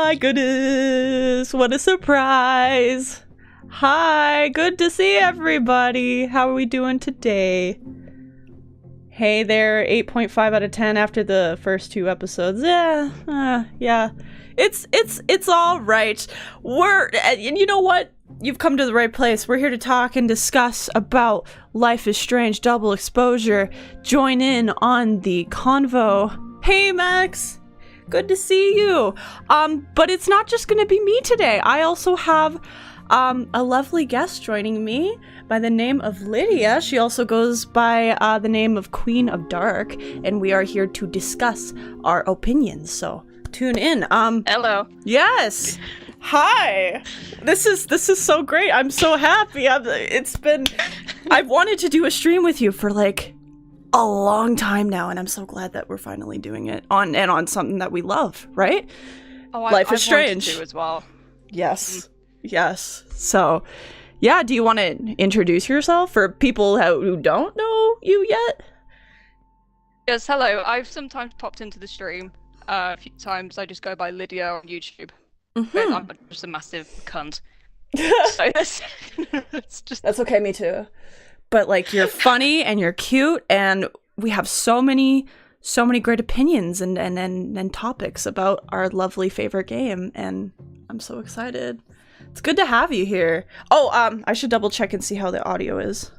my goodness, what a surprise. Hi, good to see everybody. How are we doing today? Hey there, 8.5 out of 10 after the first 2 episodes. Yeah. It's all right. And you know what? You've come to the right place. We're here to talk and discuss about Life is Strange Double Exposure. Join in on the convo. Hey, Max. Good to see you. But it's not just going to be me today. I also have a lovely guest joining me by the name of Lydia. She also goes by the name of Queen of Dark, and we are here to discuss our opinions. So tune in. Hello. Yes. Hi. This is so great. I'm so happy. I've wanted to do a stream with you for like a long time now, and I'm so glad that we're finally doing it on something that we love, right? Life is Strange. I've wanted to as well. Yes. Yes. So, yeah, do you want to introduce yourself for people who don't know you yet? Yes, hello. I've sometimes popped into the stream a few times. I just go by Lydia on YouTube. But I'm just a massive cunt. So That's okay, me too. But like, you're funny and you're cute, and we have so many great opinions and topics about our lovely favorite game, and I'm so excited. It's good to have you here. Oh, I should double check and see how the audio is.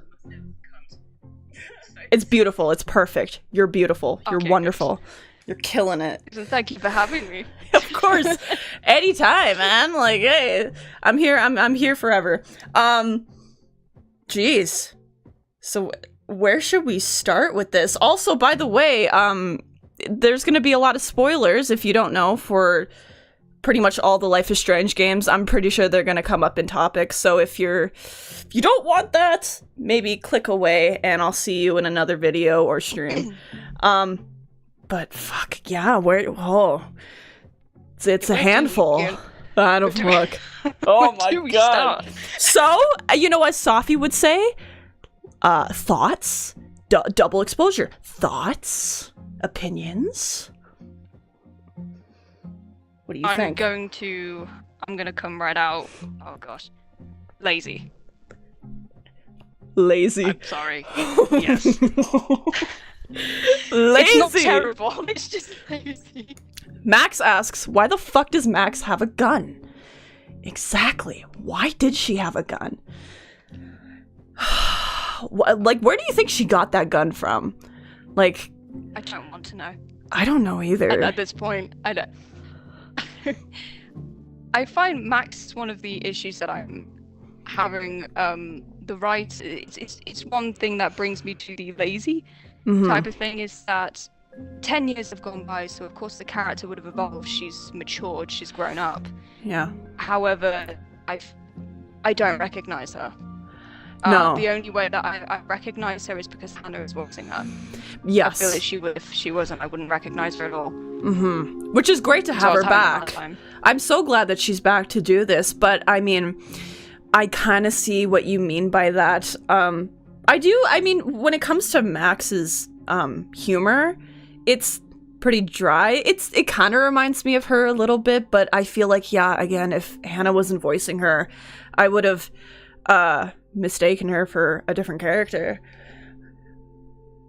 It's beautiful. It's perfect. You're beautiful. You're wonderful. Good. You're killing it. Thank you for having me. Of course. Anytime, man. Like, hey, I'm here. I'm here forever. Jeez. So where should we start with this? Also, by the way, there's going to be a lot of spoilers, if you don't know, for pretty much all the Life is Strange games. I'm pretty sure they're going to come up in topics. So if you don't want that, maybe click away and I'll see you in another video or stream. But fuck, yeah, it's a handful. I don't fuck. Oh my god. So, you know what Safi would say? Thoughts? Double exposure. Thoughts? Opinions? What do you think? I'm gonna come right out. Oh gosh. Lazy. Lazy. I'm sorry. Yes. Lazy. It's not terrible, it's just lazy. Max asks, why the fuck does Max have a gun? Exactly. Why did she have a gun? Like, where do you think she got that gun from? Like, I don't want to know. I don't know either. At this point, I don't. I find Max one of the issues that I'm having. The right, it's one thing that brings me to the lazy type of thing is that 10 years have gone by, so of course the character would have evolved. She's matured, she's grown up. Yeah. However, I don't recognize her. No. The only way that I recognize her is because Hannah is voicing her. Yes. I feel like if she wasn't, I wouldn't recognize her at all. Which is great to have her back. I'm so glad that she's back to do this, but I mean, I kind of see what you mean by that. I mean, when it comes to Max's humor, it's pretty dry. It kind of reminds me of her a little bit, but I feel like, yeah, again, if Hannah wasn't voicing her, I would have mistaken her for a different character.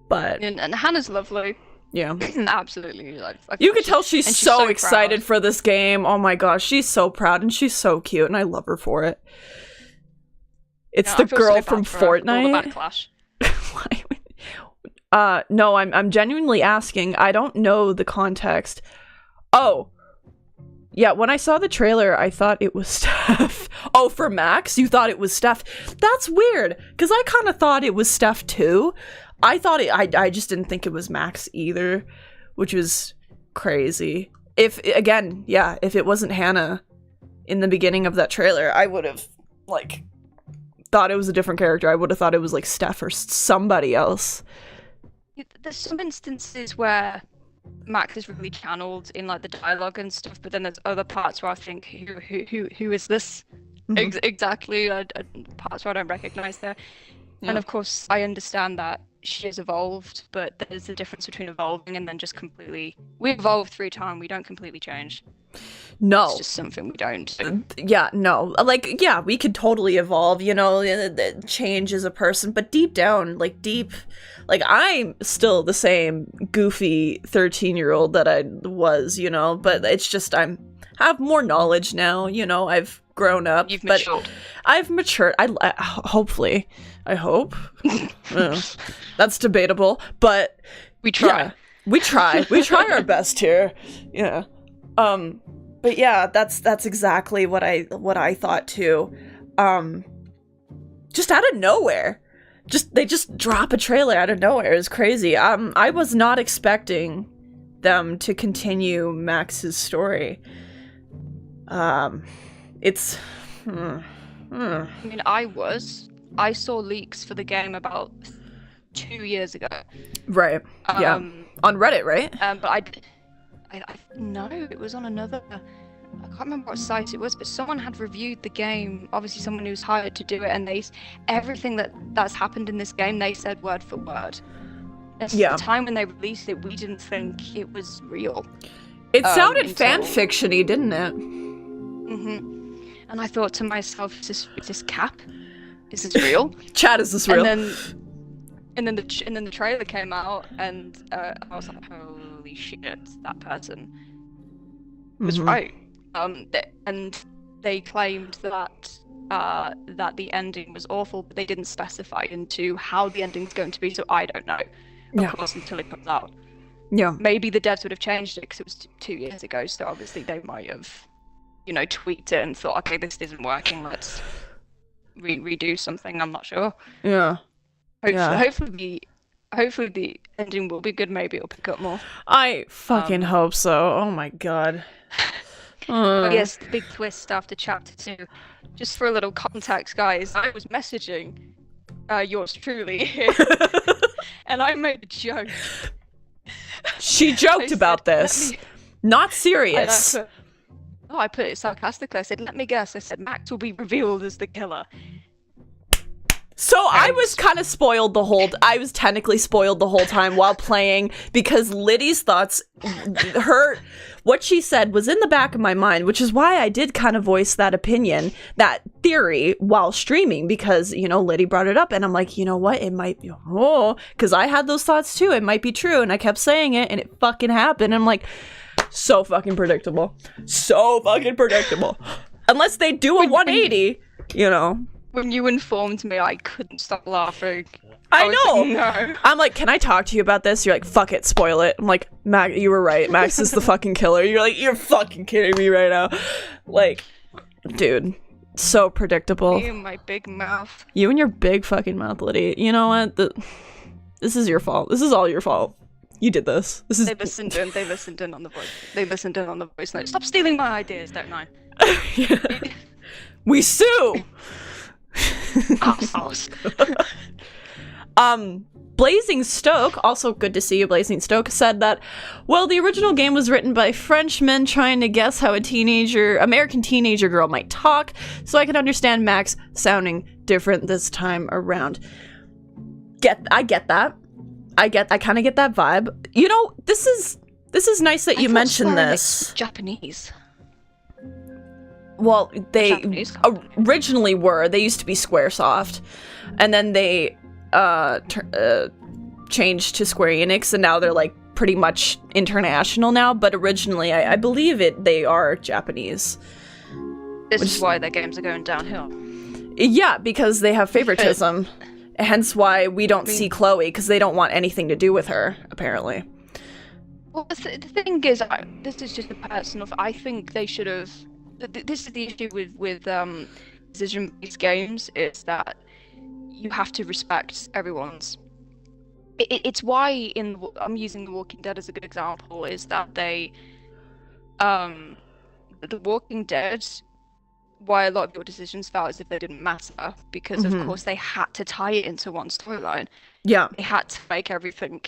But and Hannah's lovely. Yeah. Absolutely. You could tell she's so excited proud. for this game. Oh my gosh, she's so proud and she's so cute and I love her for it. It's the girl from Fortnite. All the backlash. No, I'm genuinely asking. I don't know the context. Oh. Yeah, when I saw the trailer, I thought it was Steph. Oh, for Max? You thought it was Steph? That's weird, because I kind of thought it was Steph too. I I just didn't think it was Max either, which was crazy. If it wasn't Hannah in the beginning of that trailer, I would have, like, thought it was a different character. I would have thought it was, like, Steph or somebody else. There's some instances where Max is really channeled in like the dialogue and stuff, but then there's other parts where I think, who is this exactly? Parts where I don't recognize her. Yeah. And of course, I understand that she has evolved, but there's a difference between evolving and then just completely. We evolve through time. We don't completely change. No. It's just something we don't do. Yeah, no. Like, yeah, we could totally evolve, you know, change as a person, but deep down, like I'm still the same goofy 13-year-old that I was, you know, but it's just I have more knowledge now, you know, I've grown up. You've matured. I've matured. Hopefully. I hope. That's debatable, but we try. Yeah, we try. We try our best here. Yeah. But yeah, that's exactly what I thought too. Just out of nowhere. They just drop a trailer out of nowhere. It's crazy. I was not expecting them to continue Max's story. It's I mean, I saw leaks for the game about 2 years ago. Right. Yeah. On Reddit, right? But I no, it was on another. I can't remember what site it was, but someone had reviewed the game. Obviously, someone who's hired to do it, and everything that's happened in this game, they said word for word. At the time when they released it, we didn't think it was real. It sounded fan fiction-y, didn't it? And I thought to myself, is this cap? Is this real? Chad, is this real? And then the trailer came out, and I was like, holy shit, that person was right. And they claimed that the ending was awful, but they didn't specify into how the ending's going to be, so I don't know. Of course, until it comes out. Yeah. Maybe the devs would have changed it because it was 2 years ago, so obviously they might have, you know, tweaked it and thought, okay, this isn't working, let's redo something. I'm not sure. Yeah. Hopefully the ending will be good. Maybe it'll pick up more. I fucking hope so. Oh my god. Oh yes, the big twist after chapter 2. Just for a little context, guys, I was messaging yours truly, and I made a joke. She joked about this. Not serious. I put it sarcastically. I said, let me guess. I said, Max will be revealed as the killer. So I was kind of I was technically spoiled the whole time while playing, because Liddy's thoughts, what she said was in the back of my mind, which is why I did kind of voice that opinion, that theory while streaming, because, you know, Liddy brought it up and I'm like, you know what, it might be, because I had those thoughts too, it might be true, and I kept saying it and it fucking happened. I'm like, so fucking predictable. So fucking predictable. Unless they do a 180, you know. When you informed me, I couldn't stop laughing. I know. Like, no. I'm like, can I talk to you about this? You're like, fuck it, spoil it. I'm like, Max, you were right. Max is the fucking killer. You're like, you're fucking kidding me right now. Like, dude, so predictable. You and my big mouth. You and your big fucking mouth, Liddy. You know what? This is your fault. This is all your fault. You did this. They listened in on the voice. They listened in on the voice note. Stop stealing my ideas, don't I? Yeah. We sue. Blazing Stoke, also good to see you, Blazing Stoke, said that, well, the original game was written by Frenchmen trying to guess how American teenager girl might talk, so I can understand Max sounding different this time around. I get that. I kind of get that vibe. You know, this is nice that you mentioned this. Japanese. Well, they originally were. They used to be Squaresoft, and then they changed to Square Enix, and now they're like pretty much international now. But originally, I believe they are Japanese. This is why their games are going downhill. Yeah, because they have favoritism. Hence why we don't see Chloe, because they don't want anything to do with her, apparently. Well, the thing is, this is just a personal. I think they should have. This is the issue with decision-based games, is that you have to respect everyone's. It's why I'm using The Walking Dead as a good example, is that The Walking Dead, why a lot of your decisions felt as if they didn't matter, because of course they had to tie it into one storyline. Yeah, they had to make everything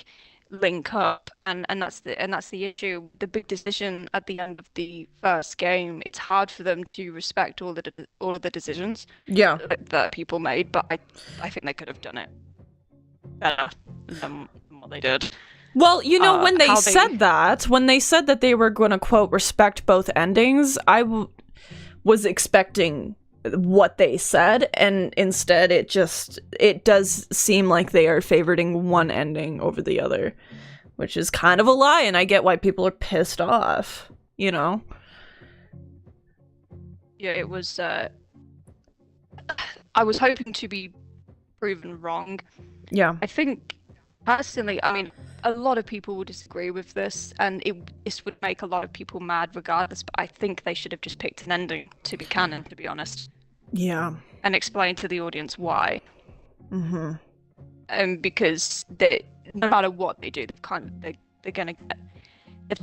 link up, and that's the issue. The big decision at the end of the first game, it's hard for them to respect all of the decisions that people made, but I think they could have done it better than what they did. Well, you know, when they said that they were going to, quote, respect both endings, was expecting what they said, and instead it does seem like they are favoriting one ending over the other, which is kind of a lie, and I get why people are pissed off, you know? Yeah, it was, I was hoping to be proven wrong. Yeah. I think, personally, I mean, a lot of people will disagree with this, and this would make a lot of people mad regardless, but I think they should have just picked an ending to be canon, to be honest. Yeah. And explain to the audience why. Mm-hmm. Because no matter what they do, they're gonna get, they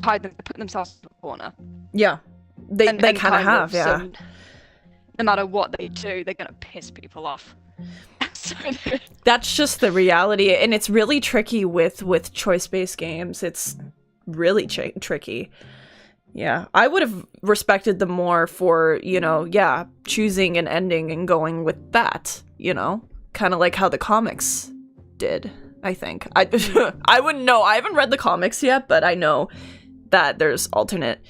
put themselves in a corner. Yeah. They kind of have, yeah. So, no matter what they do, they're gonna piss people off. That's just the reality, and it's really tricky with choice-based games. It's really tricky. Yeah, I would have respected them more for, you know, yeah, choosing an ending and going with that, you know, kind of like how the comics did, I think. I wouldn't know. I haven't read the comics yet, but I know that there's alternate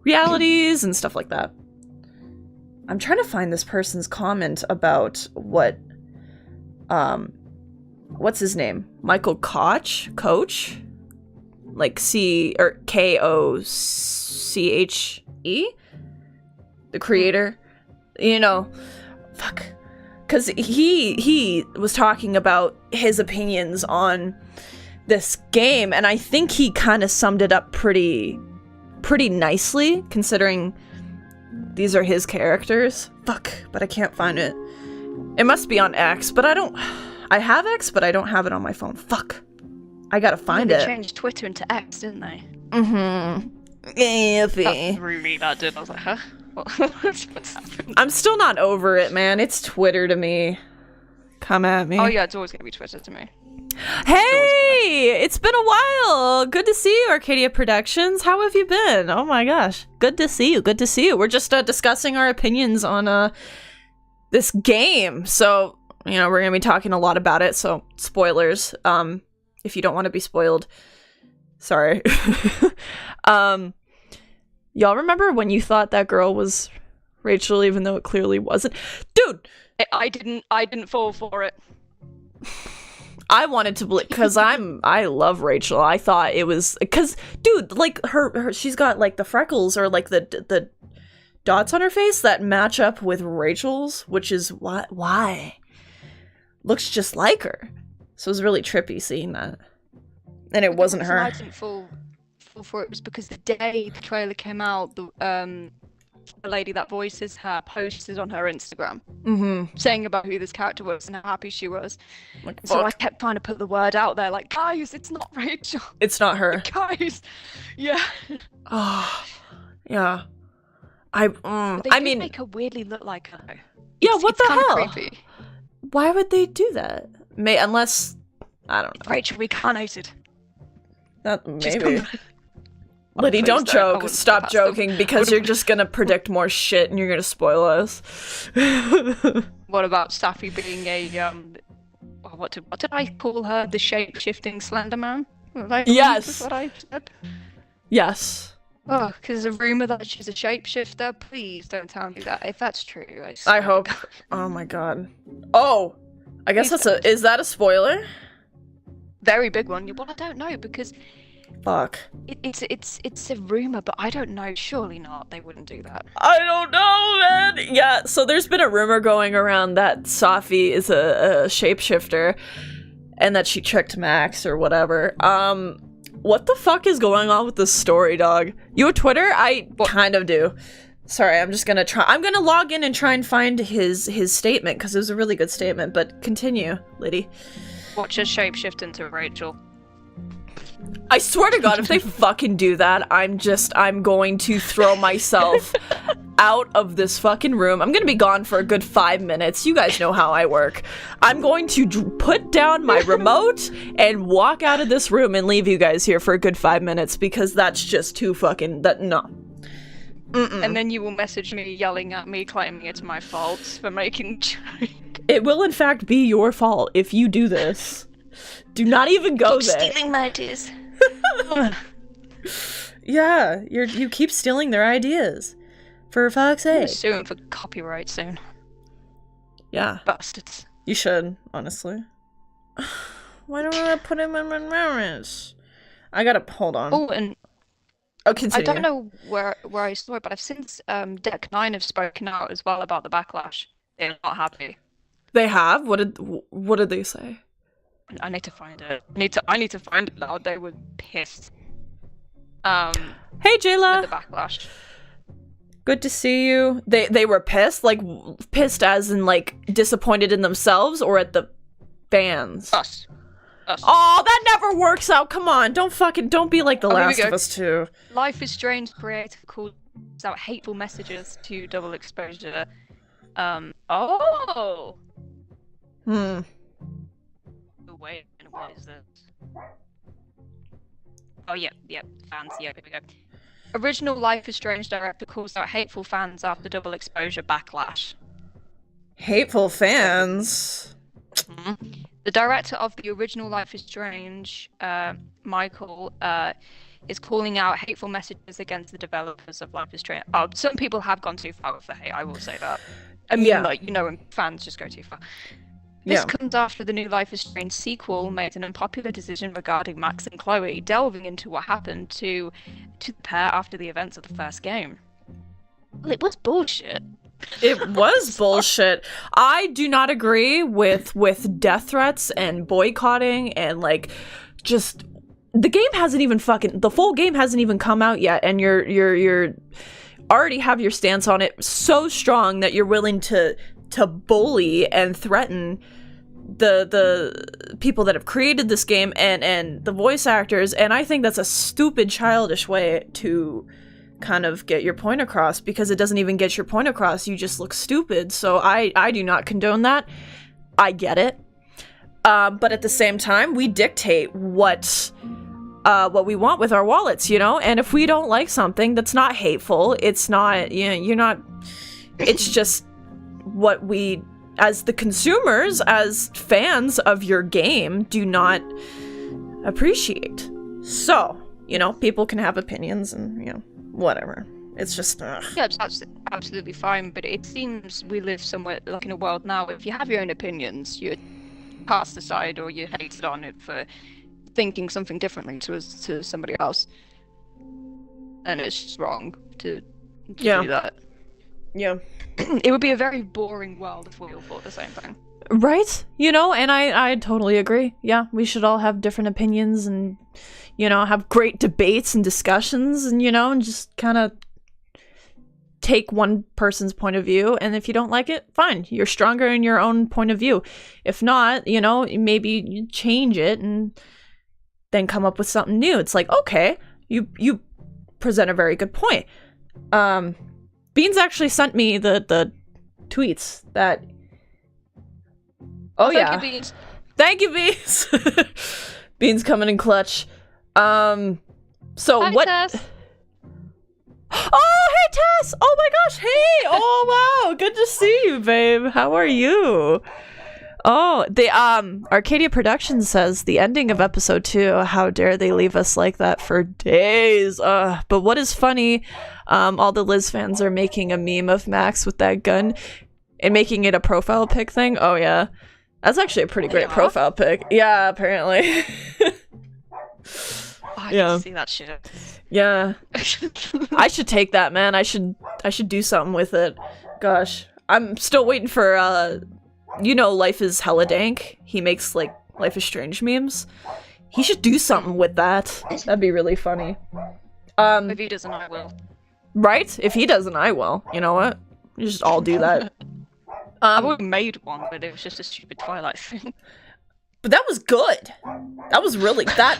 realities and stuff like that. I'm trying to find this person's comment about what's his name? Michael Koch? Like Koche? The creator? You know, fuck. Because he was talking about his opinions on this game, and I think he kind of summed it up pretty nicely, considering these are his characters. Fuck, but I can't find it. It must be on X, but I have X, but I don't have it on my phone. Fuck. I gotta find it. They changed Twitter into X, didn't they? Mm-hmm. Iffy. That threw me, that did. I was like, huh? What's happening? I'm still not over it, man. It's Twitter to me. Come at me. Oh yeah, it's always gonna be Twitter to me. Hey! It's been a while! Good to see you, Arcadia Productions. How have you been? Oh my gosh. Good to see you. Good to see you. We're just discussing our opinions on this game. So, you know, we're gonna be talking a lot about it, so spoilers. If you don't want to be spoiled, sorry. Y'all remember when you thought that girl was Rachel, even though it clearly wasn't? Dude! I didn't fall for it. I wanted to believe, because I love Rachel. I thought it was, because, dude, like, her she's got, like, the freckles, or, like, the dots on her face that match up with Rachel's, which is why? Looks just like her. So it was really trippy seeing that. And it wasn't her. I didn't fall for it was because the day the trailer came out, the lady that voices her posted on her Instagram saying about who this character was and how happy she was. Like, so I kept trying to put the word out there, like, guys, it's not Rachel. It's not her. Guys, yeah. Oh, yeah. I mean, make her weirdly look like her. Yeah, what the hell? Creepy. Why would they do that? Unless, I don't know. Rachel reincarnated. That maybe. Liddy, don't joke. Stop joking, because you're just gonna predict more shit and you're gonna spoil us. What about Safi being a what did I call her? The shape-shifting Slender Man? Yes. What I said. Yes. Oh, because there's a rumor that she's a shapeshifter. Please don't tell me that. If that's true, I hope. Oh my god. Oh, I guess is that a spoiler? Very big one. Well, I don't know, because fuck. It's a rumor, but I don't know. Surely not. They wouldn't do that. I don't know, man. Yeah. So there's been a rumor going around that Safi is a shapeshifter, and that she tricked Max or whatever. What the fuck is going on with this story, dog? You have Twitter? I kind of do. Sorry, I'm gonna log in and try and find his statement, because it was a really good statement, but continue, Liddy. Watch her shapeshift into Rachel. I swear to God, if they fucking do that, I'm going to throw myself out of this fucking room. I'm gonna be gone for a good 5 minutes. You guys know how I work. I'm going to put down my remote and walk out of this room and leave you guys here for a good 5 minutes, because that's just too fucking, no. And then you will message me yelling at me, claiming it's my fault for making joke. It will in fact be your fault if you do this. Do not even go Keep there. stealing my ideas. Yeah, you keep stealing their ideas. For fuck's I'm gonna sake. sue him for copyright soon. Yeah. Bastards. You should, honestly. Why do I put him in my marriage? I gotta hold on. Oh, and Continue. I don't know where I saw it, but I've since Deck 9 have spoken out as well about the backlash. They're not happy. They have? What did they say? I need to find it. I need to find it now. They were pissed. Hey Jayla. With the backlash. Good to see you. They were pissed? Like, pissed as in, like, disappointed in themselves or at the fans? Us. Oh, that never works out. Come on. Don't be like The Last of Us 2. Life is Strange creator calls out hateful messages to Double Exposure. Oh! Wait, what is this? Oh, yep, fans, here we go. Original Life is Strange director calls out hateful fans after Double Exposure backlash. Hateful fans? The director of the original Life is Strange, Michael, is calling out hateful messages against the developers of Life is Strange. Some people have gone too far with the hate, I will say that. I mean, like, you know, when fans just go too far. This comes after the new Life is Strange sequel made an unpopular decision regarding Max and Chloe, delving into what happened to the pair after the events of the first game. Well, it was bullshit. It was bullshit. I do not agree with death threats and boycotting and, like, just the game hasn't even the full game hasn't even come out yet, and you're already have your stance on it so strong that you're willing to bully and threaten the people that have created this game and the voice actors, and I think that's a stupid, childish way to kind of get your point across, because it doesn't even get your point across. You just look stupid. So I do not condone that. I get it. But at the same time, we dictate what we want with our wallets, you know? And if we don't like something that's not hateful, it's not, you know, you're not, it's just what we, as the consumers, as fans of your game, do not appreciate. So, you know, people can have opinions and, you know, whatever. It's just, Yeah, it's absolutely fine, but it seems we live somewhere, like, in a world now, if you have your own opinions, you're cast aside or you're hated on it for thinking something differently to somebody else. And it's just wrong to do that. Yeah. It would be a very boring world if we all thought the same thing. Right? You know, and I totally agree. Yeah, we should all have different opinions and, you know, have great debates and discussions and, you know, and just kind of take one person's point of view. And if you don't like it, fine. You're stronger in your own point of view. If not, you know, maybe you change it and then come up with something new. It's like, okay, you present a very good point. Beans actually sent me the tweets that... Oh, yeah. Thank you, Beans. Thank you, Beans. Beans coming in clutch. So Hi, what... Tess. Oh, hey, Tess! Oh my gosh, hey! Oh, wow! Good to see you, babe. How are you? Oh, the Arcadia Productions says the ending of episode 2. How dare they leave us like that for days? But what is funny? All the Liz fans are making a meme of Max with that gun and making it a profile pic thing. Oh yeah, that's actually a pretty great profile pic. Yeah, apparently. I didn't see that shit. Yeah. I should take that, man. I should do something with it. Gosh, I'm still waiting for you know, Life is hella dank. He makes, like, Life is Strange memes. He should do something with that. That'd be really funny. If he doesn't, I will. Right? If he doesn't, I will. You know what? We just all do that. I've already made one, but it was just a stupid Twilight thing. But that was good. That was really... That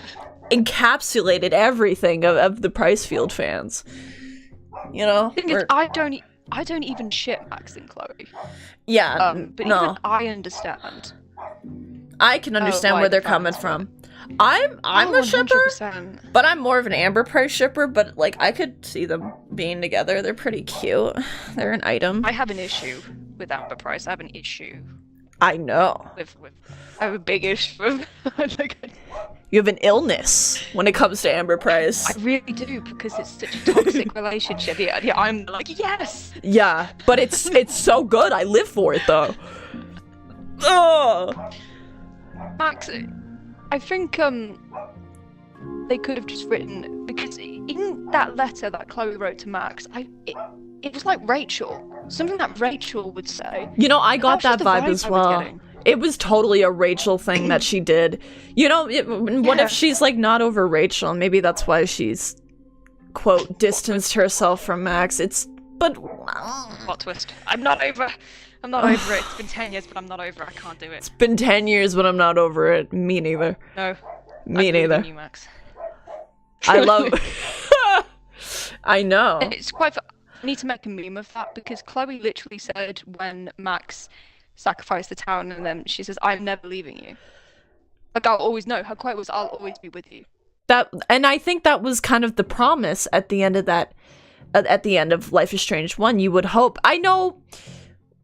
encapsulated everything of the Pricefield fans. You know? The thing is, I don't even ship Max and Chloe. Yeah, but no. even I understand. I can understand where they're coming from. I'm a shipper, 100%. but I'm more of an Amber Price shipper, but, like, I could see them being together. They're pretty cute. They're an item. I have an issue with Amber Price. I have an issue. I know. With I have a big issue with... like, You have an illness when it comes to Amber Price. I really do, because it's such a toxic relationship. Yeah, I'm like, yes! Yeah, but it's so good. I live for it, though. Oh. Max, I think they could have just written, because in that letter that Chloe wrote to Max, it was like Rachel. Something that Rachel would say. You know, I got that vibe as well. It was totally a Rachel thing that she did. You know, what if she's like not over Rachel? Maybe that's why she's, quote, distanced herself from Max. Plot twist. I'm not over it. It's been 10 years, but I'm not over it. I can't do it. It's been 10 years, but I'm not over it. Me neither. No. Me neither. You, Max. I love I know. It's quite I need to make a meme of that, because Chloe literally said when Max sacrificed the town, and then she says, I'm never leaving you. Like, I'll always know. Her quote was, I'll always be with you. And I think that was kind of the promise at the end of that, at the end of Life is Strange 1, you would hope. I know,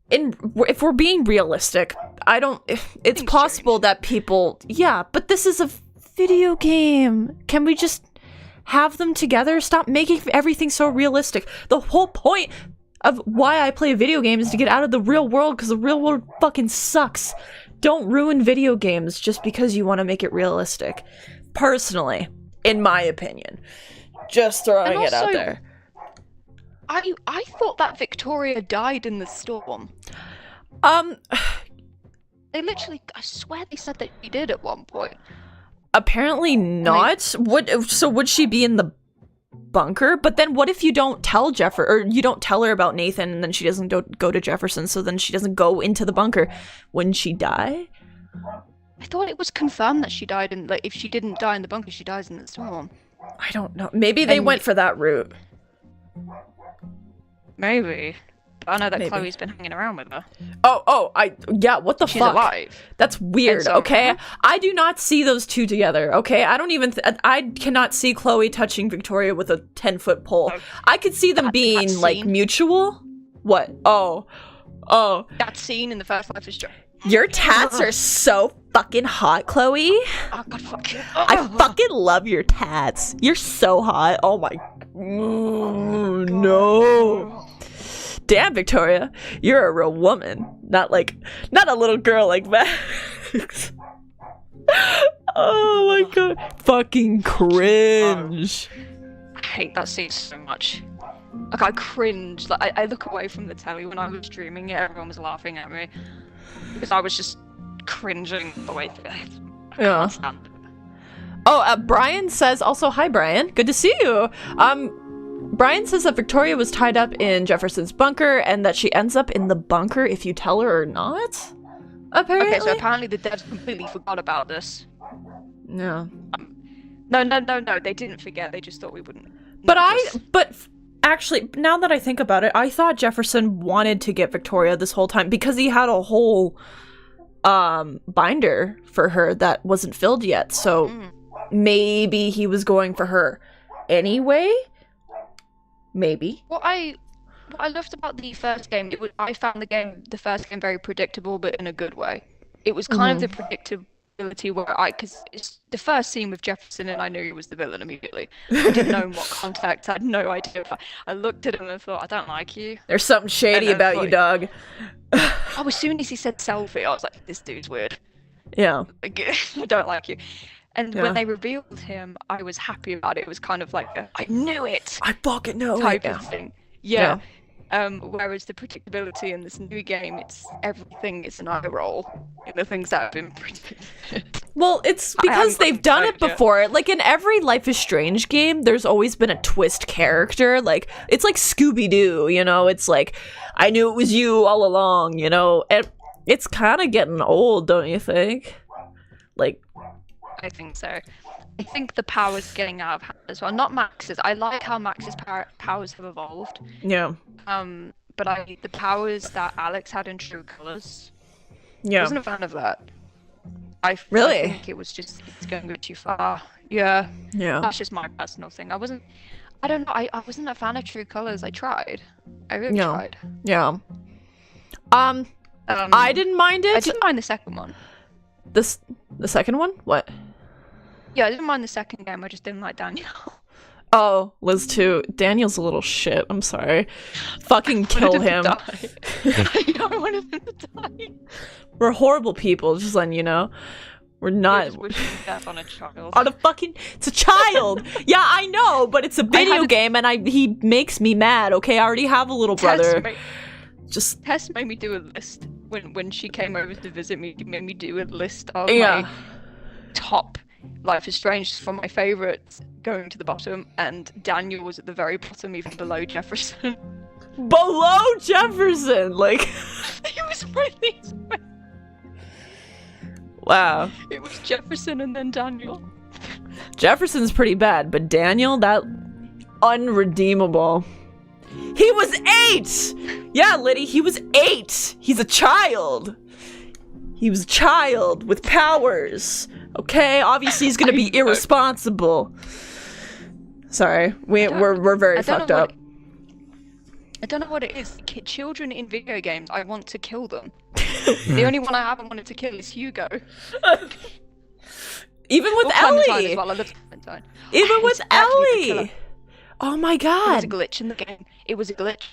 if we're being realistic, it's possible that people, yeah, but this is a video game. Can we just have them together? Stop making everything so realistic. The whole point of why I play video games is to get out of the real world, because the real world fucking sucks. Don't ruin video games just because you want to make it realistic. Personally, in my opinion. Just throwing it out there. I thought that Victoria died in the storm. They literally, I swear they said that she did at one point. Apparently not. So would she be in the bunker? But then what if you don't tell you don't tell her about Nathan, and then she doesn't go to Jefferson, so then she doesn't go into the bunker? Wouldn't she die? I thought it was confirmed that she died in, like, if she didn't die in the bunker, she dies in the storm. I don't know. Maybe they went for that route. Maybe. I know that Maybe. Chloe's been hanging around with her. Yeah, what the She's fuck? alive. That's weird, So, okay? I do not see those two together, okay? I don't even, I cannot see Chloe touching Victoria with a 10-foot pole. No. I could see them being, like, mutual. What? Oh. That scene in the first Life is Strange. Your tats are so fucking hot, Chloe. Oh, God, fuck you. I fucking love your tats. You're so hot. Oh my. No. Damn, Victoria. You're a real woman. Not a little girl like Max. Oh my god. Fucking cringe. I hate that scene so much. Like, I cringe. Like, I look away from the telly when I was streaming it. Everyone was laughing at me. Because I was just cringing the way through it. I can't stand it. Oh, Brian says also, hi Brian, good to see you. Brian says that Victoria was tied up in Jefferson's bunker and that she ends up in the bunker if you tell her or not. Apparently. Okay, so apparently the devs completely forgot about this. No. No, they didn't forget, they just thought we wouldn't. But actually, now that I think about it, I thought Jefferson wanted to get Victoria this whole time because he had a whole binder for her that wasn't filled yet, so maybe he was going for her anyway. Maybe. What I loved about the first game, I found the first game very predictable, but in a good way. It was kind of the predictability where because it's the first scene with Jefferson, and I knew he was the villain immediately. I didn't know in what context. I had no idea. I looked at him and thought, I don't like you. There's something shady about you, dog. As soon as he said selfie, I was like, this dude's weird. Yeah. I don't like you. And when they revealed him, I was happy about it. It was kind of like I knew it. I fucking know type of thing. Yeah. Whereas the predictability in this new game, everything is an eye roll in the things that have been predicted. Well, it's because they've done it before. Yeah. Like in every Life is Strange game, there's always been a twist character. Like it's like Scooby-Doo, you know? It's like, I knew it was you all along, you know? And it's kind of getting old, don't you think? Like, I think so. I think the power's getting out of hand as well. Not Max's. I like how Max's powers have evolved. Yeah. But the powers that Alex had in True Colors. Yeah. I wasn't a fan of that. I think it was just it's going a bit too far. Yeah. Yeah. That's just my personal thing. I don't know. I wasn't a fan of True Colors. I tried. I really tried. Yeah. I didn't mind it. I didn't mind the second one. The second one? What? Yeah, I didn't mind the second game. I just didn't like Daniel. Oh, Liz too. Daniel's a little shit. I'm sorry. Fucking kill him. I wanted him to die. We're horrible people, just letting you know. We're not. Just wishing death on a child. On a fucking. It's a child! Yeah, I know, but it's a video game and he makes me mad, okay? I already have a little brother. Tess made me do a list when she came over to visit me. She made me do a list of my top Life is Strange from my favorites going to the bottom, and Daniel was at the very bottom, even below Jefferson. Below Jefferson! Like... He was really... Wow. It was Jefferson and then Daniel. Jefferson's pretty bad, but Daniel, that... unredeemable. He was 8! Yeah, Liddy, he was 8! He's a child! He was a child with powers. Okay, obviously he's gonna be irresponsible. Sorry, we're very fucked up. I don't know what it is. Children in video games, I want to kill them. The only one I haven't wanted to kill is Hugo. Even with Ellie. As well. I love Clementine. Even with Ellie. Oh my god. It was a glitch in the game. It was a glitch.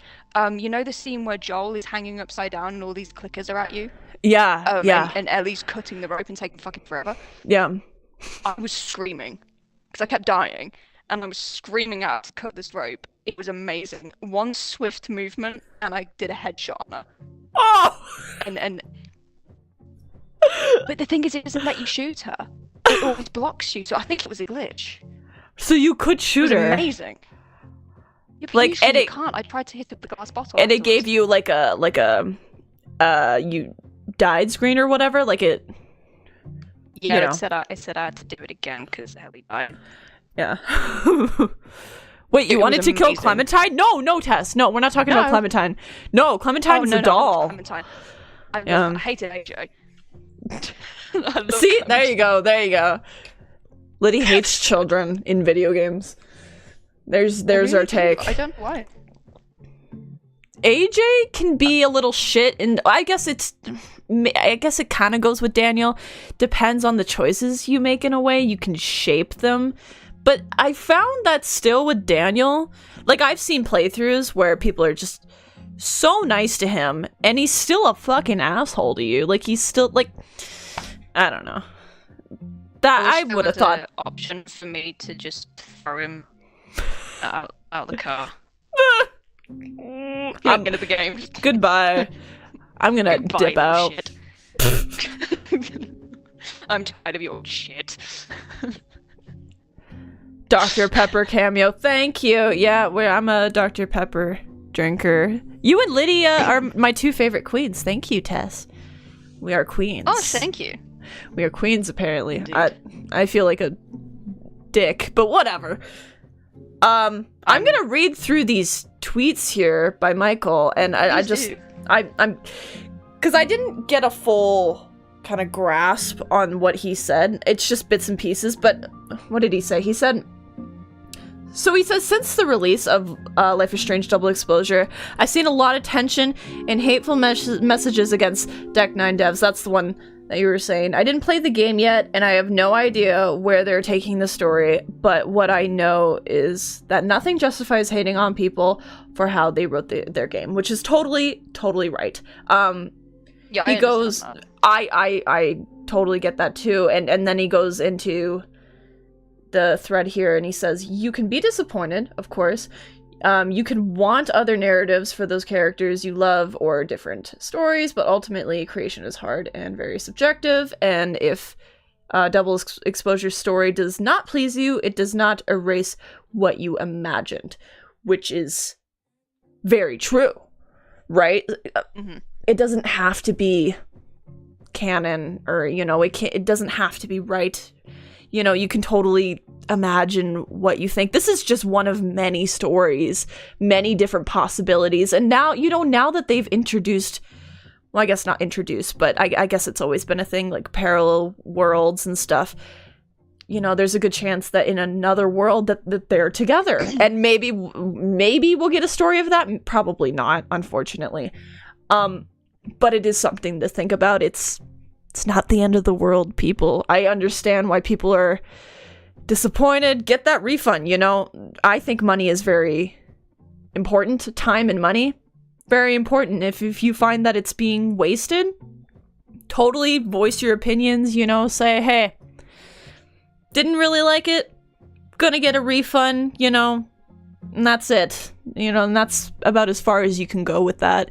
You know the scene where Joel is hanging upside down and all these clickers are at you? Yeah, yeah. And Ellie's cutting the rope and taking fucking forever. Yeah. I was screaming because I kept dying, and I was screaming out to cut this rope. It was amazing. One swift movement, and I did a headshot on her. Oh! But the thing is, it doesn't let you shoot her. It always blocks you, so I think it was a glitch. So you could shoot her. Amazing. Yeah, like, and you can't. I tried to hit the glass bottle. And it gave you like a you died screen or whatever, like it. Yeah, it said I had to do it again because Ellie died. Yeah. Wait, you wanted to kill Clementine? No, Tess. No, we're not talking about Clementine. No, Clementine's a doll. Clementine. I hated AJ. See, there you go. Liddy hates children in video games. There's our take. I don't know why. AJ can be a little shit, and I guess it kind of goes with Daniel. Depends on the choices you make in a way. You can shape them. But I found that still with Daniel, like I've seen playthroughs where people are just so nice to him, and he's still a fucking asshole to you. Like he's still like, I don't know. That I would have thought. An option for me to just throw him out the car. I'm into the game. Goodbye. I'm gonna dip out. I'm tired of your shit. Dr. Pepper cameo. Thank you. Yeah, I'm a Dr. Pepper drinker. You and Lydia are my two favorite queens. Thank you, Tess. We are queens. Oh, thank you. We are queens, apparently. I feel like a dick, but whatever. I'm gonna read through these tweets here by Michael, and I'm because I didn't get a full kind of grasp on what he said. It's just bits and pieces, but what did he say? He says, since the release of Life is Strange Double Exposure, I've seen a lot of tension and hateful messages against Deck 9 devs. That's the one that you were saying. I didn't play the game yet, and I have no idea where they're taking the story, but what I know is that nothing justifies hating on people for how they wrote their game, which is totally right. Yeah, he goes, I totally get that too, and then he goes into the thread here, and he says, you can be disappointed, of course. You can want other narratives for those characters you love or different stories, but ultimately creation is hard and very subjective, and if Double Exposure's story does not please you, it does not erase what you imagined, which is very true, right? Mm-hmm. It doesn't have to be canon, or, it doesn't have to be right. You can totally imagine what you think. This is just one of many stories, many different possibilities. And now, now that they've introduced, well, I guess not introduced, but I guess it's always been a thing, like parallel worlds and stuff. There's a good chance that in another world that they're together. And maybe we'll get a story of that. Probably not, unfortunately. But it is something to think about. It's not the end of the world, people. I understand why people are disappointed, get that refund, you know? I think money is very important. Time and money, very important. If you find that it's being wasted, totally voice your opinions, you know? Say, hey, didn't really like it, gonna get a refund, you know? And that's it. You know, and that's about as far as you can go with that.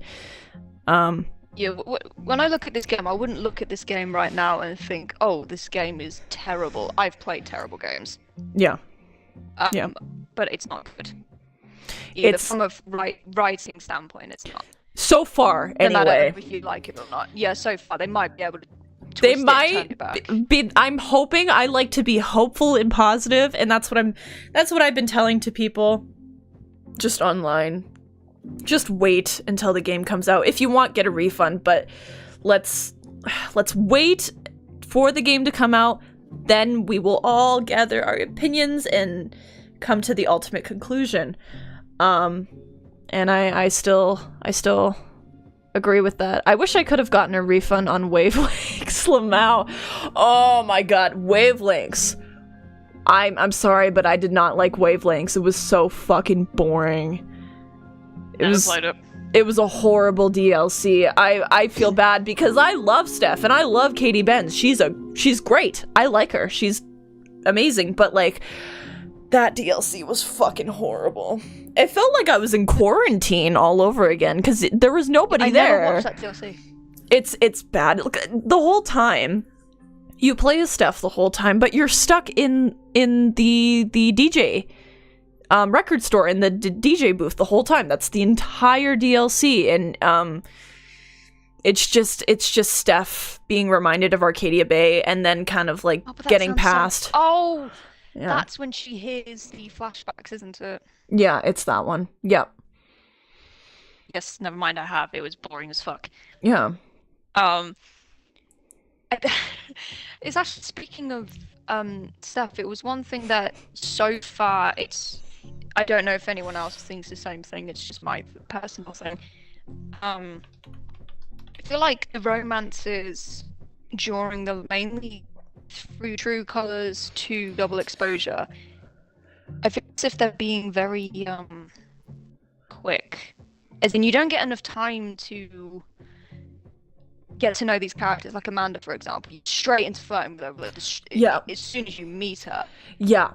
Yeah, when I look at this game, I wouldn't look at this game right now and think, oh, this game is terrible. I've played terrible games. Yeah. But it's not good. Either from a writing standpoint, it's not. So far, anyway. No matter if you like it or not. Yeah, so far, they might be able to twist it, turn it back. I'm hoping. I like to be hopeful and positive, and that's what I've been telling to people just online. Just wait until the game comes out. If you want, get a refund, but let's wait for the game to come out. Then we will all gather our opinions and come to the ultimate conclusion. And I still agree with that. I wish I could have gotten a refund on wavelengths, Lamau. Oh my god, wavelengths. I'm sorry, but I did not like wavelengths. It was so fucking boring. It was a horrible DLC. I feel bad because I love Steph and I love Katie Benz. She's great. I like her. She's amazing. But like, that DLC was fucking horrible. It felt like I was in quarantine all over again because there was nobody there. I never watched that DLC. It's bad. Look, the whole time you play as Steph the whole time, but you're stuck in the DJ record store in the DJ booth the whole time. That's the entire DLC, and it's just Steph being reminded of Arcadia Bay, and then kind of like getting past. Yeah. That's when she hears the flashbacks, isn't it? Yeah, it's that one. Yep. Yes, never mind. I have. It was boring as fuck. Yeah. It's actually, speaking of Steph, it was one thing that so far I don't know if anyone else thinks the same thing, it's just my personal thing. I feel like the romances during the mainly through True Colors to Double Exposure, I feel as if they're being very quick. As in, you don't get enough time to get to know these characters, like Amanda, for example. You're straight into flirting with her, like, as soon as you meet her. Yeah.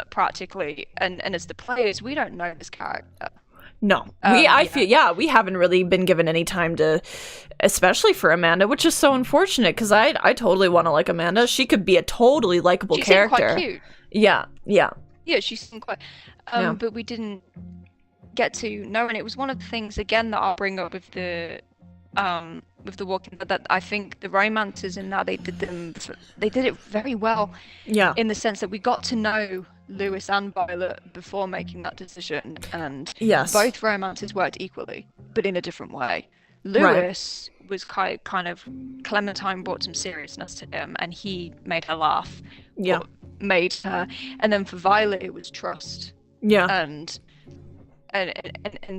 Practically, and as the players, we don't know this character. No, I feel we haven't really been given any time to, especially for Amanda, which is so unfortunate because I totally want to like Amanda. She could be a totally likable character. She seemed quite cute. Yeah. Yeah, she seemed quite. But we didn't get to know, and it was one of the things again that I'll bring up with the Walking Dead, that I think the romances in that they did it very well. Yeah. In the sense that we got to know Lewis and Violet before making that decision, and both romances worked equally, but in a different way. Lewis was kind of Clementine brought some seriousness to him, and he made her laugh. Yeah. Made her, and then for Violet it was trust. Yeah. And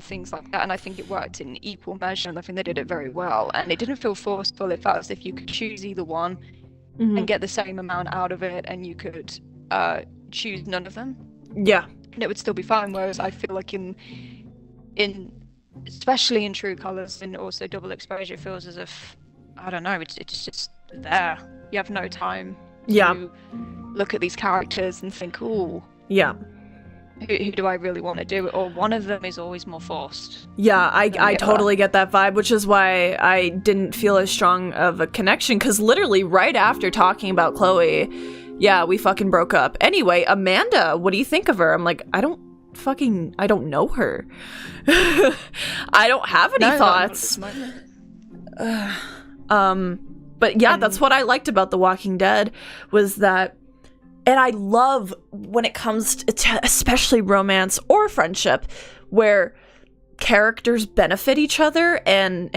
things like that, and I think it worked in equal measure, and I think they did it very well, and it didn't feel forceful. It felt as if you could choose either one and get the same amount out of it, and you could choose none of them. Yeah. And it would still be fine, whereas I feel like in especially in True Colors and also Double Exposure, it feels as if, I don't know, it's just there. You have no time to look at these characters and think, ooh. Yeah. Who do I really want to do it? Or one of them is always more forced. Yeah, I totally get that vibe, which is why I didn't feel as strong of a connection, because literally right after talking about Chloe, we fucking broke up. Anyway, Amanda, what do you think of her? I'm like, I don't know her. I don't have any thoughts. But yeah, that's what I liked about The Walking Dead, was that. And I love when it comes to especially romance or friendship, where characters benefit each other and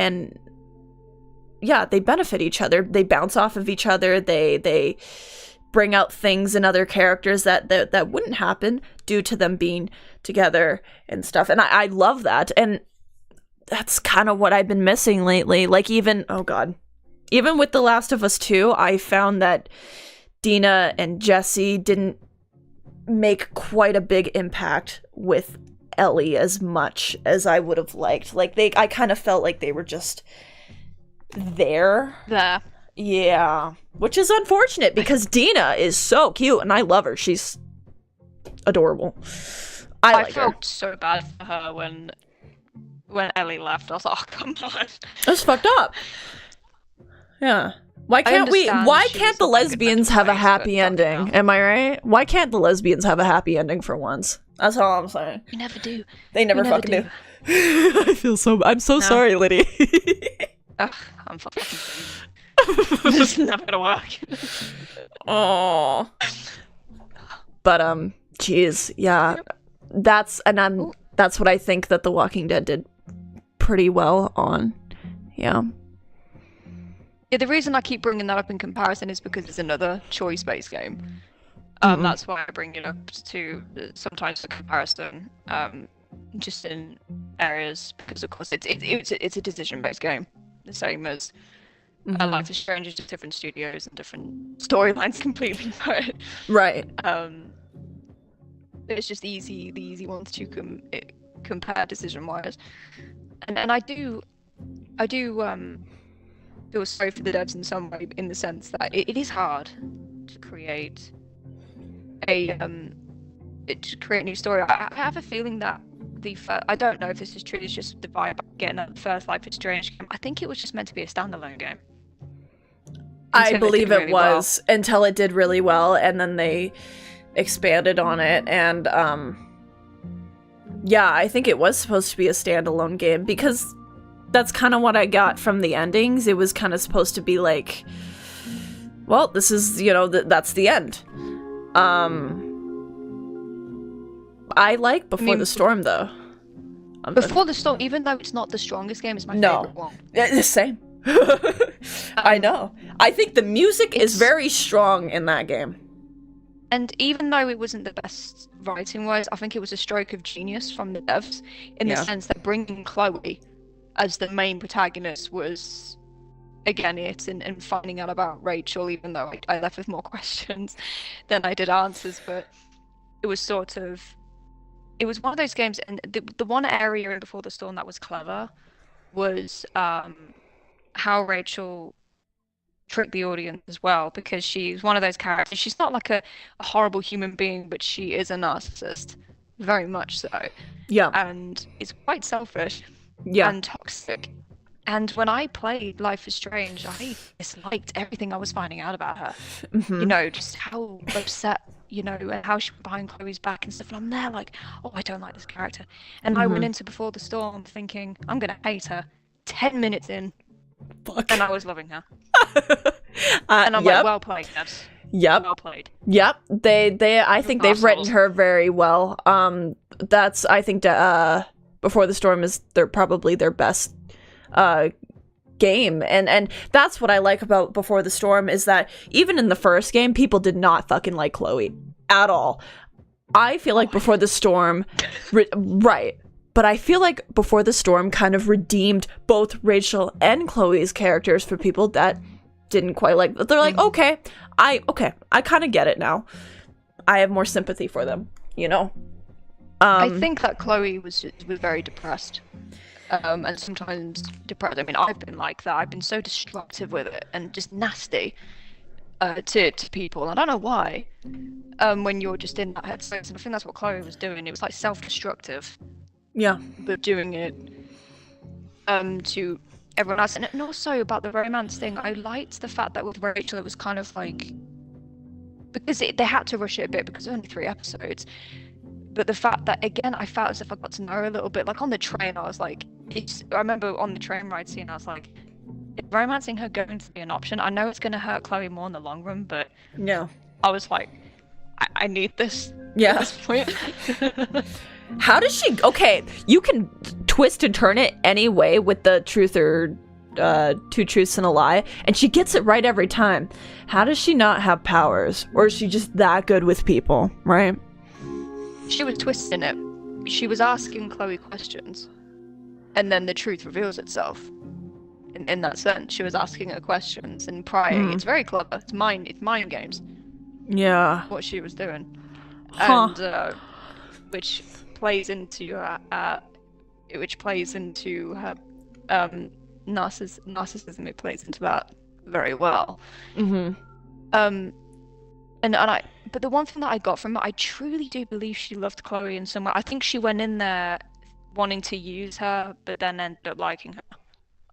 they benefit each other. They bounce off of each other. They bring out things in other characters that wouldn't happen due to them being together and stuff. And I love that. And that's kind of what I've been missing lately. Like even with The Last of Us 2, I found that Dina and Jesse didn't make quite a big impact with Ellie as much as I would have liked. Like, I kind of felt like they were just there. Yeah. Which is unfortunate because Dina is so cute and I love her. She's adorable. I felt so bad for her when Ellie left. I was like, oh, come on. That's fucked up. Yeah. Why can't the lesbians have a happy ending? Am I right? Why can't the lesbians have a happy ending for once? That's all I'm saying. We never do. They never fucking do. I'm so sorry, Liddy. Ugh, I'm fucking It's never gonna work. Oh. But jeez, yeah. That's what I think that The Walking Dead did pretty well on. Yeah. Yeah, the reason I keep bringing that up in comparison is because it's another choice-based game. That's why I bring it up to sometimes for comparison, just in areas because of course it's a decision-based game, the same as Life is Strange, just different studios and different storylines completely. But right. It's just the easy ones to compare decision-wise, and I do feel sorry for the devs in some way, in the sense that it is hard to create a new story. I have a feeling that I don't know if this is true, it's just the vibe getting that first Life is Strange game. I think it was just meant to be a standalone game. I believe it was until it did really well, and then they expanded on it, and yeah, I think it was supposed to be a standalone game because that's kind of what I got from the endings. It was kind of supposed to be like, well, this is, that's the end. I like Before the Storm, though. Before the Storm, even though it's not the strongest game, it's my favorite one. The same. I know. I think the music is very strong in that game. And even though it wasn't the best writing-wise, I think it was a stroke of genius from the devs, in the sense that bringing Chloe as the main protagonist was, again, and finding out about Rachel, even though I left with more questions than I did answers. But it was it was one of those games, and the one area in Before the Storm that was clever was how Rachel tricked the audience as well, because she's one of those characters. She's not like a horrible human being, but she is a narcissist, very much so. Yeah. And is quite selfish. Yeah. And toxic. And when I played Life is Strange, I disliked everything I was finding out about her. Just how upset, and how she was behind Chloe's back and stuff. And I'm there like, oh, I don't like this character. And I went into Before the Storm thinking, I'm going to hate her. 10 minutes in, fuck. And I was loving her. And I'm like, well played, Devs. Yep. Well played. Yep. I think they've written her very well. I think Before the Storm is probably their best game, and that's what I like about Before the Storm, is that even in the first game, people did not fucking like Chloe at all. I feel like Before the Storm, right, but I feel like Before the Storm kind of redeemed both Rachel and Chloe's characters for people that didn't quite like. They're like, okay, I kind of get it now. I have more sympathy for them, I think that Chloe was very depressed. And sometimes depressed. I mean, I've been like that. I've been so destructive with it and just nasty to people. I don't know why. When you're just in that headspace, and I think that's what Chloe was doing. It was like self-destructive. Yeah. But doing it to everyone else. And also about the romance thing, I liked the fact that with Rachel it was kind of like, because they had to rush it a bit because it was only 3 episodes. But the fact that, again, I felt as if I got to know her a little bit. Like on the train, I was like, I remember on the train ride scene, I was like, is romancing her going to be an option? I know it's going to hurt Chloe more in the long run, but no. I was like, I need this at this point. How does she... Okay, you can twist and turn it any way with the truth or 2 truths and a lie, and she gets it right every time. How does she not have powers? Or is she just that good with people, right? She was twisting it. She was asking Chloe questions, and then the truth reveals itself. In that sense, she was asking her questions and prying. It's very clever. It's mind games. Yeah. What she was doing. Huh. and which plays into her narcissism. It plays into that very well. Mm-hmm. But the one thing that I got from it, I truly do believe she loved Chloe in some way. I think she went in there wanting to use her, but then ended up liking her.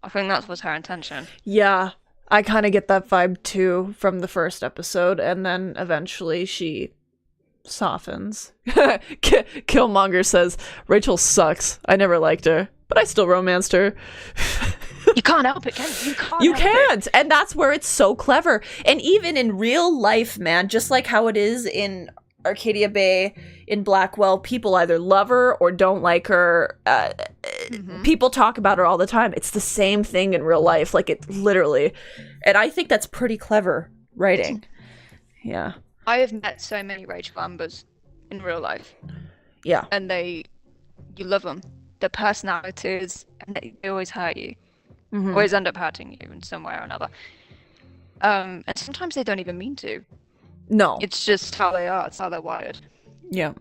I think that was her intention. Yeah, I kind of get that vibe too from the first episode, and then eventually she softens. Killmonger says, Rachel sucks. I never liked her, but I still romanced her. You can't help it, can you? You can't. And that's where it's so clever. And even in real life, man, just like how it is in Arcadia Bay, in Blackwell, people either love her or don't like her. People talk about her all the time. It's the same thing in real life. Like, it literally. And I think that's pretty clever writing. Yeah. I have met so many Rachel Ambers in real life. Yeah. And you love them. Their personalities, and they always hurt you. Mm-hmm. Always end up hurting you in some way or another. And sometimes they don't even mean to. No. It's just how they are. It's how they're wired. Yeah.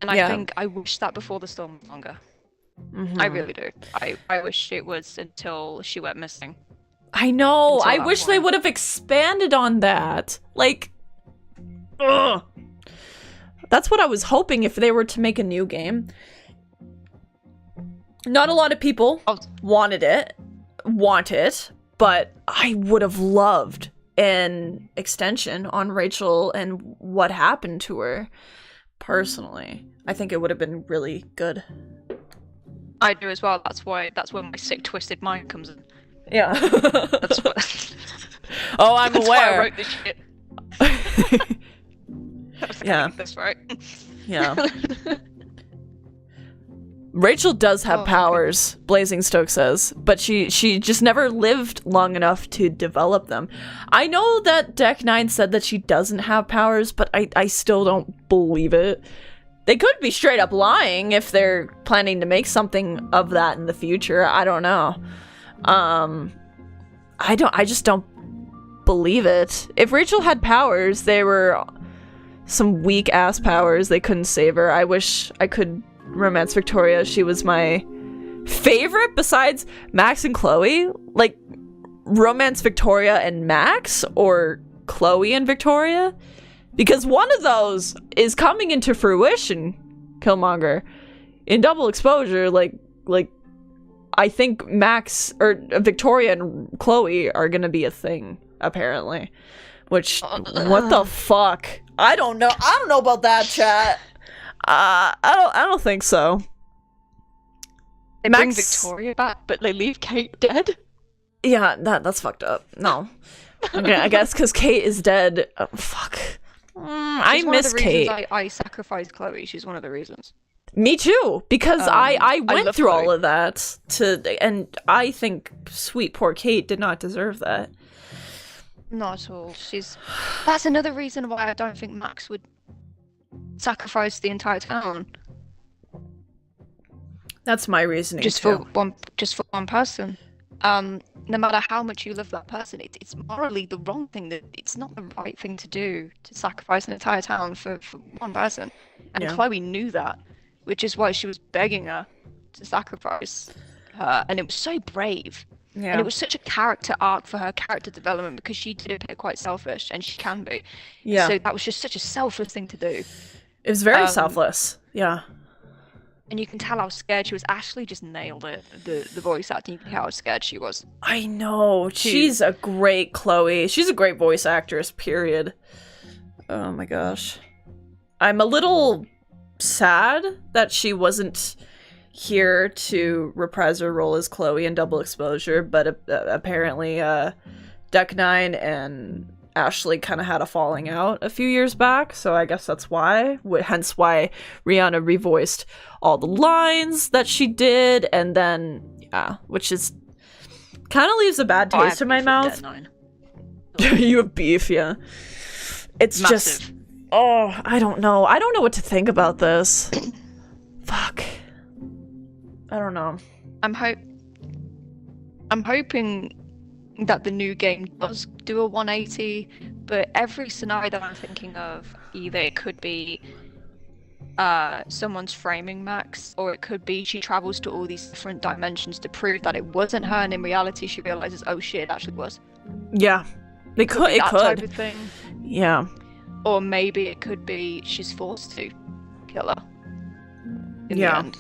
And I think I wish that before the storm was longer. Mm-hmm. I really do. I wish it was until she went missing. I know. I wish they would have expanded on that. Like, ugh. That's what I was hoping if they were to make a new game. Not a lot of people want it, but I would have loved an extension on Rachel and what happened to her. Personally, I think it would have been really good. I do as well. That's where my sick, twisted mind comes in. Yeah. That's what. Oh, I'm that's aware. Why I wrote this shit. Yeah. That's right. Yeah. Rachel does have powers, Blazing Stoke says, but she just never lived long enough to develop them. I know that Deck 9 said that she doesn't have powers, but I still don't believe it. They could be straight up lying if they're planning to make something of that in the future. I don't know. I just don't believe it. If Rachel had powers, they were some weak ass powers. They couldn't save her. I wish I could romance Victoria. She was my favorite besides Max and Chloe. Like, romance Victoria and Max, or Chloe and Victoria, because one of those is coming into fruition. Killmonger in Double Exposure, like I think Max or Victoria and Chloe are gonna be a thing apparently. Which what the fuck? I don't know about that, chat. I don't think so. They bring Victoria back, but they leave Kate dead? Yeah, that's fucked up. No. Okay, I guess because Kate is dead. Oh, fuck. I miss Kate. I sacrificed Chloe. She's one of the reasons. Me too, because I went through Chloe. all of that and I think sweet poor Kate did not deserve that. Not at all. That's another reason why I don't think Max would sacrifice the entire town. That's my reasoning just too. for one person. No matter how much you love that person, it's morally the wrong thing. It's not the right thing to do, to sacrifice an entire town for one person. And Chloe knew that, which is why she was begging her to sacrifice her. And it was so brave. Yeah. And it was such a character arc for her character development, because she did appear quite selfish, and she can be. Yeah. So that was just such a selfless thing to do. It was very selfless. Yeah. And you can tell how scared she was. Ashley just nailed it. The voice acting, you can tell how scared she was. I know. She's a great Chloe. She's a great voice actress, period. Oh my gosh. I'm a little sad that she wasn't here to reprise her role as Chloe in Double Exposure, but apparently Deck 9 and Ashley kind of had a falling out a few years back, so I guess that's why. Hence why Rihanna revoiced all the lines that she did, and then, which is kind of leaves a bad taste in my mouth. You have beef, yeah. It's massive. Just, I don't know. I don't know what to think about this. Fuck. I don't know. I'm hoping that the new game does do a 180 but every scenario that I'm thinking of, either it could be someone's framing Max, or it could be she travels to all these different dimensions to prove that it wasn't her, and in reality she realizes, oh shit, it actually was. Yeah. It could. That type of thing. Yeah. Or maybe it could be she's forced to kill her in the end.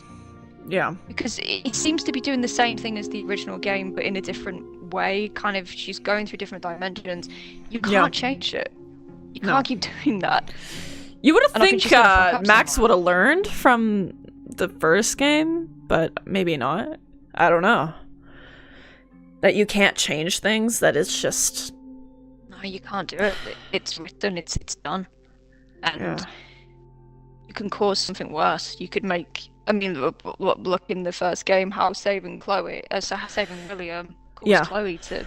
Yeah. Because it seems to be doing the same thing as the original game, but in a different way. Kind of, she's going through different dimensions. You can't change it. You can't keep doing that. You would have think Max would have learned from the first game, but maybe not. I don't know. That you can't change things, that it's just... No, you can't do it. It's written, it's done. And you can cause something worse. You could make... I mean, look in the first game, how saving William caused Chloe to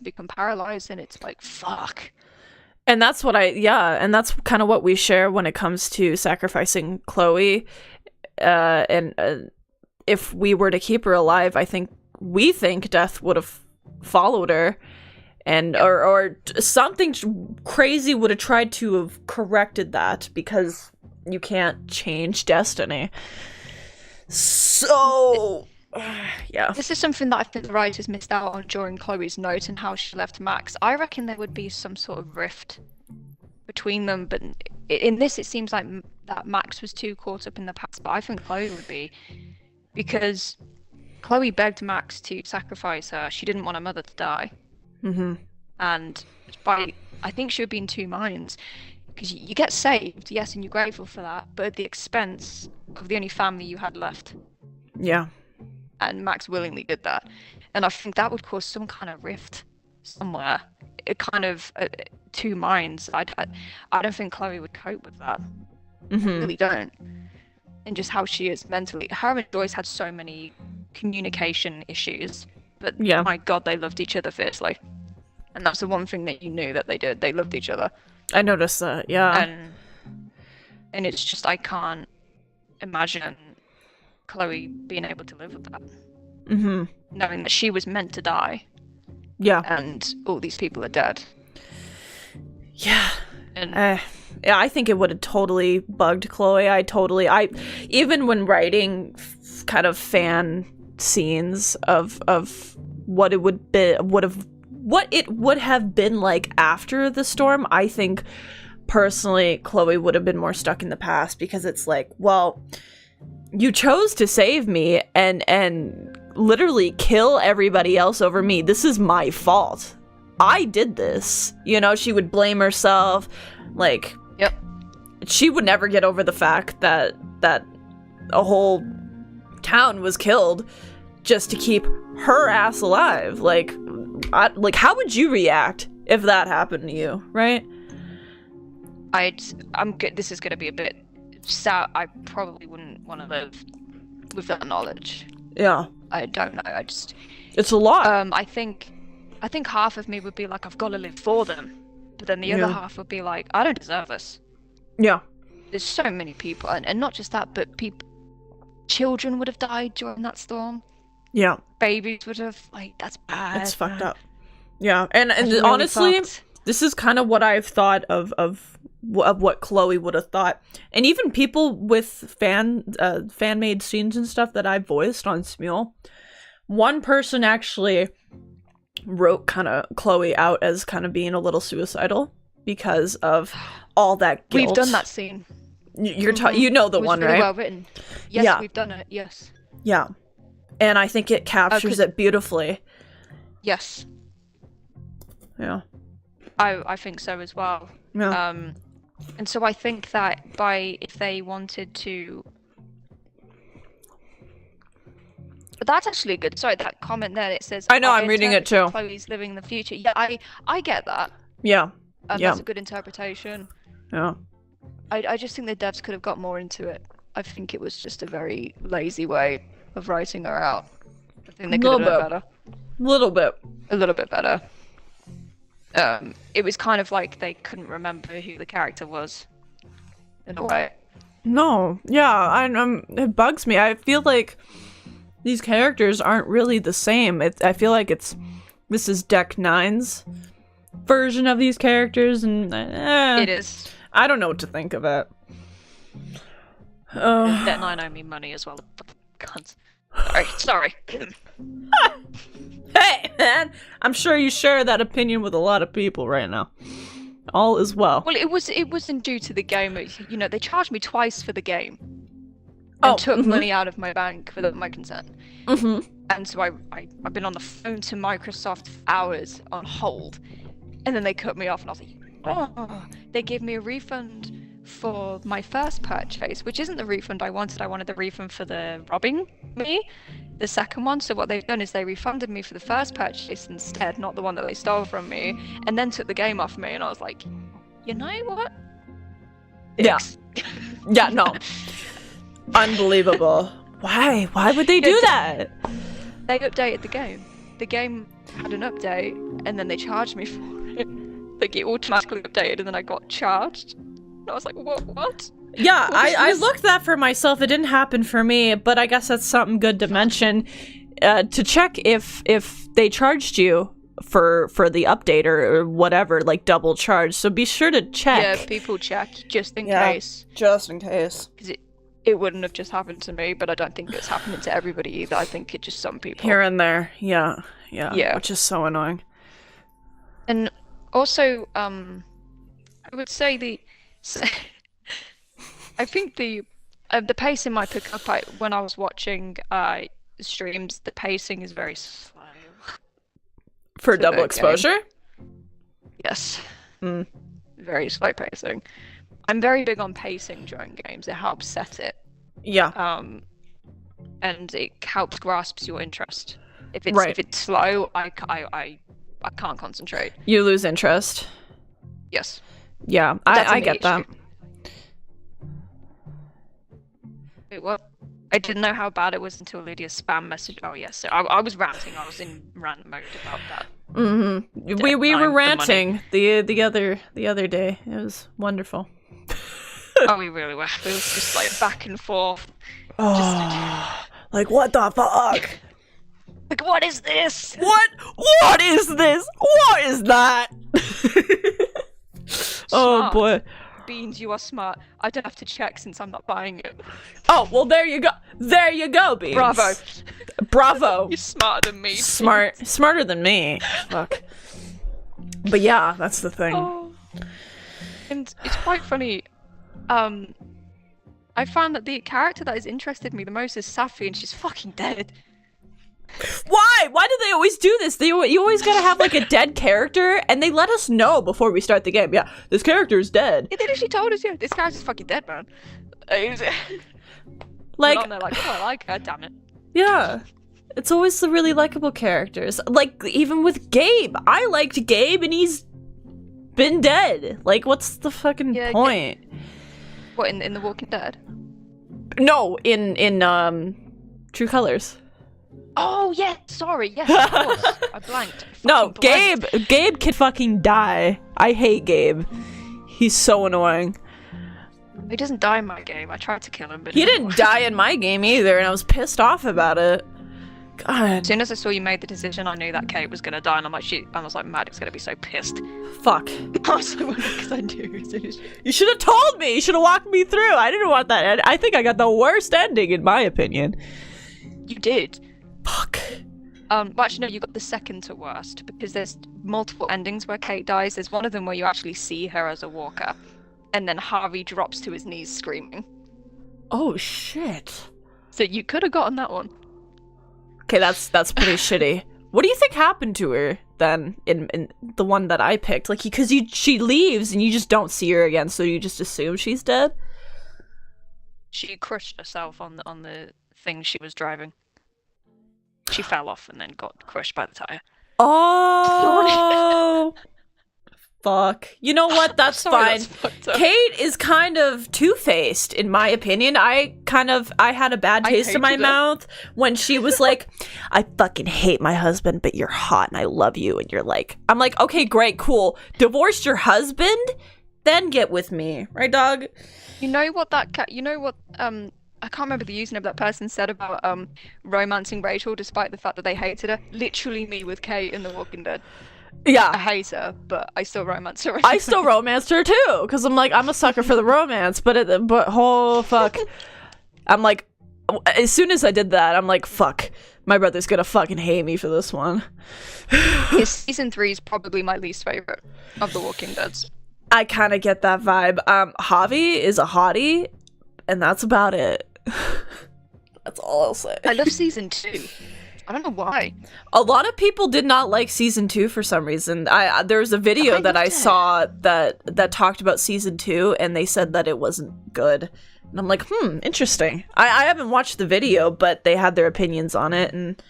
become paralyzed, and it's like, fuck. And that's what and that's kind of what we share when it comes to sacrificing Chloe. And if we were to keep her alive, we think death would have followed her, and or something crazy would have tried to have corrected that, because you can't change destiny. So, yeah. This is something that I think the writers missed out on during Chloe's note and how she left Max. I reckon there would be some sort of rift between them, but in this it seems like that Max was too caught up in the past, but I think Chloe would be, because Chloe begged Max to sacrifice her. She didn't want her mother to die. Mm-hmm. And I think she would be in two minds. Because you get saved, yes, and you're grateful for that, but at the expense of the only family you had left. Yeah. And Max willingly did that. And I think that would cause some kind of rift somewhere. It kind of two minds. I don't think Chloe would cope with that. Mm-hmm. I really don't. And just how she is mentally. Her and Joyce had so many communication issues, but my God, they loved each other fiercely. And that's the one thing that you knew that they did. They loved each other. I noticed that, yeah. And it's just, I can't imagine Chloe being able to live with that. Mm-hmm. Knowing that she was meant to die. Yeah. And all these people are dead. Yeah. And I think it would have totally bugged Chloe. Even when writing kind of fan scenes of what it would have been like after the storm, I think personally Chloe would have been more stuck in the past, because it's like, well, you chose to save me and literally kill everybody else over me. This is my fault. I did this. You know, she would blame herself. Like, yep. She would never get over the fact that a whole town was killed just to keep her ass alive. Like, how would you react if that happened to you, right? This is going to be a bit sad. I probably wouldn't want to live with that knowledge. Yeah. I don't know. It's a lot. I think half of me would be like, I've got to live for them, but then the other half would be like, I don't deserve this. Yeah. There's so many people, and not just that, but children would have died during that storm. Yeah. Babies would have, that's bad. It's fucked up. Yeah, and honestly, this is kind of what I've thought of what Chloe would have thought. And even people with fan-made scenes and stuff that I voiced on Smule, one person actually wrote kind of Chloe out as kind of being a little suicidal because of all that guilt. We've done that scene. You know the one, really right? Well written. Yes, we've done it. Yes. Yeah, and I think it captures it beautifully. Yes. Yeah. I think so as well. Yeah. And so I think that if they wanted to, but that's actually a good. Sorry, that comment there. It says. I know. I'm reading it too. Chloe's living the future. Yeah, I get that. Yeah. That's a good interpretation. Yeah. I just think the devs could have got more into it. I think it was just a very lazy way of writing her out. I think they could have done better. A little bit better. It was kind of like they couldn't remember who the character was, in a way. No, yeah, it bugs me. I feel like these characters aren't really the same. I feel like this is Deck 9's version of these characters, and It is. I don't know what to think of it. That nine owe me money as well. Cunts. Sorry. Hey, man! I'm sure you share that opinion with a lot of people right now. All is well. Well, it wasn't due to the game. You know, they charged me twice for the game. And took money out of my bank without my consent. And so I've been on the phone to Microsoft for hours on hold. And then they cut me off and I was like, oh. They gave me a refund for my first purchase, which isn't the refund I wanted. I wanted the refund for the robbing me, the second one. So what they've done is they refunded me for the first purchase instead, not the one that they stole from me, and then took the game off me. And I was like, you know what? Yeah. Yeah, no. Unbelievable. Why? Why would they do that? They updated the game. The game had an update, and then they charged me for it. Like, it automatically updated, and then I got charged. And I was like, what? Yeah, I looked that for myself. It didn't happen for me, but I guess that's something good to mention. To check if they charged you for the update or whatever, like double charge. So be sure to check. Yeah, people check, just in case. Just in case. Because it wouldn't have just happened to me, but I don't think it's happening to everybody either. I think it's just some people. Here and there, yeah. Which is so annoying. And also, I would say I think the pacing might pick up. When I was watching streams, the pacing is very slow. For double exposure? Yes. Very slow pacing. I'm very big on pacing during games. It helps set it. Yeah. And it helps grasps your interest. If it's slow, I can't concentrate. You lose interest. Yes. Yeah, I get that. Wait, what? I didn't know how bad it was until Lydia's spam message. Oh yes, so I was ranting. I was in rant mode about that. We were ranting the other day. It was wonderful. Oh, we really were. It was just like back and forth. Like what the fuck? Like what is this? What is this? What is that? Oh boy. Beans, you are smart. I don't have to check since I'm not buying it. Oh, well there you go. There you go, Beans. Bravo. You're smarter than me. Smarter than me. Fuck. But yeah, that's the thing. Oh. And it's quite funny. I found that the character that has interested me the most is Safi, and she's fucking dead. Why? Why do they always do this? You always gotta have like a dead character, and they let us know before we start the game. Yeah, this character is dead. They literally told us, yeah, this character's fucking dead, man. Like, they're like, oh, I like her, damn it. Yeah. It's always the really likable characters. Like, even with Gabe. I liked Gabe, and he's been dead. Like, what's the fucking point? What, in The Walking Dead? No, in True Colors. Oh, yeah, sorry, yes, of course. I blanked. No, Gabe can fucking die. I hate Gabe. He's so annoying. He doesn't die in my game. I tried to kill him, but he didn't die in my game either, and I was pissed off about it. God. As soon as I saw you made the decision, I knew that Kate was gonna die, and I'm like, I was like, Maddox's gonna be so pissed. Fuck. Because I knew. You should have told me. You should have walked me through. I didn't want that. I think I got the worst ending, in my opinion. You did. Fuck. Well, actually, no, you got the second to worst, because there's multiple endings where Kate dies. There's one of them where you actually see her as a walker, and then Harvey drops to his knees screaming. Oh, shit. So you could have gotten that one. Okay, that's pretty shitty. What do you think happened to her, then, in the one that I picked? Like, because she leaves, and you just don't see her again, so you just assume she's dead? She crushed herself on the thing she was driving. She fell off and then got crushed by the tire. Oh, fuck. You know what? That's fine. Kate is kind of two-faced, in my opinion. I had a bad taste in my mouth when she was like, I fucking hate my husband, but you're hot and I love you. And you're like, I'm like, okay, great, cool. Divorce your husband, then get with me. Right, dog? You know what I can't remember the username that person said about romancing Rachel despite the fact that they hated her. Literally me with Kate in The Walking Dead. Yeah. I hate her, but I still romance her. I still romanced her too, because I'm like, I'm a sucker for the romance, but oh fuck. I'm like, as soon as I did that, I'm like, fuck, my brother's gonna fucking hate me for this one. Season 3 is probably my least favorite of The Walking Dead's. I kind of get that vibe. Javi is a hottie, and that's about it. That's all I'll say. I love season 2. I don't know why. A lot of people did not like season 2 for some reason. There was a video that I saw that talked about season 2, and they said that it wasn't good. And I'm like, interesting. I haven't watched the video, but they had their opinions on it, and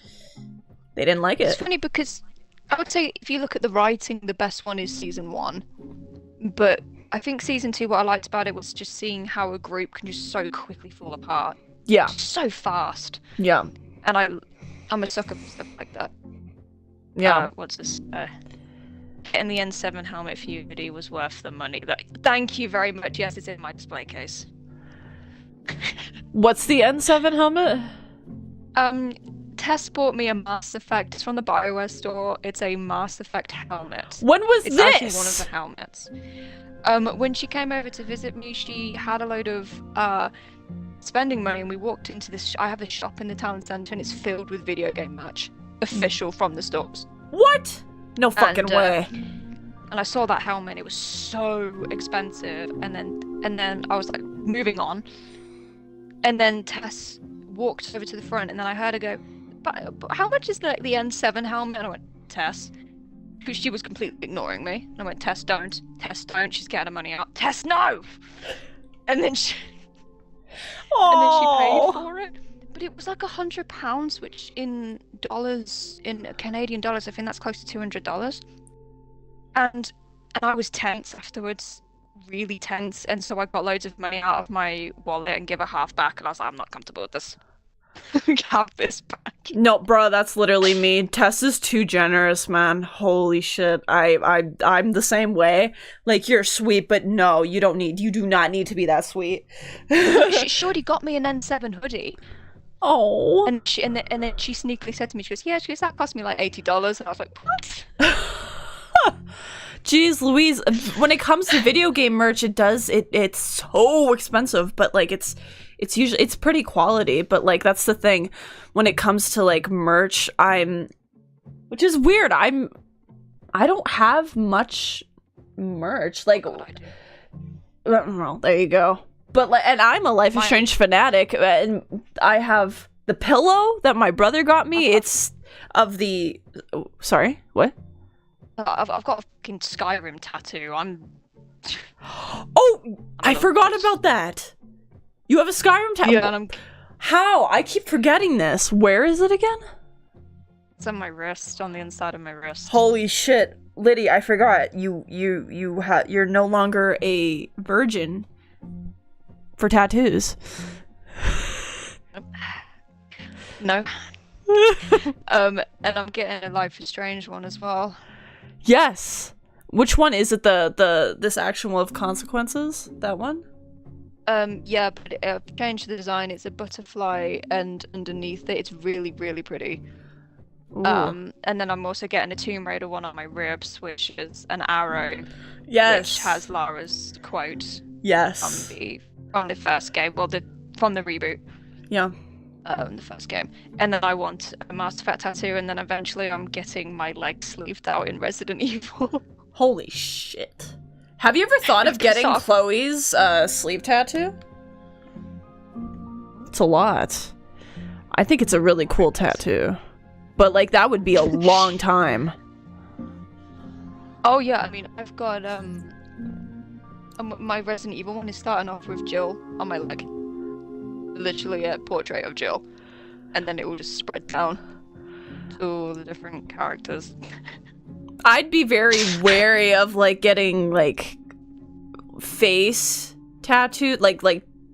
they didn't like it. It's funny because I would say if you look at the writing, the best one is season 1. But I think season 2, what I liked about it was just seeing how a group can just so quickly fall apart. Yeah. Just so fast. Yeah. And I'm a sucker for stuff like that. Yeah. What's this? Getting the N7 helmet for Unity was worth the money. Thank you very much. Yes, it's in my display case. What's the N7 helmet? Tess bought me a Mass Effect. It's from the BioWare store. It's a Mass Effect helmet. When was it's this? It's actually one of the helmets. When she came over to visit me, she had a load of spending money, and we walked into this. I have a shop in the town centre, and it's filled with video game merch, official from the stores. What? No fucking way. And I saw that helmet. It was so expensive, and then I was like, moving on. And then Tess walked over to the front, and then I heard her go, but how much is the N7 helmet? And I went, Tess. Because she was completely ignoring me. And I went, Tess, don't. Tess, don't. She's getting her money out. Tess, no! And then she paid for it. But it was like £100, which in Canadian dollars, I think that's close to $200. And I was tense afterwards. Really tense, and so I got loads of money out of my wallet and give her half back, and I was like, I'm not comfortable with this. Have this back. No, bro, that's literally me. Tess is too generous, man. Holy shit. I'm the same way. Like, you're sweet, but no, you do not need to be that sweet. Shorty got me an N7 hoodie. Oh. And then she sneakily said to me, she goes, that cost me like $80, and I was like, what? Jeez Louise, when it comes to video game merch, it's so expensive, but like it's pretty quality, but like that's the thing. When it comes to like merch, which is weird, I don't have much merch. Like, well, there you go. But like, and I'm a Life is Strange fanatic, and I have the pillow that my brother got me. It's of the sorry, what? I've got a fucking Skyrim tattoo. I forgot about that. You have a Skyrim tattoo? Yeah, How? I keep forgetting this. Where is it again? It's on my wrist, on the inside of my wrist. Holy shit. Liddy, I forgot. You're no longer a virgin for tattoos. No. And I'm getting a Life is Strange one as well. Yes. Which one is it? This action will have consequences? That one? Yeah, but I've changed the design. It's a butterfly, and underneath it, it's really, really pretty. Ooh. And then I'm also getting a Tomb Raider one on my ribs, which is an arrow. Yes. Which has Lara's quote. Yes. From the first game, from the reboot. Yeah. The first game. And then I want a Mass Effect tattoo, and then eventually I'm getting my leg sleeved out in Resident Evil. Holy shit. Have you ever thought of getting Chloe's sleeve tattoo? It's a lot. I think it's a really cool tattoo. But like that would be a long time. Oh yeah, I mean I've got my Resident Evil one is starting off with Jill on my leg. Literally a portrait of Jill, and then it will just spread down to all the different characters. I'd be very wary of like getting like face tattooed, like.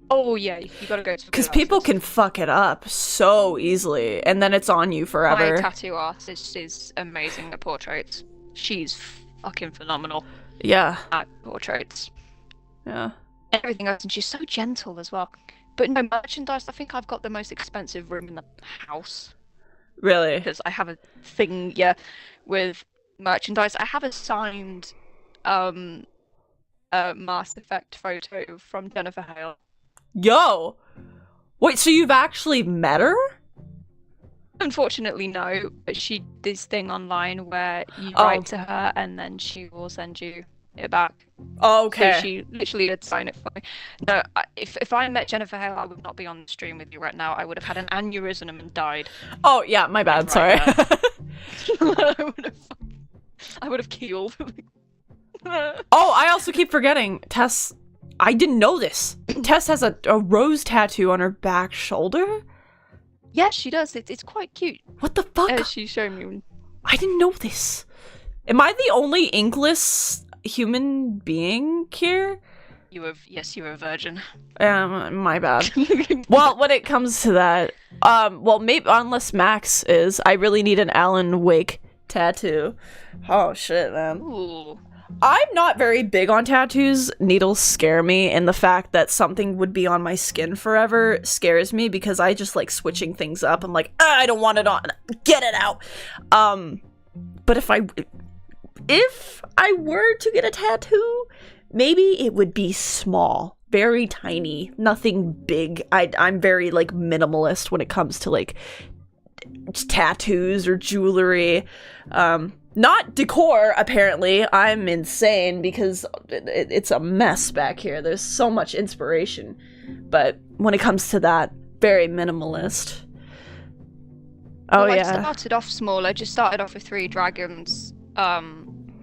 Oh yeah, you gotta go to because people can fuck it up so easily, and then it's on you forever. My tattoo artist is amazing at portraits. She's fucking phenomenal. Yeah. At portraits. Yeah. Everything else, and she's so gentle as well. But no, merchandise, I think I've got the most expensive room in the house. Really? Because I have a thing, with merchandise. I have a signed Mass Effect photo from Jennifer Hale. Yo! Wait, so you've actually met her? Unfortunately, no, but she did this thing online where you write to her and then she will send you it back. Okay. So she literally did sign it for me. No, if I met Jennifer Hale, I would not be on the stream with you right now. I would have had an aneurysm and died. Oh, yeah, my bad, sorry. I would have keeled. Oh, I also keep forgetting, Tess, I didn't know this. Tess has a rose tattoo on her back shoulder? Yes, she does. It's quite cute. What the fuck? She showed me. I didn't know this. Am I the only inkless human being here? Yes, you're a virgin. My bad. Well, when it comes to that, well, maybe unless Max is, I really need an Alan Wake tattoo. Oh shit, man. Ooh. I'm not very big on tattoos. Needles scare me, and the fact that something would be on my skin forever scares me because I just like switching things up. I'm like, I don't want it on. Get it out. But if I were to get a tattoo, maybe it would be small, very tiny, nothing big. I'm very like minimalist when it comes to like tattoos or jewelry. Not decor, apparently. I'm insane because it's a mess back here. There's so much inspiration. But when it comes to that, very minimalist. Oh, well, yeah. I started off small. I just started off with 3 dragons. And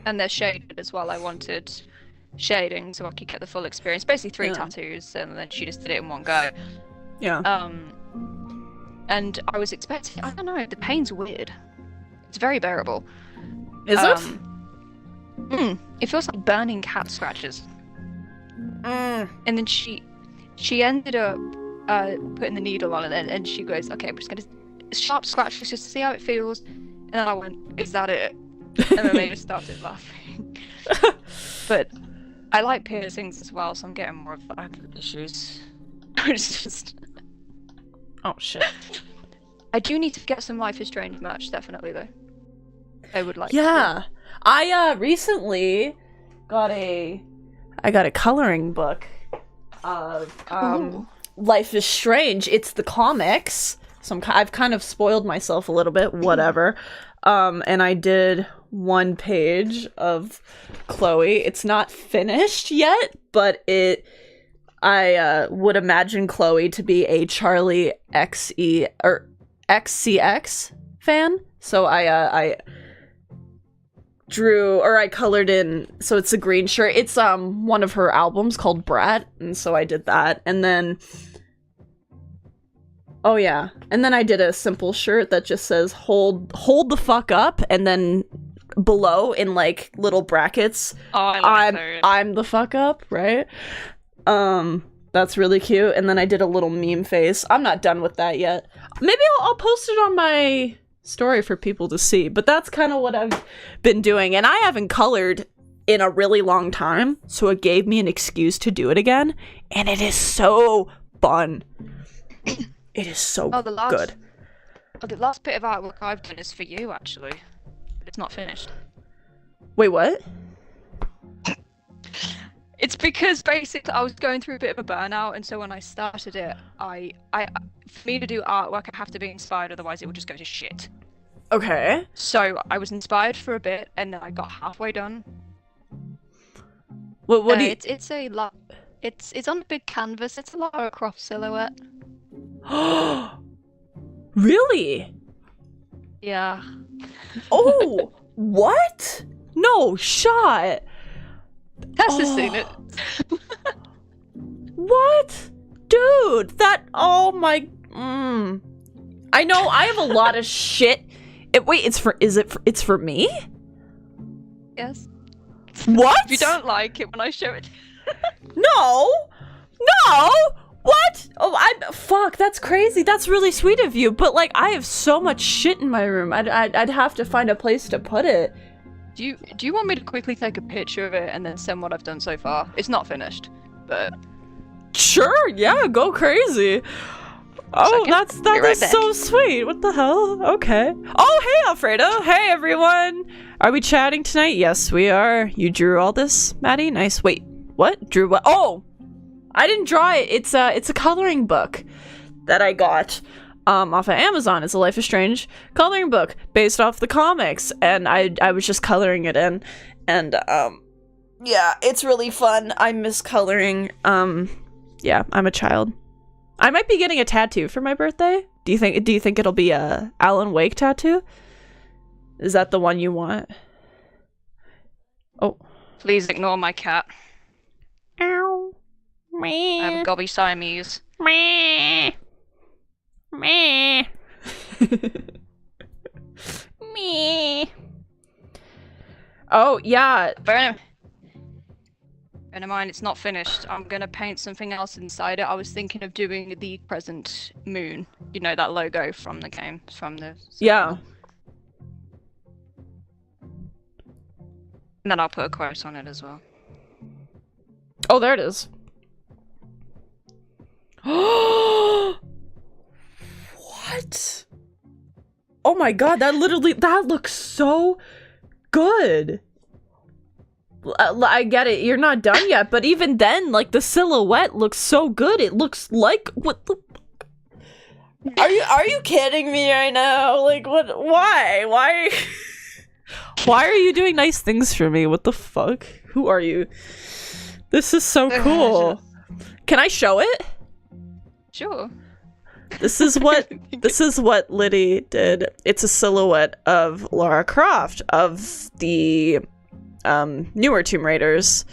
they're shaded as well. I wanted shading so I could get the full experience. Basically 3 tattoos, and then she just did it in one go. Yeah. And I was expecting, I don't know, the pain's weird. It's very bearable. Is it? It feels like burning cat scratches. And then she ended up putting the needle on it, and she goes, okay, I'm just gonna sharp scratch just to see how it feels. And then I went, is that it? And then they just started laughing. But I like piercings as well, so I'm getting more of that issues. It's just... Oh shit. I do need to get some Life is Strange merch, definitely, though. I would like to. I recently got a coloring book of Life is Strange. It's the comics, so I've kind of spoiled myself a little bit, whatever. And I did 1 page of Chloe. It's not finished yet, but I would imagine Chloe to be a Charlie XCX fan, so I drew, or I colored in, so it's a green shirt. It's one of her albums called Brat, and so I did that, and then I did a simple shirt that just says hold the fuck up, and then below in like little brackets, I'm the fuck up, right? That's really cute. And then I did a little meme face. I'm not done with that yet. Maybe I'll post it on my story for people to see. But that's kind of what I've been doing. And I haven't colored in a really long time. So it gave me an excuse to do it again. And it is so fun. It is so good. The last bit of artwork I've done is for you, actually. But it's not finished. Wait, what? It's because basically I was going through a bit of a burnout, and so when I started it, I for me to do artwork, I have to be inspired, otherwise it would just go to shit. Okay. So I was inspired for a bit, and then I got halfway done. What do you... It's a lot. It's on a big canvas. It's a Lara Croft silhouette. Really? Yeah. Oh, what? No shot. Tess has seen it. What? Dude, that... Oh my... I know, I have a lot of shit. Wait, it's for me? Yes. What? If you don't like it when I show it... No! What? Oh, fuck, that's crazy. That's really sweet of you. But, like, I have so much shit in my room. I'd have to find a place to put it. Do you want me to quickly take a picture of it and then send what I've done so far? It's not finished, but... Sure, yeah, go crazy. Oh, Second. that's Be right back. so sweet. What the hell? Okay. Oh, hey, Alfredo. Hey, everyone. Are we chatting tonight? Yes, we are. You drew all this, Maddie? Nice. Wait, what? Drew what? Oh, I didn't draw it. It's a coloring book that I got off of Amazon. It's a Life is Strange coloring book based off the comics, and I was just coloring it in, and yeah, it's really fun. I miss coloring. Yeah, I'm a child. I might be getting a tattoo for my birthday. Do you think it'll be a Alan Wake tattoo? Is that the one you want? Oh. Please ignore my cat. Ow. Meh. I have a gobby Siamese. Meh. Meh. Meh. Oh, yeah. Bear in mind, it's not finished. I'm gonna paint something else inside it. I was thinking of doing the crescent moon. You know, that logo from the game, from the... Yeah. And then I'll put a quote on it as well. Oh, there it is. What? Oh my god, that looks so good. I get it, you're not done yet, but even then, like, the silhouette looks so good. It looks like, what the fuck? Are you kidding me right now? Like, what? Why? Why are you doing nice things for me? What the fuck? Who are you? This is so cool. Can I show it? Sure. This is what Liddy did. It's a silhouette of Lara Croft, of the newer Tomb Raiders.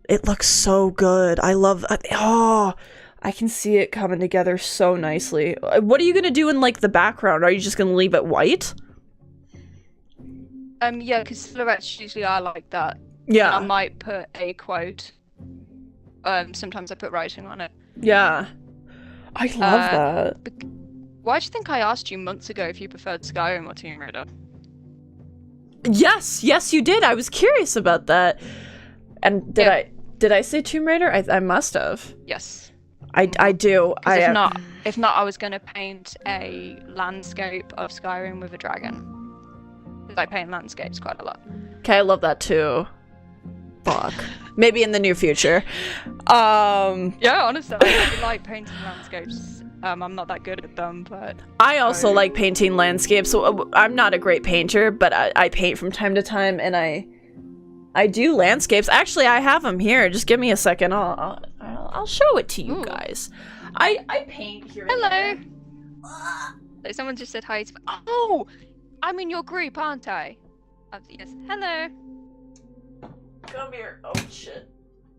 It looks so good. I love I can see it coming together so nicely. What are you gonna do in, like, the background? Are you just gonna leave it white? Yeah, because silhouettes usually are like that. Yeah. And I might put a quote. Sometimes I put writing on it. Yeah. I love that. Why do you think I asked you months ago if you preferred Skyrim or Tomb Raider? Yes, you did. I was curious about that. And did I say Tomb Raider? I must have. Yes. I do. If not, I was gonna paint a landscape of Skyrim with a dragon. Because I paint landscapes quite a lot. Okay, I love that too. Fuck. Maybe in the near future. Yeah, honestly, I really like painting landscapes. I'm not that good at them, but... I also like painting landscapes. So I'm not a great painter, but I paint from time to time, and I do landscapes. Actually, I have them here. Just give me a second. I'll show it to you guys. I paint here. Hello. So someone just said hi. Oh, I'm in your group, aren't I? Yes. Hello. Come here. Oh shit.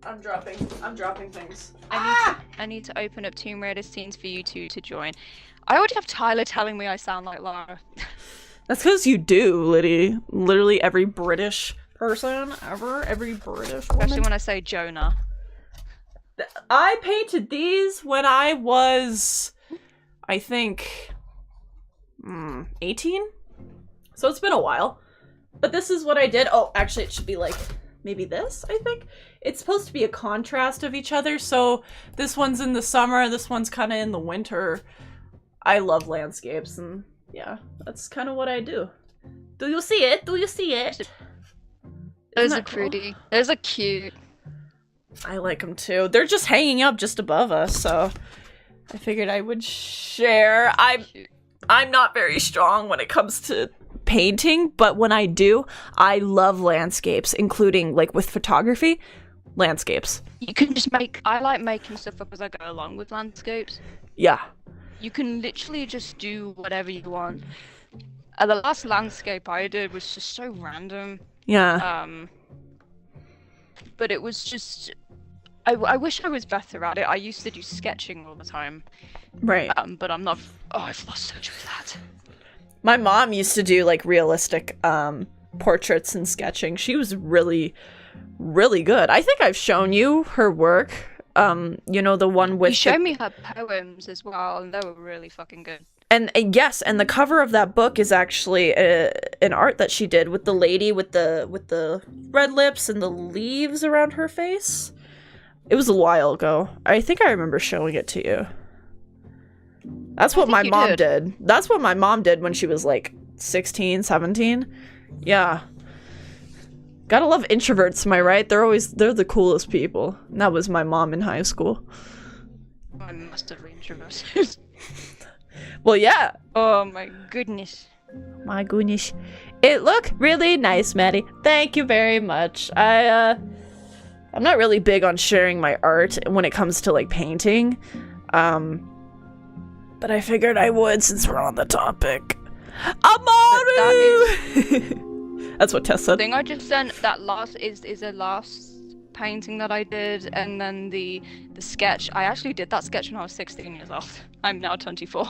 I'm dropping things. I need to open up Tomb Raider scenes for you two to join. I already have Tyler telling me I sound like Lara. That's because you do, Liddy. Literally every British person ever, every British woman. Especially when I say Jonah. I painted these when I was, I think, 18? So it's been a while. But this is what I did. Oh, actually it should be like, maybe this, I think? It's supposed to be a contrast of each other, so this one's in the summer, this one's kind of in the winter. I love landscapes, and yeah, that's kind of what I do. Do you see it? Do you see it? Those are pretty. Those are cute. I like them too. They're just hanging up just above us, so I figured I would share. I'm not very strong when it comes to painting, but when I do, I love landscapes, including, like, with photography, landscapes. You can just I like making stuff up as I go along with landscapes. Yeah. You can literally just do whatever you want. The last landscape I did was just so random. Yeah. But it was just... I wish I was better at it. I used to do sketching all the time. Right. But I'm not... Oh, I've lost touch with that. My mom used to do, like, realistic portraits and sketching. She was really, really good. I think I've shown you her work. You know, the one with... You showed me her poems as well, and they were really fucking good. And yes, and the cover of that book is actually an art that she did with the lady with the red lips and the leaves around her face. It was a while ago. I think I remember showing it to you. That's what my mom did. did. That's what my mom did when she was like 16, 17. Yeah. Gotta love introverts, am I right? They're the coolest people. And that was my mom in high school. I'm massively introverted. Well, yeah. Oh my goodness. My goodness. It looked really nice, Maddie. Thank you very much. I'm not really big on sharing my art when it comes to like painting. But I figured I would since we're on the topic. Amaru! That's what Tess said. The thing I just sent, that last is a last painting that I did, and then the sketch. I actually did that sketch when I was 16 years old. I'm now 24.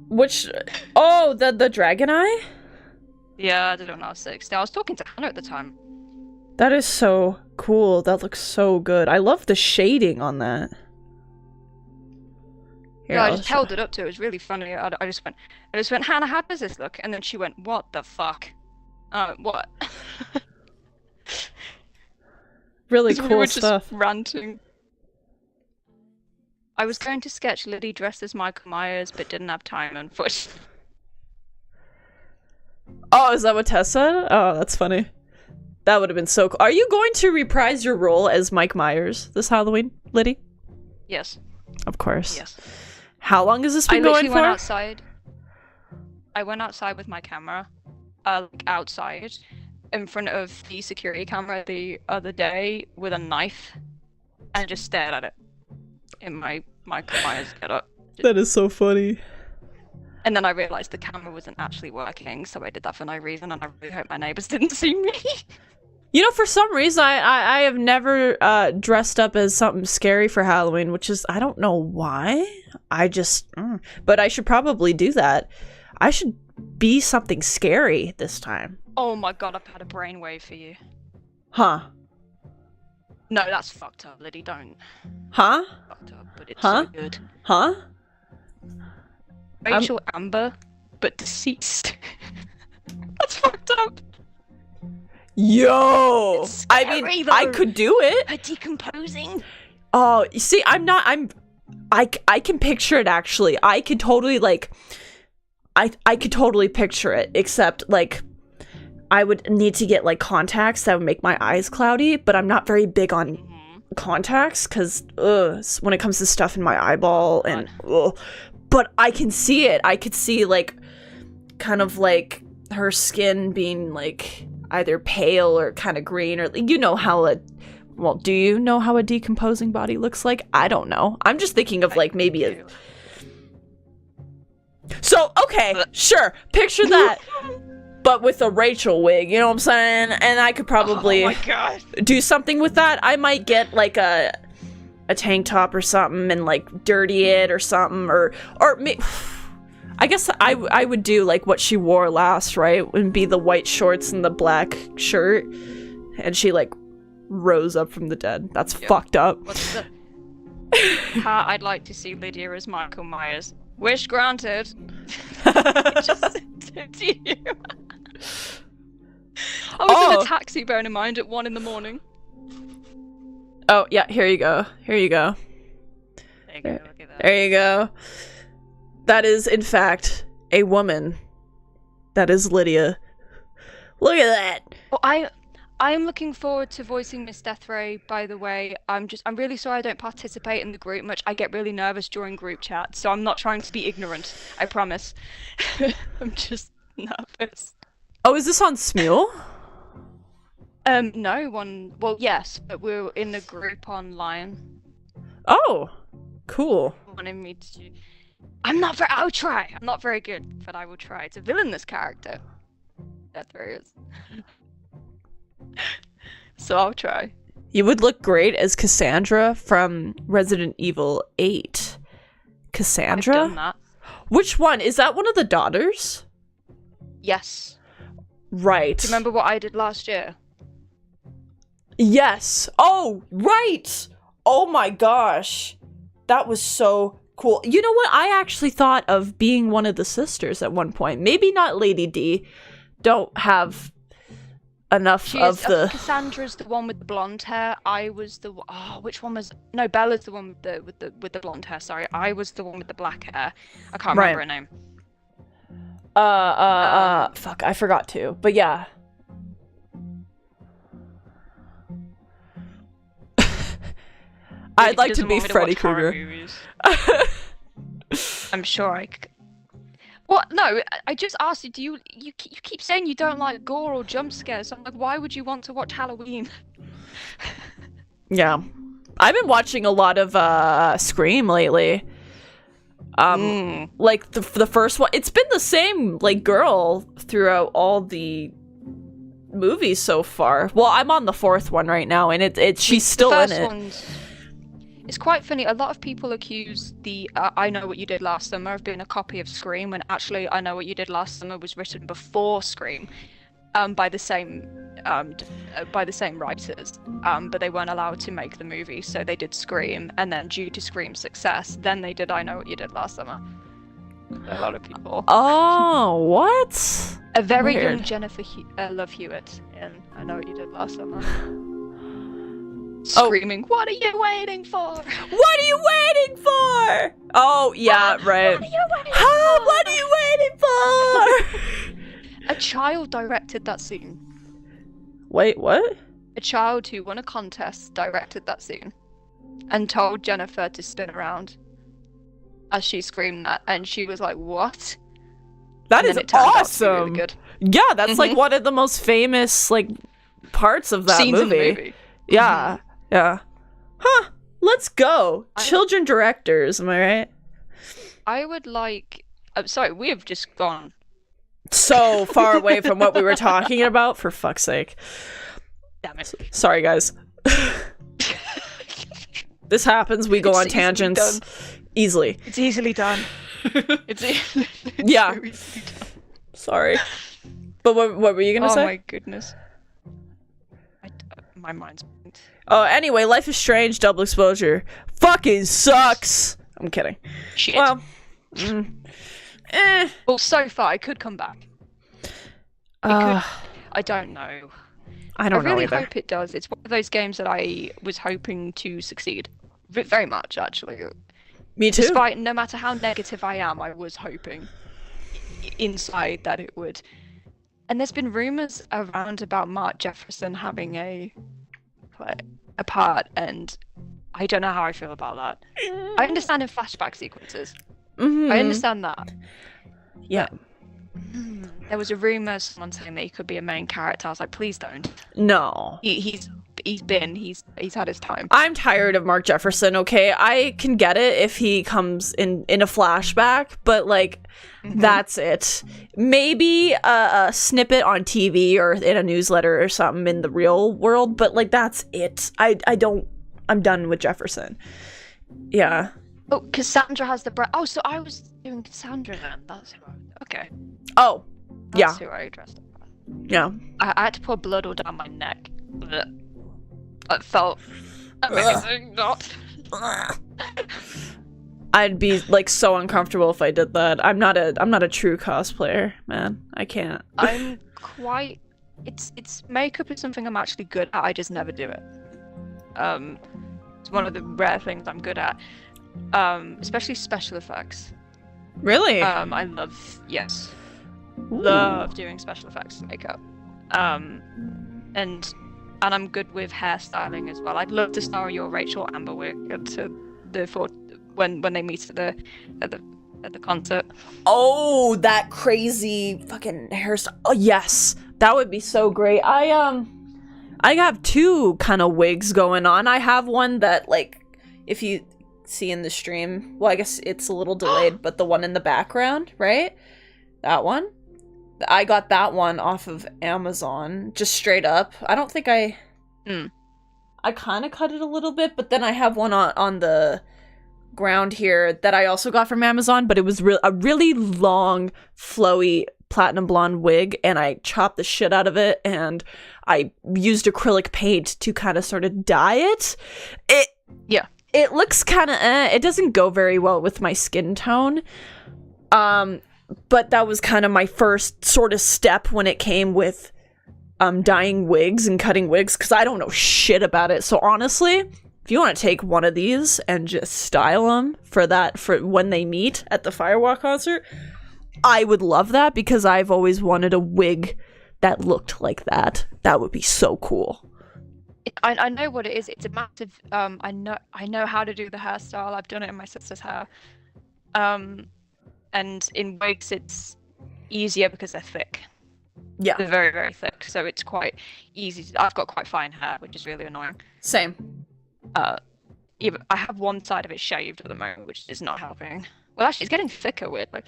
Which, oh, the dragon eye? Yeah, I did it when I was 16. I was talking to Hannah at the time. That is so cool. That looks so good. I love the shading on that. Here, Yeah, I just held it up to her. It was really funny. I just went, Hannah, how does this look? And then she went, what the fuck? What? Really cool we were stuff. Just ranting. I was going to sketch Liddy dressed as Michael Myers, but didn't have time, unfortunately. Oh, is that what Tess said? Oh, that's funny. That would have been so cool. Are you going to reprise your role as Mike Myers this Halloween, Liddy? Yes. Of course. Yes. How long has this been I going literally for? went outside. I went outside with my camera, outside, in front of the security camera the other day with a knife, and just stared at it in my Michael Myers getup. That is so funny. And then I realized the camera wasn't actually working, so I did that for no reason, and I really hope my neighbors didn't see me. You know, for some reason, I have never dressed up as something scary for Halloween, which is, I don't know why. I just, but I should probably do that. I should be something scary this time. Oh my god, I've had a brainwave for you. Huh? No, that's fucked up, Liddy, don't. Huh? Fucked up, but it's Huh? so good. Huh? Rachel Amber, but deceased. That's fucked up. Yo! It's I scary, mean, though. I could do it. Her decomposing. Oh, you see, I can picture it, actually. I could totally, like, I could totally picture it, except, like, I would need to get, like, contacts that would make my eyes cloudy, but I'm not very big on contacts, because, when it comes to stuff in my eyeball, and, but I can see it. I could see, like, kind of, like, her skin being, like, either pale or kind of green, or, you know how do you know how a decomposing body looks like? I don't know. I'm just thinking of, like, maybe So, okay, sure, picture that, but with a Rachel wig, you know what I'm saying? And I could probably do something with that. I might get, like, a tank top or something and, like, dirty it or something, or I guess I would do, like, what she wore last, right? And be the white shorts and the black shirt, and she, like, rose up from the dead. That's fucked up. What's the... I'd like to see Lydia as Michael Myers. Wish granted. Just sent it to you. I was in a taxi, bearing in mind, at 1 a.m. Oh, yeah, here you go. Here you go. There you go, look at that. There you go. That is, in fact, a woman. That is Lydia. Look at that. Well, I am looking forward to voicing Miss Deathray, by the way. I'm really sorry I don't participate in the group much. I get really nervous during group chat, so I'm not trying to be ignorant. I promise. I'm just nervous. Oh, is this on Smule? No one. Well, yes, but we're in the group online. Oh, cool. Wanting me to. I'll try. I'm not very good, but I will try. It's a villainous character. Deathray is. So I'll try. You would look great as Cassandra from Resident Evil 8. Cassandra? I've done that. Which one? Is that one of the daughters? Yes. Right. Do you remember what I did last year? Yes. Oh, right. Oh my gosh. That was so cool. You know what? I actually thought of being one of the sisters at one point. Maybe not Lady D. Don't have enough She of is. the. Cassandra's the one with the blonde hair. I was the. Which one was? No, Bella's the one with the blonde hair. Sorry, I was the one with the black hair. I can't remember her name. Fuck, I forgot to. But yeah. I'd like to be Freddy Krueger. I'm sure I could. What? No, I just asked you. Do you keep saying you don't like gore or jump scares? I'm like, why would you want to watch Halloween? Yeah, I've been watching a lot of Scream lately. Like the first one, it's been the same like girl throughout all the movies so far. Well, I'm on the fourth one right now, and she's still in it. It's quite funny. A lot of people accuse the I Know What You Did Last Summer of being a copy of Scream, when actually I Know What You Did Last Summer was written before Scream, by the same writers. But they weren't allowed to make the movie, so they did Scream, and then due to Scream's success, then they did I Know What You Did Last Summer. A lot of people. Oh, what? A very young Jennifer Love Hewitt in I Know What You Did Last Summer. Screaming, "What are you waiting for? What are you waiting for?" Oh, yeah, right. What are you waiting for? A child directed that scene. Wait, what? A child who won a contest directed that scene and told Jennifer to spin around as she screamed that, and she was like, "What?" That is awesome. Really good. Yeah, that's like one of the most famous like parts of that Scenes movie. In the movie. Yeah. Yeah. Huh. Let's go. Children directors, am I right? I would like... I'm sorry, we have just gone so far away from what we were talking about, for fuck's sake. Damn it. Sorry, guys. This happens. We go on tangents. Easily. It's easily done. It's yeah. Easily done. Sorry. But what were you going to say? Oh my goodness. My mind's blank. Oh, anyway, Life is Strange double exposure fucking sucks. I'm kidding. Shit. Well, well, so far it could come back. I don't know. I don't know really either. Hope it does. It's one of those games that I was hoping to succeed. Very much, actually. Me too. Despite, no matter how negative I am, I was hoping inside that it would. And there's been rumors around about Mark Jefferson having a part, and I don't know how I feel about that. I understand in flashback sequences. Mm-hmm. I understand that. Yeah. There was a rumor, someone saying that he could be a main character. I was like, please don't. No. He's had his time. I'm tired of Mark Jefferson, okay? I can get it if he comes in a flashback, but like that's it. Maybe a snippet on TV or in a newsletter or something in the real world, but like that's it. I'm done with Jefferson. Yeah. Oh, Cassandra has the Oh, so I was doing Cassandra then. That's who okay. Oh, yeah. That's who I addressed. Yeah. I had to pour blood all down my neck. It felt amazing. Not. I'd be like so uncomfortable if I did that. I'm not a true cosplayer, man. I can't. I'm quite. It's makeup is something I'm actually good at. I just never do it. It's one of the rare things I'm good at. Especially special effects. Really? I love Ooh. love doing special effects makeup. And I'm good with hairstyling as well. I'd love to star your Rachel Amber wig to when they meet at the concert. Oh, that crazy fucking hairstyle. Oh yes, that would be so great. I have two kind of wigs going on. I have one that, like, if you see in the stream, well, I guess it's a little delayed, but the one in the background, right? That one. I got that one off of Amazon, just straight up. I don't think I kind of cut it a little bit, but then I have one on the ground here that I also got from Amazon, but it was a really long, flowy platinum blonde wig, and I chopped the shit out of it, and I used acrylic paint to kind of sort of dye it. It looks kind of it doesn't go very well with my skin tone. But that was kind of my first sort of step when it came with dyeing wigs and cutting wigs, because I don't know shit about it. So honestly, if you want to take one of these and just style them for when they meet at the Firewalk concert, I would love that, because I've always wanted a wig that looked like that. That would be so cool. I know what it is. It's a massive. I know how to do the hairstyle. I've done it in my sister's hair. And in wigs, it's easier because they're thick. Yeah, they're very, very thick. So it's quite easy. I've got quite fine hair, which is really annoying. Same. Even I have one side of it shaved at the moment, which is not helping. Well, actually, it's getting thicker. Weirdly.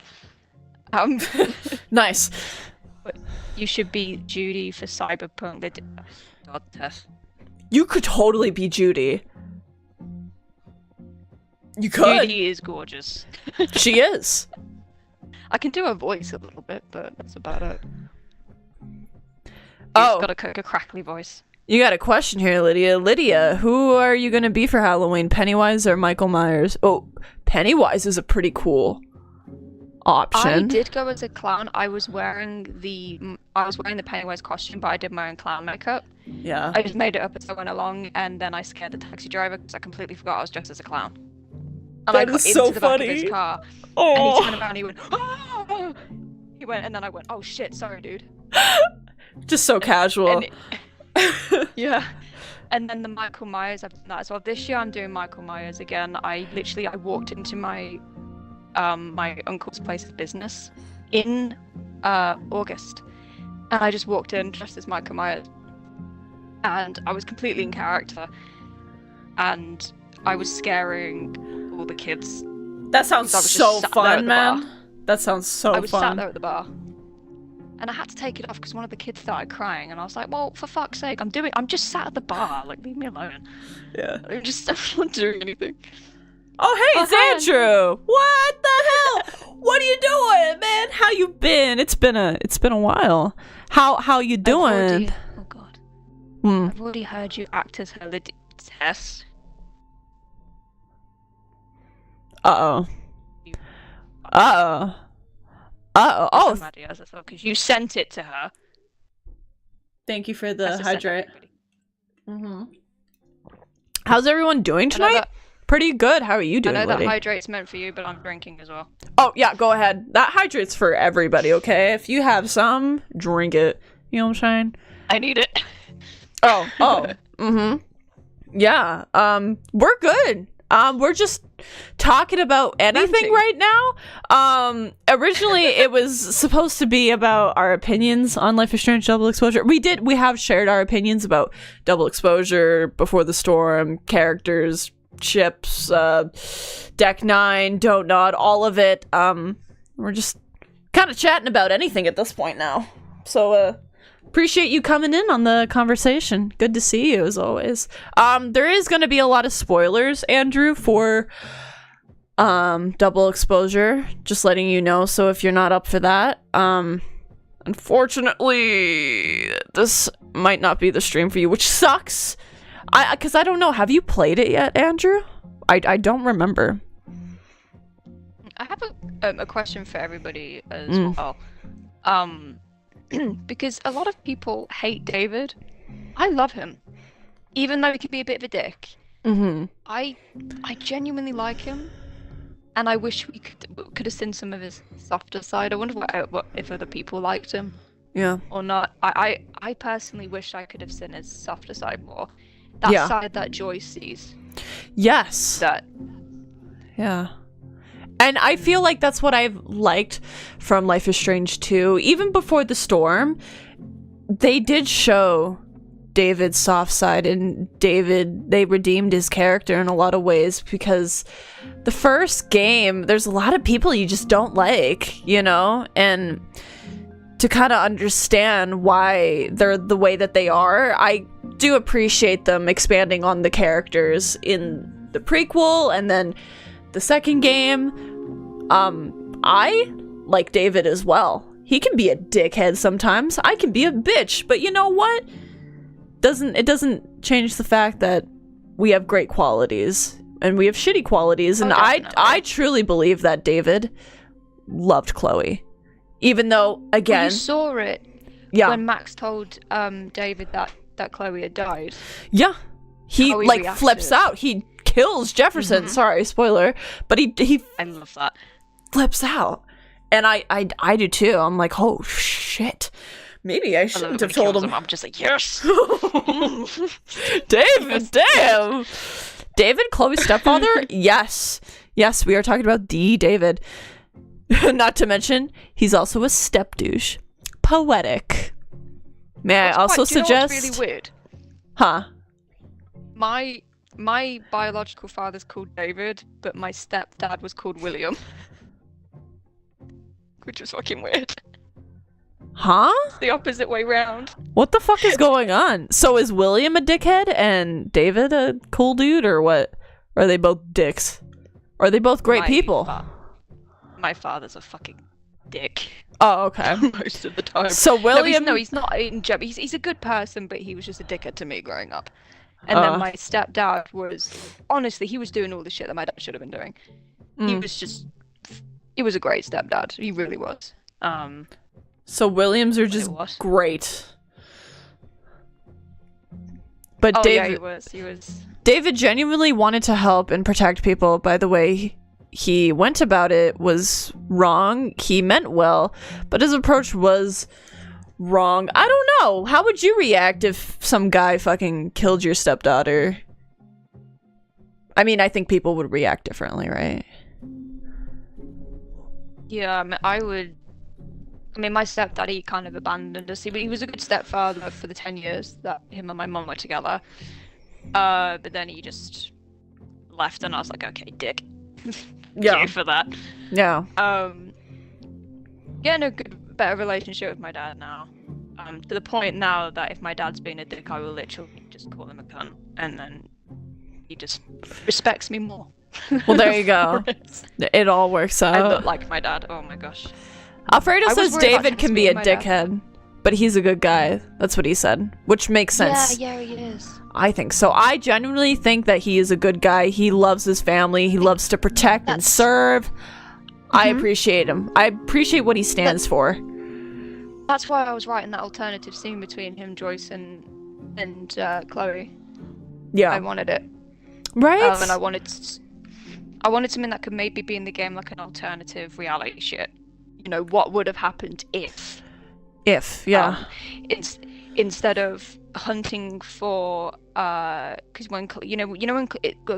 Nice. But you should be Judy for Cyberpunk. God, Tess. You could totally be Judy. You could. Judy is gorgeous. She is. I can do her voice a little bit, but that's about it. Oh. She's got a crackly voice. You got a question here, Lydia. Lydia, who are you going to be for Halloween? Pennywise or Michael Myers? Oh, Pennywise is a pretty cool option. I did go as a clown. I was wearing the Pennywise costume, but I did my own clown makeup. Yeah. I just made it up as I went along, and then I scared the taxi driver because I completely forgot I was dressed as a clown. And I got into the back of his car, and he turned around and he went, "Oh!" He went, and then I went, "Oh shit, sorry, dude." Just so casual. Yeah. And then the Michael Myers, I've done that as well. This year I'm doing Michael Myers again. I walked into my my uncle's place of business in August, and I just walked in dressed as Michael Myers, and I was completely in character, and I was scaring all the kids. That sounds so fun, man. That sounds so fun. I was sat there at the bar, and I had to take it off because one of the kids started crying, and I was like, well, for fuck's sake, I'm just sat at the bar, like, leave me alone. Yeah. I'm not doing anything. Oh, hey, it's Andrew! What the hell? What are you doing, man? How you been? It's been a while. How you doing? Oh god. I've already heard you act as her Tess. Uh-oh. Uh-oh. Uh-oh. Oh. Because you sent it to her. Thank you for the hydrate. Mm-hmm. How's everyone doing tonight? Pretty good. How are you doing, I know Liddy? that hydrate's meant for you, but I'm drinking as well. Oh, yeah, go ahead. That hydrate's for everybody, okay? If you have some, drink it. You know what I'm saying? I need it. Oh. Mm-hmm. Yeah. We're good. We're just talking about anything right now. Originally it was supposed to be about our opinions on Life is Strange Double Exposure. We have shared our opinions about Double Exposure, Before the Storm, characters, ships, Deck 9, Don't Nod, all of it. We're just kind of chatting about anything at this point now. So, appreciate you coming in on the conversation. Good to see you, as always. There is going to be a lot of spoilers, Andrew, for Double Exposure. Just letting you know, so if you're not up for that, unfortunately, this might not be the stream for you, which sucks. Because I don't know. Have you played it yet, Andrew? I don't remember. I have a question for everybody as well. Because a lot of people hate David. I love him, even though he can be a bit of a dick. Mm-hmm. I genuinely like him, and I wish we could have seen some of his softer side. I wonder what if other people liked him. Yeah. Or not. I personally wish I could have seen his softer side more. That side that Joyce sees. Yes. Yeah. And I feel like that's what I've liked from Life is Strange 2. Even Before the Storm, they did show David's soft side, and they redeemed his character in a lot of ways, because the first game, there's a lot of people you just don't like, you know? And to kind of understand why they're the way that they are, I do appreciate them expanding on the characters in the prequel and then the second game. I like David as well. He can be a dickhead sometimes. I can be a bitch, but you know what? It doesn't change the fact that we have great qualities and we have shitty qualities, and I truly believe that David loved Chloe. Even though, again, you saw it Yeah. when Max told David that Chloe had died. Yeah. He How he like reacted. flips out. He kills Jefferson. Sorry, spoiler. But he I love that. flips out. And I do too. I'm like, oh shit. Maybe I shouldn't have told him. I'm just like, yes. David, damn. David, Chloe's stepfather? Yes. Yes, we are talking about the David. Not to mention, he's also a step douche. Poetic. May I also suggest? You know what's really weird? Huh? My biological father's called David, but my stepdad was called William. Which was fucking weird. Huh? It's the opposite way round. What the fuck is going on? So is William a dickhead and David a cool dude, or what? Or are they both dicks? Or are they both great people? My father's a fucking dick. Oh, okay. Most of the time. So William... No, he's not. He's a good person, but he was just a dickhead to me growing up. And then my stepdad was... Honestly, he was doing all the shit that my dad should have been doing. He was just... He was a great stepdad. He really was. So Williams are just great. But David... yeah, he was. David genuinely wanted to help and protect people. By the way, he went about it was wrong. He meant well, but his approach was wrong. I don't know. How would you react if some guy fucking killed your stepdaughter? I mean, I think people would react differently, right? Yeah, I would. I mean, my stepdaddy kind of abandoned us. He was a good stepfather for the 10 years that him and my mum were together. But then he just left, and I was like, okay, dick. Yeah. For that. Yeah. Getting a better relationship with my dad now. To the point now that if my dad's being a dick, I will literally just call him a cunt, and then he just respects me more. Well, there you go. It all works out. I look like my dad. Oh my gosh. Alfredo says David can be a dickhead, but he's a good guy. That's what he said, which makes sense. Yeah, he is. I think so. I genuinely think that he is a good guy. He loves his family. He loves to protect and serve. I appreciate him. I appreciate what he stands for. That's why I was writing that alternative scene between him, Joyce, and Chloe. Yeah. I wanted it. Right? And I wanted something that could maybe be in the game like an alternative reality shit. You know, what would have happened if? Yeah. Instead of hunting for, because when when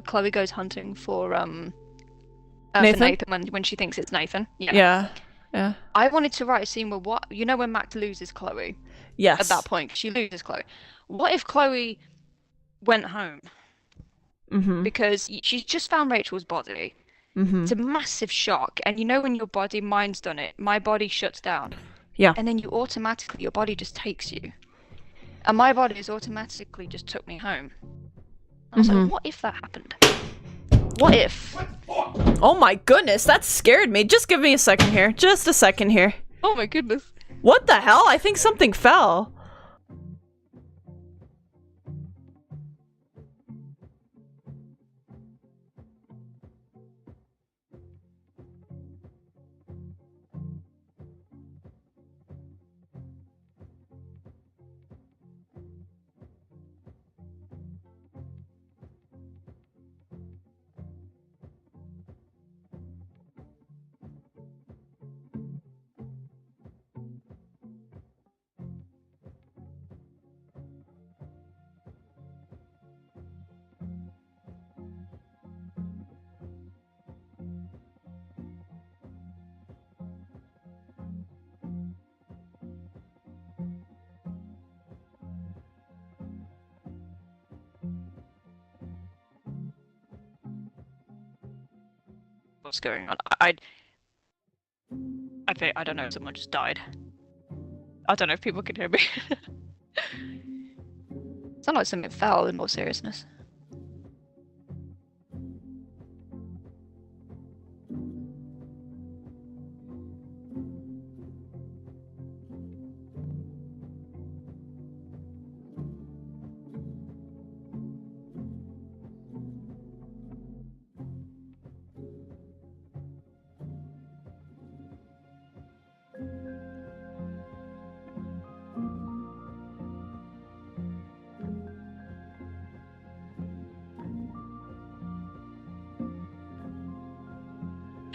Chloe goes hunting for Nathan when she thinks it's Nathan. Yeah. I wanted to write a scene where when Max loses Chloe. Yes. At that point, she loses Chloe. What if Chloe went home? Because she's just found Rachel's body. It's a massive shock, and when your mind's done it, my body shuts down. Yeah. And then your body just takes you. And my body has automatically just took me home. I was like, what if that happened? What if? Oh my goodness, that scared me. Just give me a second here. Just a second here. Oh my goodness. What the hell? I think something fell. What's going on? I don't know. Someone just died. I don't know if people can hear me. Sound like something fell. In more seriousness.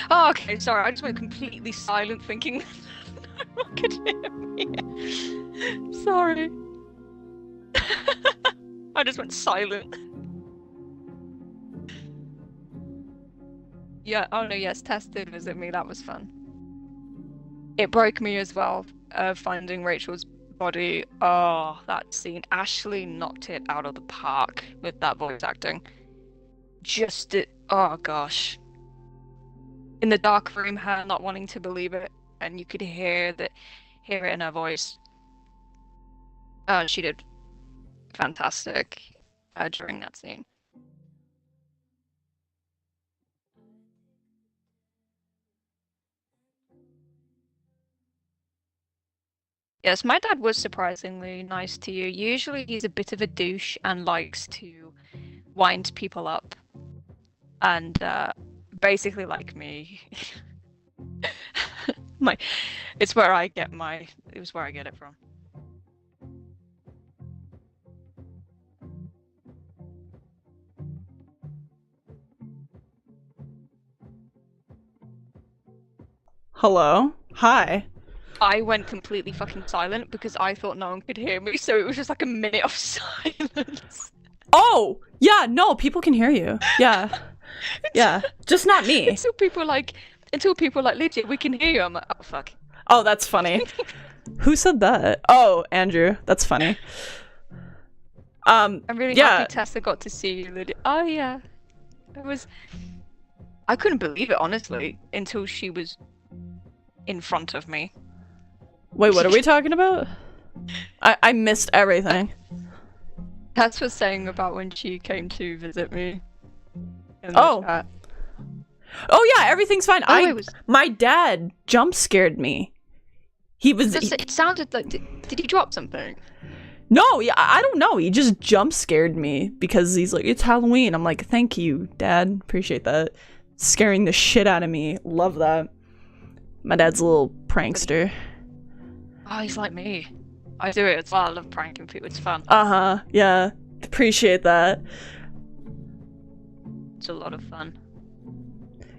Oh, okay, sorry. I just went completely silent thinking no one could hear me. Sorry. I just went silent. Yeah, oh no, yes, Tess did visit me. That was fun. It broke me as well, finding Rachel's body. Oh, that scene. Ashley knocked it out of the park with that voice acting. Oh gosh. In the dark room, her not wanting to believe it, and you could hear it in her voice. She did fantastic during that scene. Yes, my dad was surprisingly nice to you. Usually he's a bit of a douche and likes to wind people up. And basically like me. It was where I get it from. Hello? Hi. I went completely fucking silent because I thought no one could hear me, so it was just like a minute of silence. Oh! Yeah, no, people can hear you. Yeah. Yeah. Just not me. Until people are like, Lydia, we can hear you. I'm like, oh fuck. Oh, that's funny. Who said that? Oh, Andrew. That's funny. I'm really happy Tessa got to see you, Lydia. Oh yeah. I couldn't believe it, honestly, until she was in front of me. Wait, what are we talking about? I missed everything. Tess was saying about when she came to visit me. Oh. Oh yeah, everything's fine. My dad jump scared me. It sounded like did he drop something? No, yeah, I don't know. He just jump scared me because he's like, it's Halloween. I'm like, thank you, Dad. Appreciate that. Scaring the shit out of me. Love that. My dad's a little prankster. Oh, he's like me. I do it as well. I love pranking people. It's fun. Uh-huh. Yeah. Appreciate that. It's a lot of fun.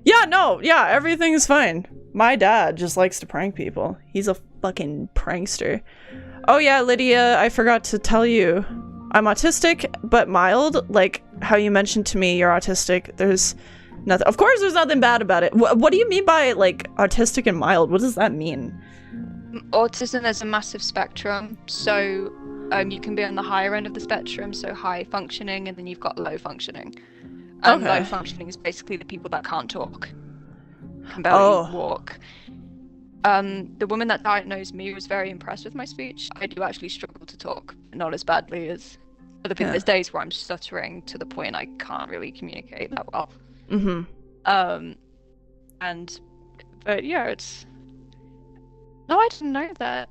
Yeah, no. Yeah, everything's fine. My dad just likes to prank people. He's a fucking prankster. Oh yeah, Lydia, I forgot to tell you. I'm autistic, but mild. Like how you mentioned to me you're autistic. There's nothing. Of course there's nothing bad about it. What do you mean by like autistic and mild? What does that mean? Autism is a massive spectrum. So you can be on the higher end of the spectrum, so high functioning, and then you've got low functioning. And low functioning is basically the people that can't talk. Can barely walk. The woman that diagnosed me was very impressed with my speech. I do actually struggle to talk, not as badly as other people. There's days where I'm stuttering to the point I can't really communicate that well. Mm-hmm. But yeah, it's... No, I didn't know that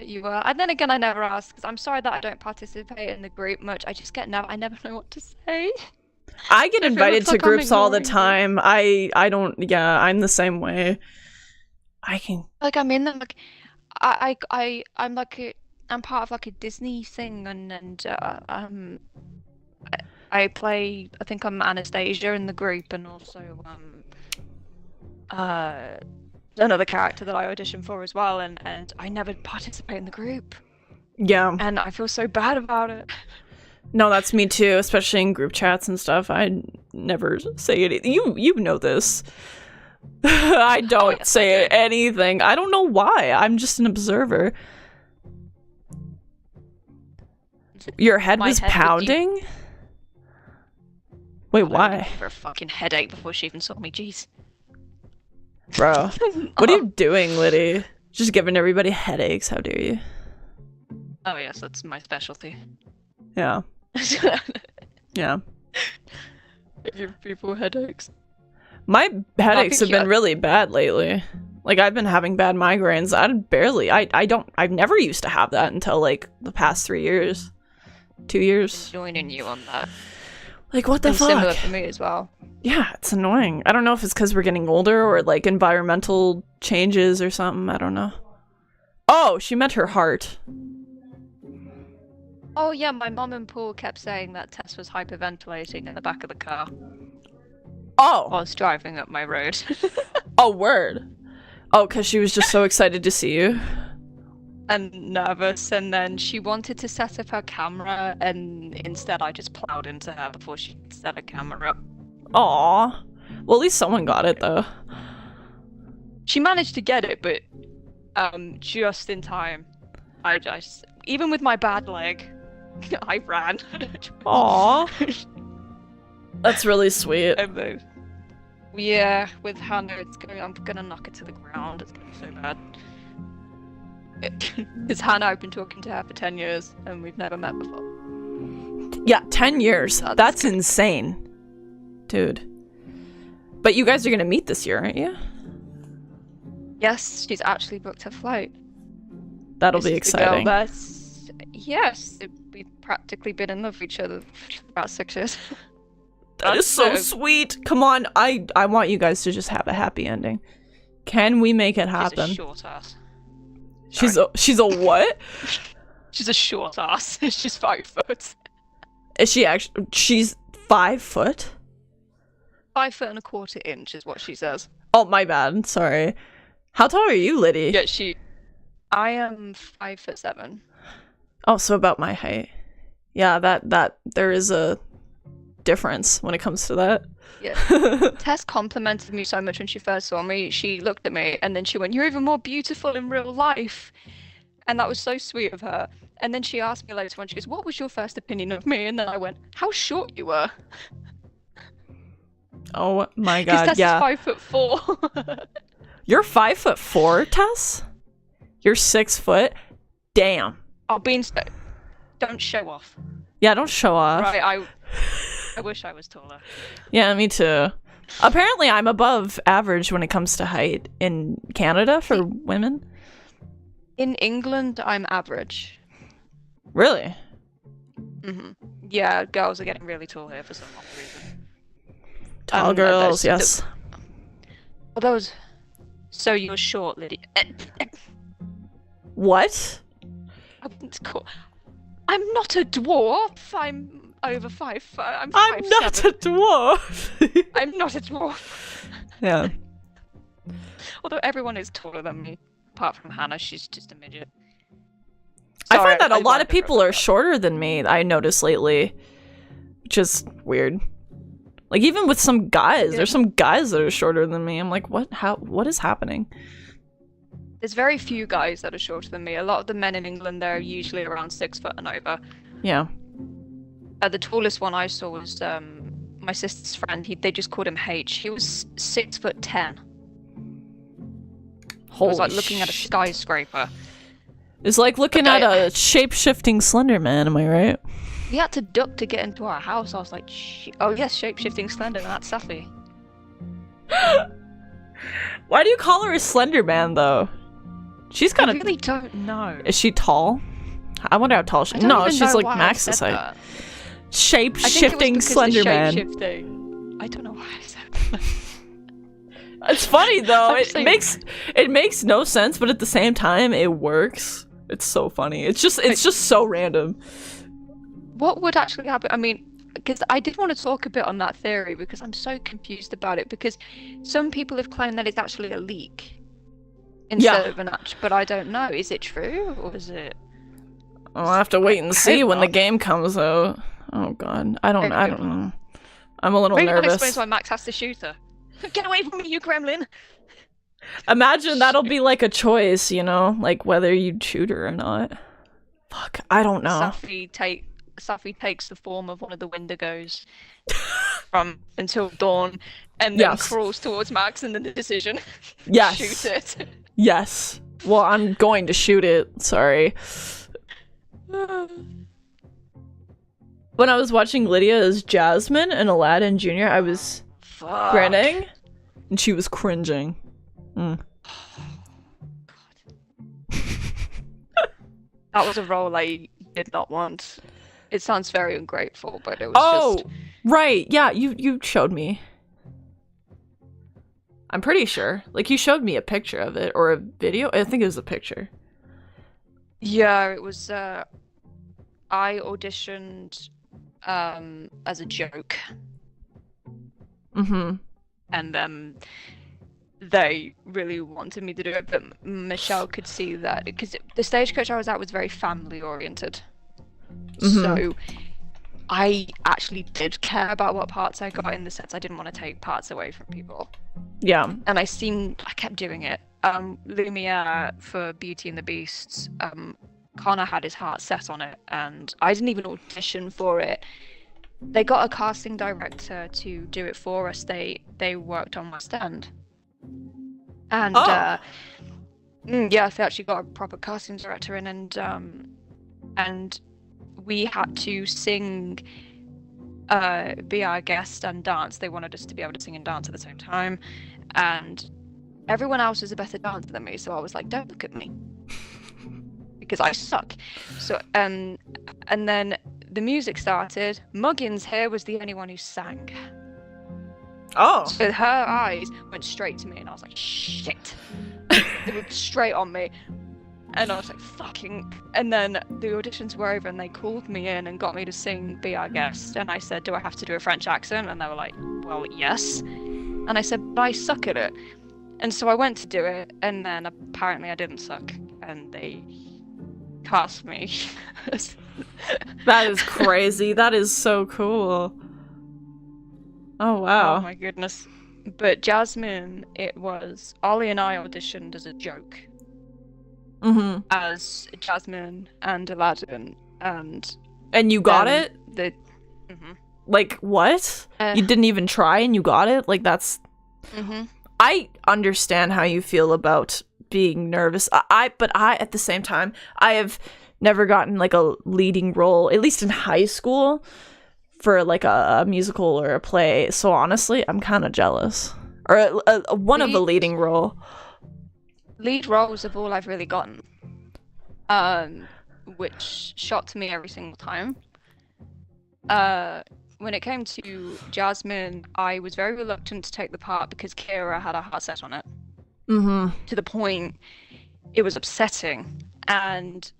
you were. And then again, I never asked, because I'm sorry that I don't participate in the group much. I never know what to say. I get invited to groups all the time. I don't, yeah, I'm the same way. I'm in them, like, I'm like I'm part of like a Disney thing, and I play, I think I'm Anastasia in the group, and also another character that I auditioned for as well, and I never participate in the group. Yeah. And I feel so bad about it. No, that's me too, especially in group chats and stuff. I never say anything. You know this. I don't say anything. I don't know why. I'm just an observer. Your head was pounding? Wait, why? I gave her a fucking headache before she even saw me, jeez. Bro, what are you doing, Liddy? Just giving everybody headaches, how dare you? Oh yes, that's my specialty. Yeah. Yeah. I give people headaches. My headaches have been really bad lately. Like, I've been having bad migraines. I've never used to have that until, like, the past 3 years. 2 years. Joining you on that. Like, what the fuck? Similar for me as well. Yeah, it's annoying. I don't know if it's because we're getting older or, like, environmental changes or something. I don't know. Oh, she meant her heart. Oh, yeah, my mum and Paul kept saying that Tess was hyperventilating in the back of the car. Oh. whilst driving up my road. Oh, word. Oh, because she was just so excited to see you. And nervous, and then she wanted to set up her camera, and instead I just plowed into her before she could set her camera up. Aw. Well, at least someone got it, though. She managed to get it, but just in time. I just, even with my bad leg, I ran. Aw. That's really sweet. Yeah, with Hannah, I'm gonna knock it to the ground. It's gonna be so bad. It's Hannah, I've been talking to her for 10 years, and we've never met before. Yeah, 10 years. That's insane. Dude. But you guys are gonna meet this year, aren't you? Yes, she's actually booked her flight. That'll be exciting. Yes, we've practically been in love with each other for about 6 years. That is so sweet. Come on, I want you guys to just have a happy ending. Can we make it happen? She's a short ass. She's a what? She's a short ass. She's 5 foot. Is she actually? She's 5 foot? 5 foot and a quarter inch is what she says. Oh, my bad. Sorry. How tall are you, Liddy? Yeah, I am 5'7". Oh, so about my height. Yeah, that there is a difference when it comes to that. Yeah. Tess complimented me so much when she first saw me. She looked at me and then she went, "You're even more beautiful in real life." And that was so sweet of her. And then she asked me later on, she goes, "What was your first opinion of me?" And then I went, "How short you were." Oh my god, Tess yeah. is 5'4". You're 5'4", Tess? You're 6 foot? Damn. Don't show off. Yeah, don't show off. Right, I wish I was taller. Yeah, me too. Apparently I'm above average when it comes to height in Canada for women. In England, I'm average. Really? Mm-hmm. Yeah, girls are getting really tall here for some odd reason. Tall girls, yes. Well, those... So you're short, Lydia. What? I'm not a dwarf. I'm over 5 foot. I'm not a dwarf. I'm not a dwarf. Yeah. Although everyone is taller than me, apart from Hannah, she's just a midget. Sorry, I find that a lot of people are shorter than me, I noticed lately. Which is weird. Like, even with some guys, there's some guys that are shorter than me. I'm like, what is happening? There's very few guys that are shorter than me. A lot of the men in England, they're usually around 6 foot and over. Yeah. The tallest one I saw was my sister's friend. They just called him H. He was 6'10". It was like looking at a skyscraper. It's like looking at a shape-shifting Slender Man, am I right? We had to duck to get into our house. I was like, oh yes, shape-shifting Slender Man, that's Safi. Why do you call her a Slender Man, though? She's kind of... I really don't know. Is she tall? I wonder how tall she is. No, she's like Max's height. Shape-shifting Slender Man. I don't know why I said that. It's funny, though. It makes no sense, but at the same time, it works. It's so funny. It's just so random. What would actually happen? I mean, because I did want to talk a bit on that theory because I'm so confused about it. Because some people have claimed that it's actually a leak instead of an actual, but I don't know. Is it true or is it? I'll have to wait and see when the game comes out. Oh god, I don't know. I'm a little nervous. Maybe that explains why Max has to shoot her. Get away from me, you gremlin! Imagine that'll be like a choice, you know, like whether you'd shoot her or not. Fuck, I don't know. Safi takes the form of one of the Wendigos from until dawn, and then crawls towards Max, and then the decision. Yes. Shoot it. Yes. Well, I'm going to shoot it. Sorry. When I was watching Lydia as Jasmine in Aladdin Jr., I was grinning, and she was cringing. God. That was a role I did not want. It sounds very ungrateful, but it was just... right. Yeah, you showed me. I'm pretty sure. Like, you showed me a picture of it, or a video. I think it was a picture. Yeah, it was, I auditioned, as a joke. Mm-hmm. and they really wanted me to do it, but Michelle could see that because the stagecoach I was at was very family oriented. So I actually did care about what parts I got, in the sense I didn't want to take parts away from people. Yeah. And I kept doing it. Lumiere for Beauty and the Beasts, Connor had his heart set on it, and I didn't even audition for it. They got a casting director to do it for us. They worked on West End. And yes, they actually got a proper casting director in, and we had to sing, be our guest, and dance. They wanted us to be able to sing and dance at the same time, and everyone else was a better dancer than me, so I was like, don't look at me because I suck. So and then the music started. Muggins here was the only one who sang. Oh. So her eyes went straight to me, and I was like, shit. They were straight on me. And I was like, fucking... And then the auditions were over, and they called me in and got me to sing Be Our Guest. And I said, do I have to do a French accent? And they were like, well, yes. And I said, but I suck at it. And so I went to do it, and then apparently I didn't suck. And they cast me. That is crazy. That is so cool. Oh, wow. Oh my goodness. But Jasmine, it was... Ollie and I auditioned as a joke. As Jasmine and Aladdin, and you got it? Like, what? You didn't even try and you got it? Like, that's... I understand how you feel about being nervous. But at the same time, I have never gotten, like, a leading role, at least in high school, for, like, a musical or a play. So, honestly, I'm kind of jealous. Or one of the leading role. Lead roles of all I've really gotten, which shocked me every single time. When it came to Jasmine, I was very reluctant to take the part because Kira had a heart set on it. To the point it was upsetting, and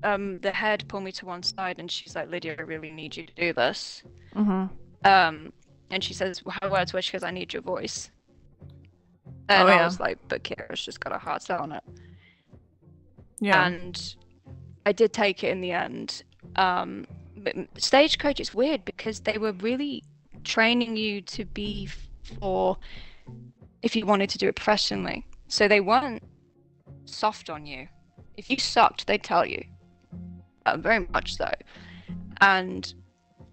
the head pulled me to one side, and she's like, Lydia, I really need you to do this. And she says, her words were, she goes, I need your voice. And I was like, but Kira's just got a heart set on it. Yeah. And I did take it in the end. But Stagecoach is weird because they were really training you to be for if you wanted to do it professionally. So they weren't soft on you. If you sucked, they'd tell you. Very much so. And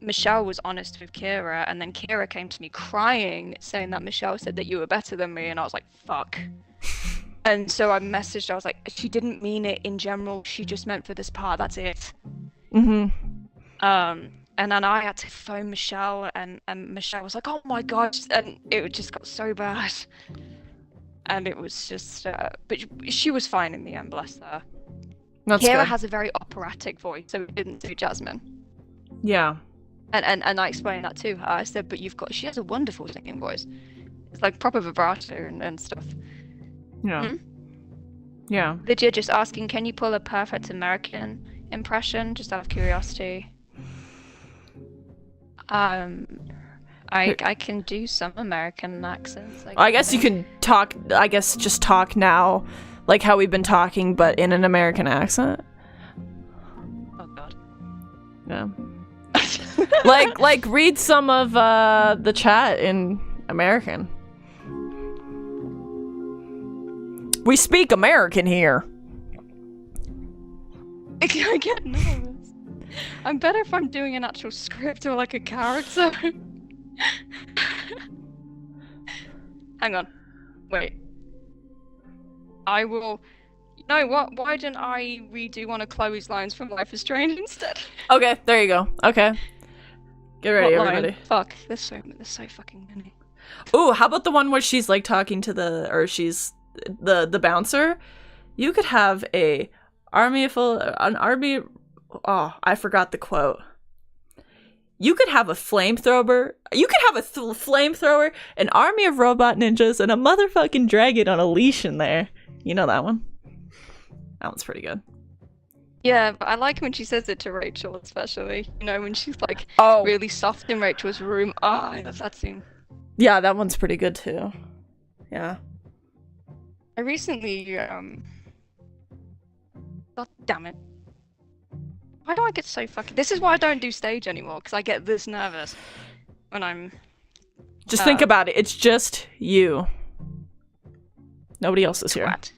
Michelle was honest with Kira, and then Kira came to me crying, saying that Michelle said that you were better than me, and I was like, fuck. And so I messaged, I was like, she didn't mean it in general, she just meant for this part, that's it. And then I had to phone Michelle, and Michelle was like, oh my god, and it just got so bad. And it was just, but she was fine in the end, bless her. Kira has a very operatic voice, so it didn't do Jasmine. Yeah. And I explained that to her. I said, but she has a wonderful singing voice. It's like proper vibrato and stuff. Yeah. Yeah. Lydia just asking, can you pull a perfect American impression, just out of curiosity? I can do some American accents. I guess you can talk, just talk now, like how we've been talking, but in an American accent. Oh god. Yeah. like read some of the chat in American. We speak American here. I get nervous. I'm better if I'm doing an actual script or like a character. Hang on. Wait. I will... You know what? Why didn't I redo one of Chloe's lines from Life is Strange instead? Okay, there you go. Okay. Get ready, everybody. Line? Fuck. There's so fucking many. Ooh, how about the one where she's like talking to she's the bouncer? You could have an army. Oh, I forgot the quote. You could have a flamethrower. You could have a flamethrower, an army of robot ninjas, and a motherfucking dragon on a leash in there. You know that one? That one's pretty good. Yeah, but I like when she says it to Rachel, especially. You know, when she's like really soft in Rachel's room. Oh, I love that scene. Yeah, that one's pretty good too. Yeah. I recently, God damn it. Why do I get so fucking... This is why I don't do stage anymore, because I get this nervous when I'm... Just think about it. It's just you. Nobody else is here. What?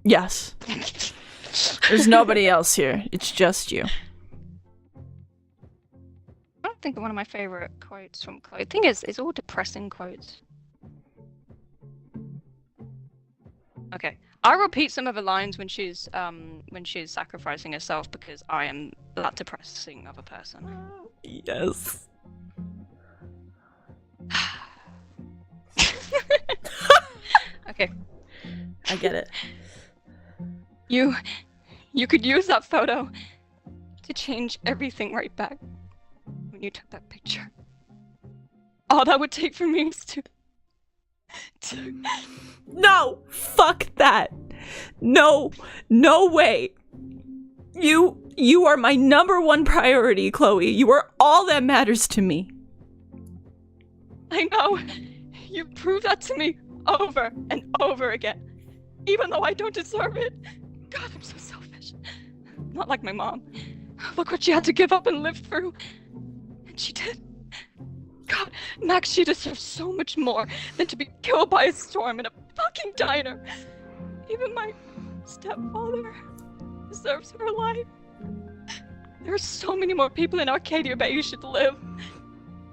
Yes. There's nobody else here. It's just you. I don't think of one of my favorite quotes from Chloe. The thing is, it's all depressing quotes. Okay. I'll repeat some of her lines when she's sacrificing herself because I am that depressing of a person. Yes. Okay. I get it. You could use that photo to change everything right back when you took that picture. All that would take for me is to... No! Fuck that! No! No way! You are my number one priority, Chloe. You are all that matters to me. I know! You proved that to me over and over again. Even though I don't deserve it. God, I'm so selfish. Not like my mom. Look what she had to give up and live through. And she did. God, Max, she deserves so much more than to be killed by a storm in a fucking diner. Even my stepfather deserves her life. There are so many more people in Arcadia Bay who should live.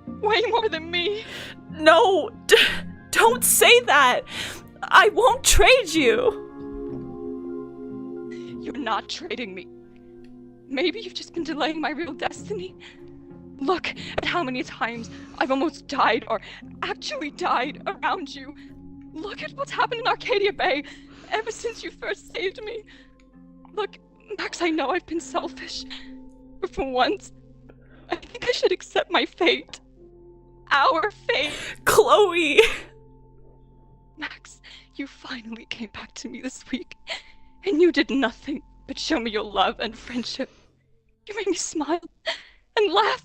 Way more than me. No! Don't say that! I won't trade you! You're not trading me. Maybe you've just been delaying my real destiny. Look at how many times I've almost died or actually died around you. Look at what's happened in Arcadia Bay ever since you first saved me. Look, Max, I know I've been selfish. But for once, I think I should accept my fate. Our fate. Chloe! Max, you finally came back to me this week. And you did nothing but show me your love and friendship. You made me smile and laugh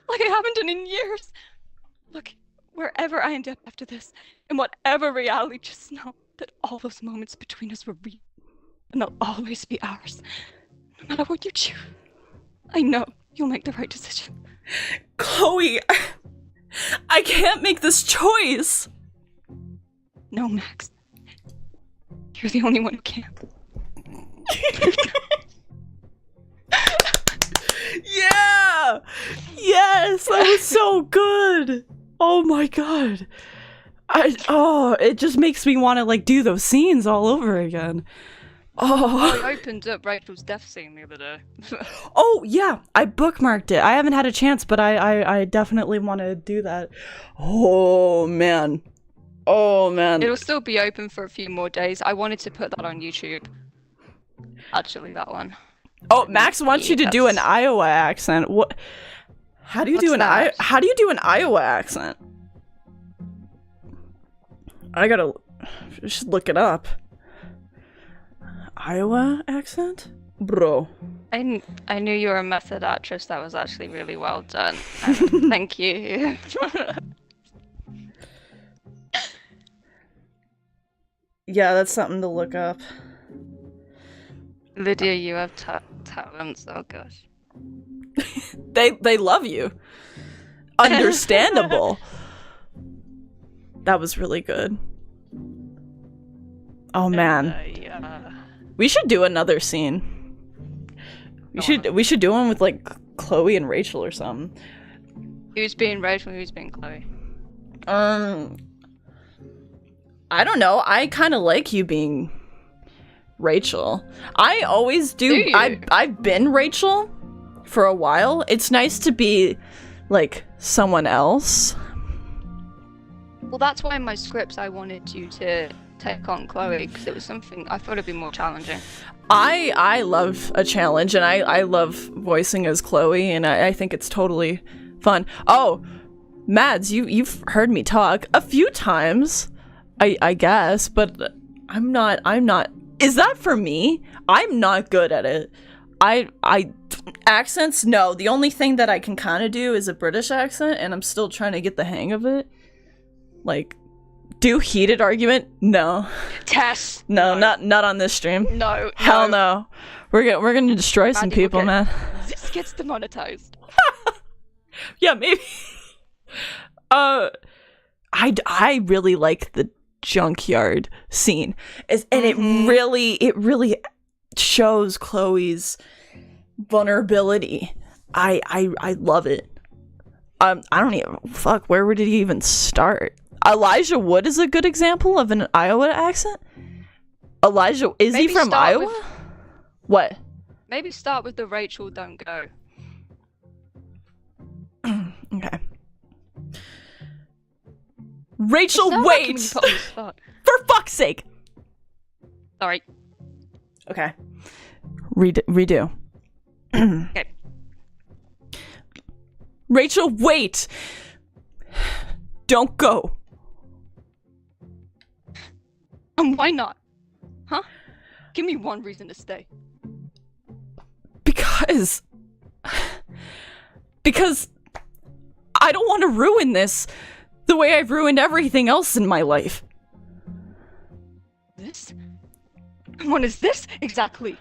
like I haven't done in years. Look, wherever I end up after this, in whatever reality, just know that all those moments between us were real. And they'll always be ours. No matter what you choose. I know you'll make the right decision. Chloe, I can't make this choice. No, Max. You're the only one who can. Yeah! Yes, that was so good. Oh my god. It just makes me want to like do those scenes all over again. Oh, I opened up Rachel's death scene the other day. Oh yeah, I bookmarked it. I haven't had a chance, but I definitely want to do that. Oh man. It'll still be open for a few more days. I wanted to put that on YouTube. Actually, that one. Oh, Max wants you to do an Iowa accent. What? How do you do an Iowa accent? I gotta just look it up. Iowa accent, bro. I knew you were a method actress. That was actually really well done. Thank you. Yeah, that's something to look up. Lydia, you have talents. Oh gosh. They love you. Understandable. That was really good. Oh man. We should do another scene. We should do one with like Chloe and Rachel or something. Who's being Rachel? Who's being Chloe? I don't know. I kind of like you being Rachel. I always do. I've been Rachel for a while. It's nice to be like someone else. Well, that's why in my scripts I wanted you to take on Chloe, because it was something I thought it'd be more challenging. I love a challenge, and I love voicing as Chloe, and I think it's totally fun. Oh, Mads, you've heard me talk a few times, I guess, but I'm not. Is that for me? I'm not good at it. Accents, no. The only thing that I can kind of do is a British accent, and I'm still trying to get the hang of it. Like, do heated argument? No. Tess. No, not on this stream. No. Hell no. We're gonna destroy some people, man. This gets demonetized. Yeah, maybe. I really like the junkyard scene, and it really shows Chloe's vulnerability. I love it. I don't even fuck. Where would it even start? Elijah Wood is a good example of an Iowa accent. Elijah, is he from Iowa? What? Maybe start with the Rachel don't go. Okay. Rachel, wait! For fuck's sake! Sorry. Okay. Redo. Okay. Rachel, wait! Don't go. And why not? Huh? Give me one reason to stay. Because I don't want to ruin this the way I've ruined everything else in my life. This? What is this exactly?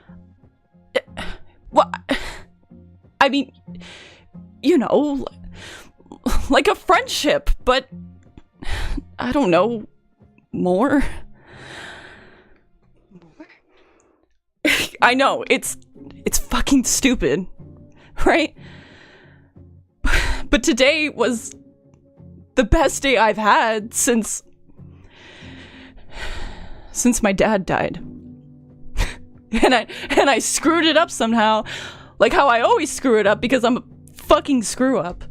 What? I mean, you know, like a friendship, but I don't know, more. I know, it's fucking stupid, right? But today was the best day I've had since my dad died. and I screwed it up somehow, like how I always screw it up because I'm a fucking screw up.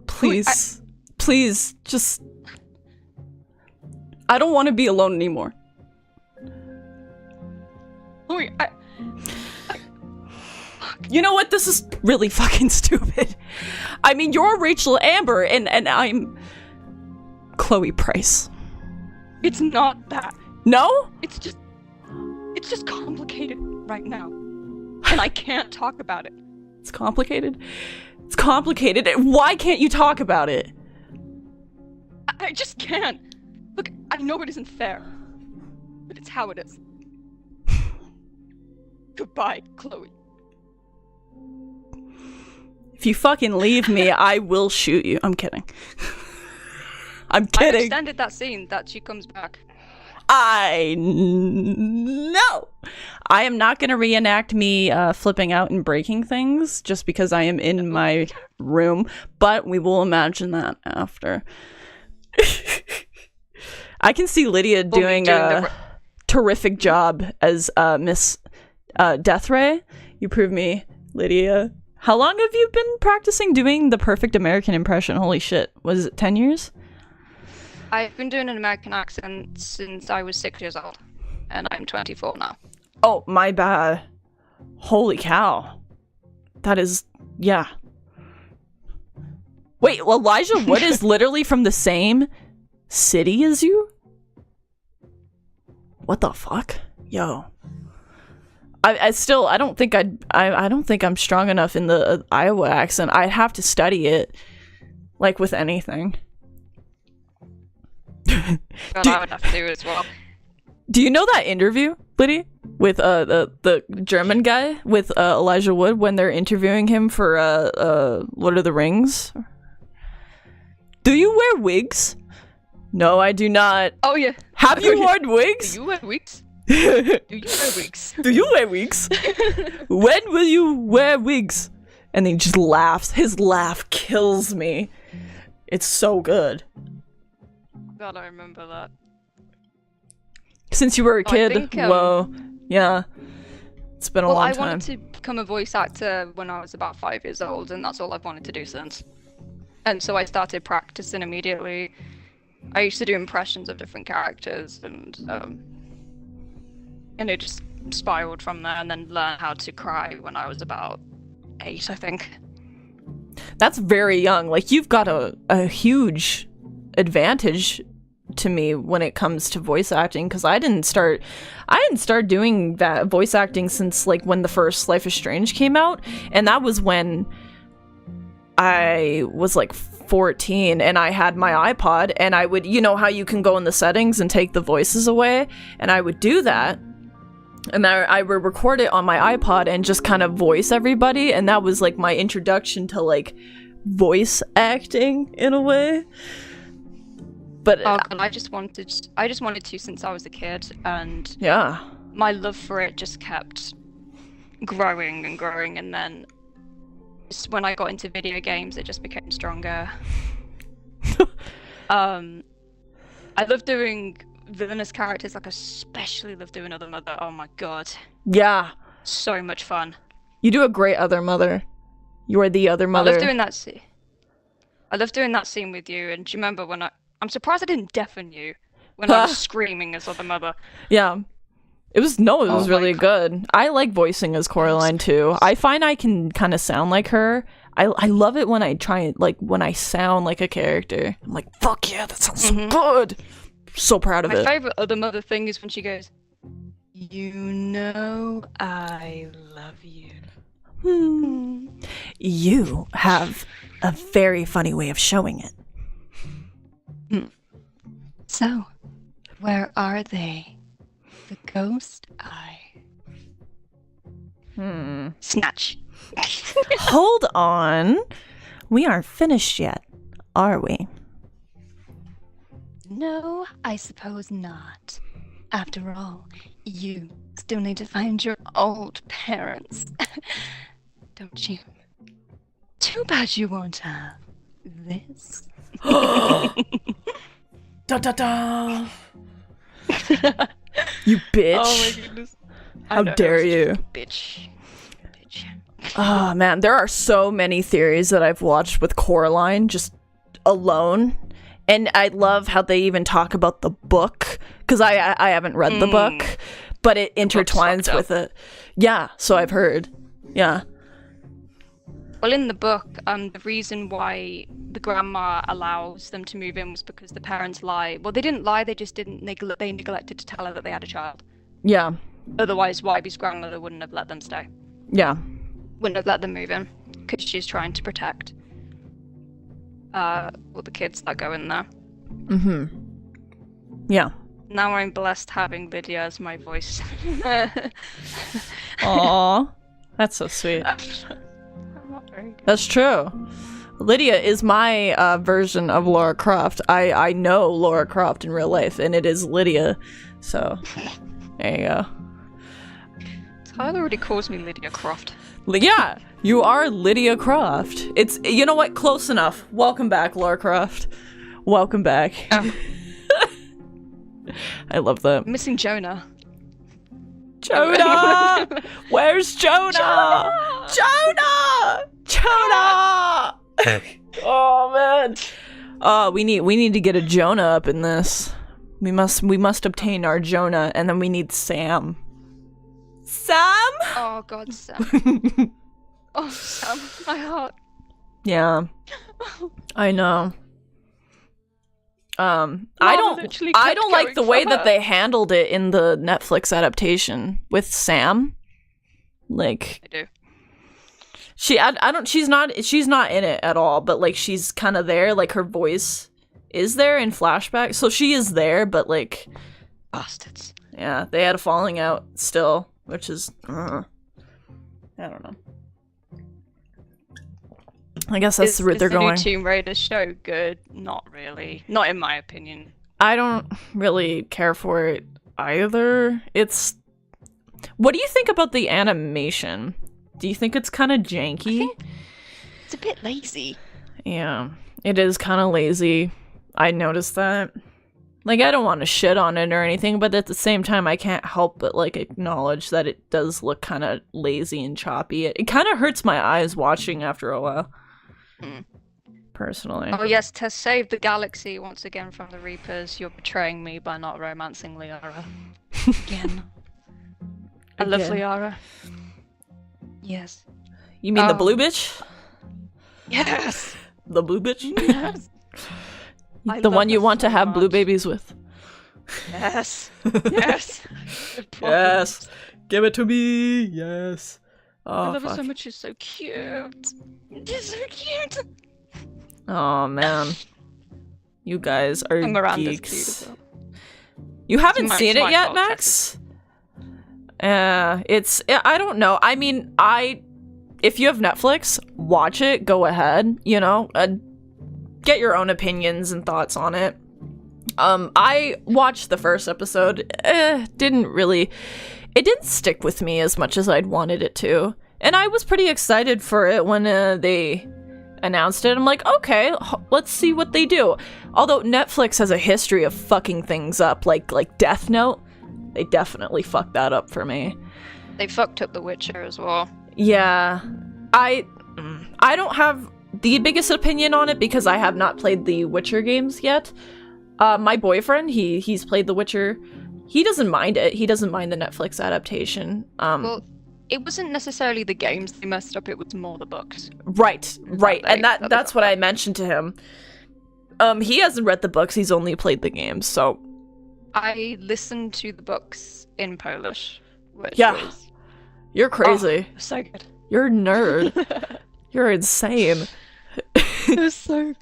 Please, just... I don't want to be alone anymore. Louis, You know what? This is really fucking stupid. I mean, you're Rachel Amber, and I'm... Chloe Price. It's not that. No? It's just complicated right now. And I can't talk about it. It's complicated? It's complicated. Why can't you talk about it? I just can't. Look, I know it isn't fair, but it's how it is. Goodbye, Chloe. If you fucking leave me, I will shoot you. I'm kidding. I'm kidding. I extended that scene that she comes back. No. I am not going to reenact me flipping out and breaking things just because I am in my room, but we will imagine that after. I can see Lydia doing a terrific job as Miss Deathray. You prove me, Lydia. How long have you been practicing doing the perfect American impression? Holy shit. Was it 10 years? I've been doing an American accent since I was 6 years old, and I'm 24 now. Oh, my bad. Holy cow. That is... yeah. Wait, Elijah Wood is literally from the same city as you? What the fuck? Yo. I don't think I'm strong enough in the Iowa accent. I'd have to study it, like with anything. I would have to do as well. Do you know that interview, Liddy, with the German guy with Elijah Wood when they're interviewing him for Lord of the Rings? Do you wear wigs? No, I do not. Oh yeah. Have you worn wigs? Do you wear wigs? Do you wear wigs? Do you wear wigs? When will you wear wigs? And he just laughs. His laugh kills me. It's so good. God, I remember that. Since you were a kid, whoa, yeah. It's been a long time. I wanted to become a voice actor when I was about 5 years old, and that's all I've wanted to do since. And so I started practicing immediately. I used to do impressions of different characters, and it just spiraled from there, and then learned how to cry when I was about 8, I think. That's very young. Like, you've got a huge advantage to me when it comes to voice acting, because I didn't start doing that voice acting since like when the first Life is Strange came out, and that was when I was like 14 and I had my iPod and I would, you know how you can go in the settings and take the voices away? And I would do that. And I would record it on my iPod and just kind of voice everybody. And that was like my introduction to like voice acting in a way. But oh, God, I just wanted to since I was a kid, and yeah, my love for it just kept growing and growing, and then when I got into video games, it just became stronger. I love doing villainous characters, like I especially love doing Other Mother. Oh my god. Yeah. So much fun. You do a great Other Mother. You are the Other Mother. I love doing that scene. I love doing that scene with you, and do you remember when I'm surprised I didn't deafen you when I was screaming as Other Mother. Yeah. It was really good. I like voicing as Coraline too. I find I can kind of sound like her. I love it when I try, like, when I sound like a character. I'm like, fuck yeah, that sounds so good. So proud of it. My favorite Other Mother thing is when she goes, "You know I love you." You have a very funny way of showing it. So, where are they? The ghost eye. Snatch. Hold on. We aren't finished yet, are we? No, I suppose not. After all, you still need to find your old parents. Don't you? Too bad you won't have this. Da da da! You bitch! Oh my goodness! How dare you? Bitch. Oh man, there are so many theories that I've watched with Coraline just alone, and I love how they even talk about the book because I haven't read the book, but it intertwines with it. Yeah, so I've heard. Yeah. Well, in the book, the reason why the grandma allows them to move in was because the parents lie. Well, they didn't lie, they just didn't they neglected to tell her that they had a child. Yeah. Otherwise, Wybie's grandmother wouldn't have let them stay. Yeah. Wouldn't have let them move in, because she's trying to protect the kids that go in there. Yeah. Now I'm blessed having Lydia as my voice. Aww. That's so sweet. That's true. Lydia is my version of Lara Croft. I know Lara Croft in real life, and it is Lydia. So, there you go. Tyler already calls me Lydia Croft. Yeah, you are Lydia Croft. It's, you know what? Close enough. Welcome back, Lara Croft. Welcome back. Oh. I love that. I'm missing Jonah. Jonah! Where's Jonah? Jonah! Jonah! Oh man. We need to get a Jonah up in this. We must obtain our Jonah, and then we need Sam. Sam? Oh god, Sam. Oh, Sam, my heart. Yeah. I know. I don't like the way that they handled it in the Netflix adaptation with Sam. Like, I do. She's not in it at all, but like she's kind of there, like her voice is there in flashback. So she is there, but like bastards. Yeah, they had a falling out still, which is I don't know. I guess that's the route they're going. Is the new Tomb Raider show good? Not really. Not in my opinion. I don't really care for it either. What do you think about the animation? Do you think it's kind of janky? It's a bit lazy. Yeah, it is kind of lazy. I noticed that. Like, I don't want to shit on it or anything, but at the same time, I can't help but, like, acknowledge that it does look kind of lazy and choppy. It kind of hurts my eyes watching after a while. Personally. Oh yes, to save the galaxy once again from the Reapers, you're betraying me by not romancing Liara. Again. I love Liara. Yes. You mean the blue bitch? Yes! The blue bitch? Yes! The one you want to have blue babies with. Yes! Yes! Yes! Give it to me! Yes! I Oh, love her so fuck. much. She's so cute. She's so cute. Oh, man. You guys are And Miranda's geeks. cute as well. You haven't It's seen my it yet, fault, Max? I don't know. I mean, if you have Netflix, watch it, go ahead, you know, get your own opinions and thoughts on it. I watched the first episode, it didn't stick with me as much as I'd wanted it to, and I was pretty excited for it when they announced it. I'm like, okay, let's see what they do. Although Netflix has a history of fucking things up, like Death Note, they definitely fucked that up for me. They fucked up The Witcher as well. Yeah, I don't have the biggest opinion on it because I have not played the Witcher games yet. My boyfriend, he's played The Witcher. He doesn't mind it. He doesn't mind the Netflix adaptation. Well, it wasn't necessarily the games they messed up, it was more the books. Right. And that's what I mentioned to him. He hasn't read the books, he's only played the games, so... I listened to the books in Polish, which was... You're crazy. Oh, so good. You're a nerd. You're insane. It was so good.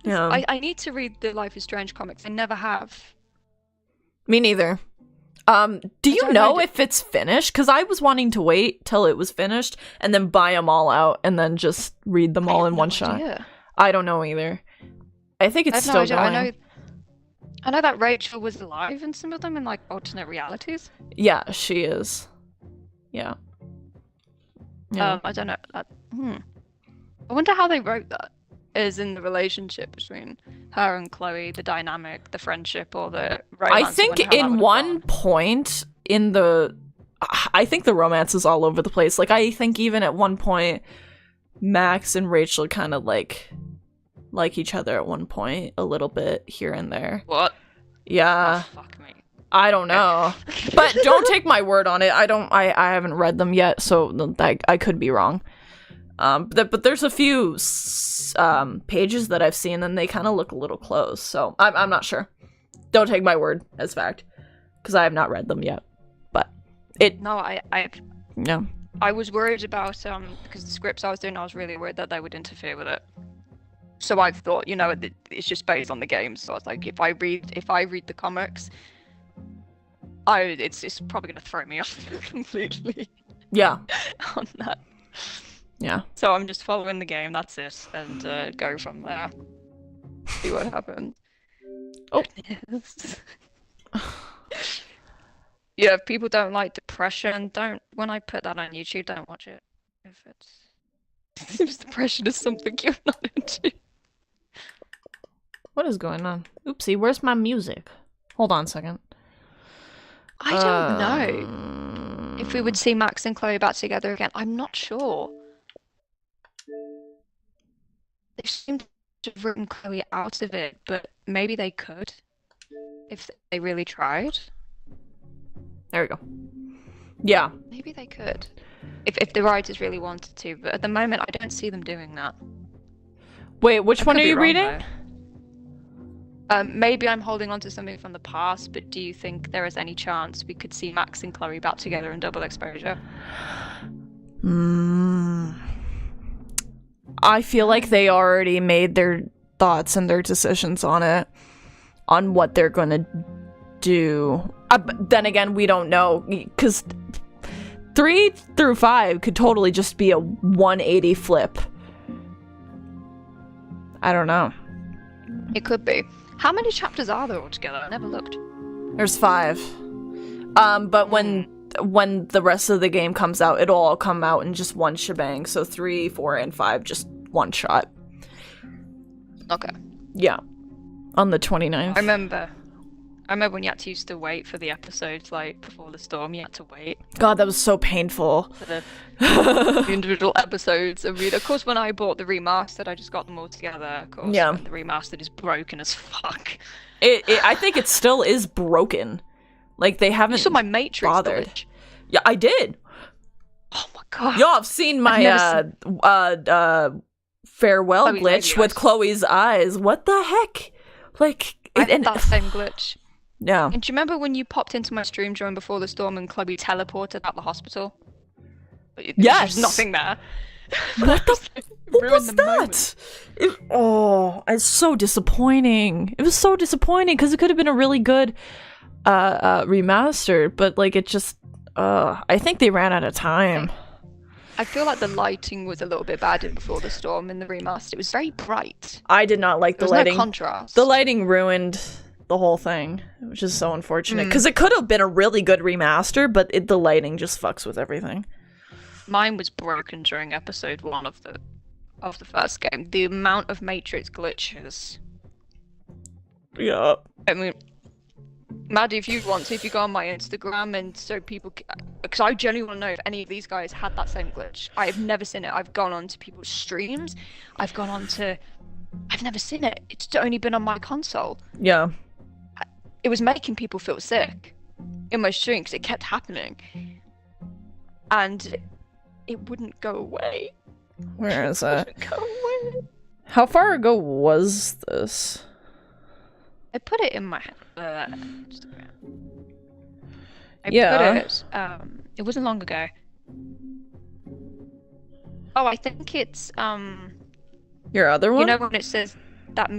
Yeah. I need to read the Life is Strange comics. I never have. Me neither. Do you know if it's finished? Because I was wanting to wait till it was finished and then buy them all out and then just read them all in one shot. I don't know either. I think it's still going. I know that Rachel was alive in some of them in like alternate realities. Yeah, she is. Yeah. I don't know. I wonder how they wrote that. Is in the relationship between her and Chloe, the dynamic, the friendship, or the romance. I think in one point I think the romance is all over the place. Like, I think even at one point, Max and Rachel kind of like each other at one point, a little bit here and there. What? Yeah. Oh, fuck me. I don't know. But don't take my word on it. I haven't read them yet, so I could be wrong. But there's a few pages that I've seen and they kind of look a little close, so I'm not sure. Don't take my word as fact, because I have not read them yet. But I was worried about because the scripts I was doing, I was really worried that they would interfere with it. So I thought, you know, it's just based on the games. So I was like, if I read the comics, it's probably gonna throw me off completely. Yeah. On that. Yeah. So I'm just following the game. That's it, and go from there. See what happens. Oh. Yeah, if people don't like depression, when I put that on YouTube, don't watch it. If depression is something you're not into. What is going on? Oopsie, where's my music? Hold on a second. I don't know if we would see Max and Chloe back together again. I'm not sure. They seem to have written Chloe out of it, but maybe they could if they really tried. There we go. Yeah. Maybe they could. If the writers really wanted to, but at the moment I don't see them doing that. Wait, which one are you reading? Maybe I'm holding on to something from the past, but do you think there is any chance we could see Max and Chloe back together in Double Exposure? I feel like they already made their thoughts and their decisions on it, on what they're gonna do. But then again, we don't know, because 3 through 5 could totally just be a 180 flip. I don't know. It could be. How many chapters are there altogether? I never looked. There's 5. But when the rest of the game comes out, it'll all come out in just one shebang. So 3, 4, and 5, just one shot. Okay. Yeah. On the 29th. I remember when you had to used to wait for the episodes, like, before the storm, you had to wait. God, that was so painful. For the individual episodes. I mean, of course, when I bought the remastered, I just got them all together. Of course, yeah. The remastered is broken as fuck. I think it still is broken. Like, they haven't. You saw my Matrix bothered. glitch. Yeah, I did. Oh my god. Yo, I've seen my farewell Chloe's glitch with Chloe's eyes. What the heck? Like, I had that same glitch. Yeah. And do you remember when you popped into my stream during Before the Storm and Chloe teleported out the hospital? Yes! There's nothing there. What what Ruined was the that? It's so disappointing. It was so disappointing because it could have been a really good remaster, but like it just I think they ran out of time. I feel like the lighting was a little bit bad in Before the Storm in the remaster. It was very bright. I did not like the lighting. No contrast. The lighting ruined the whole thing, which is so unfortunate because it could have been a really good remaster, but the lighting just fucks with everything. Mine was broken during episode 1 of the first game. The amount of Matrix glitches. Yeah. I mean, Maddie, if you want to, if you go on my Instagram and so people, because I genuinely want to know if any of these guys had that same glitch. I've never seen it. I've gone on to people's streams. I've never seen it. It's only been on my console. Yeah. It was making people feel sick in my stream because it kept happening. And it wouldn't go away. Where is it? Go away. How far ago was this? I put it in my Instagram. Put it. It wasn't long ago. Oh, I think it's Your other one? You know when it says that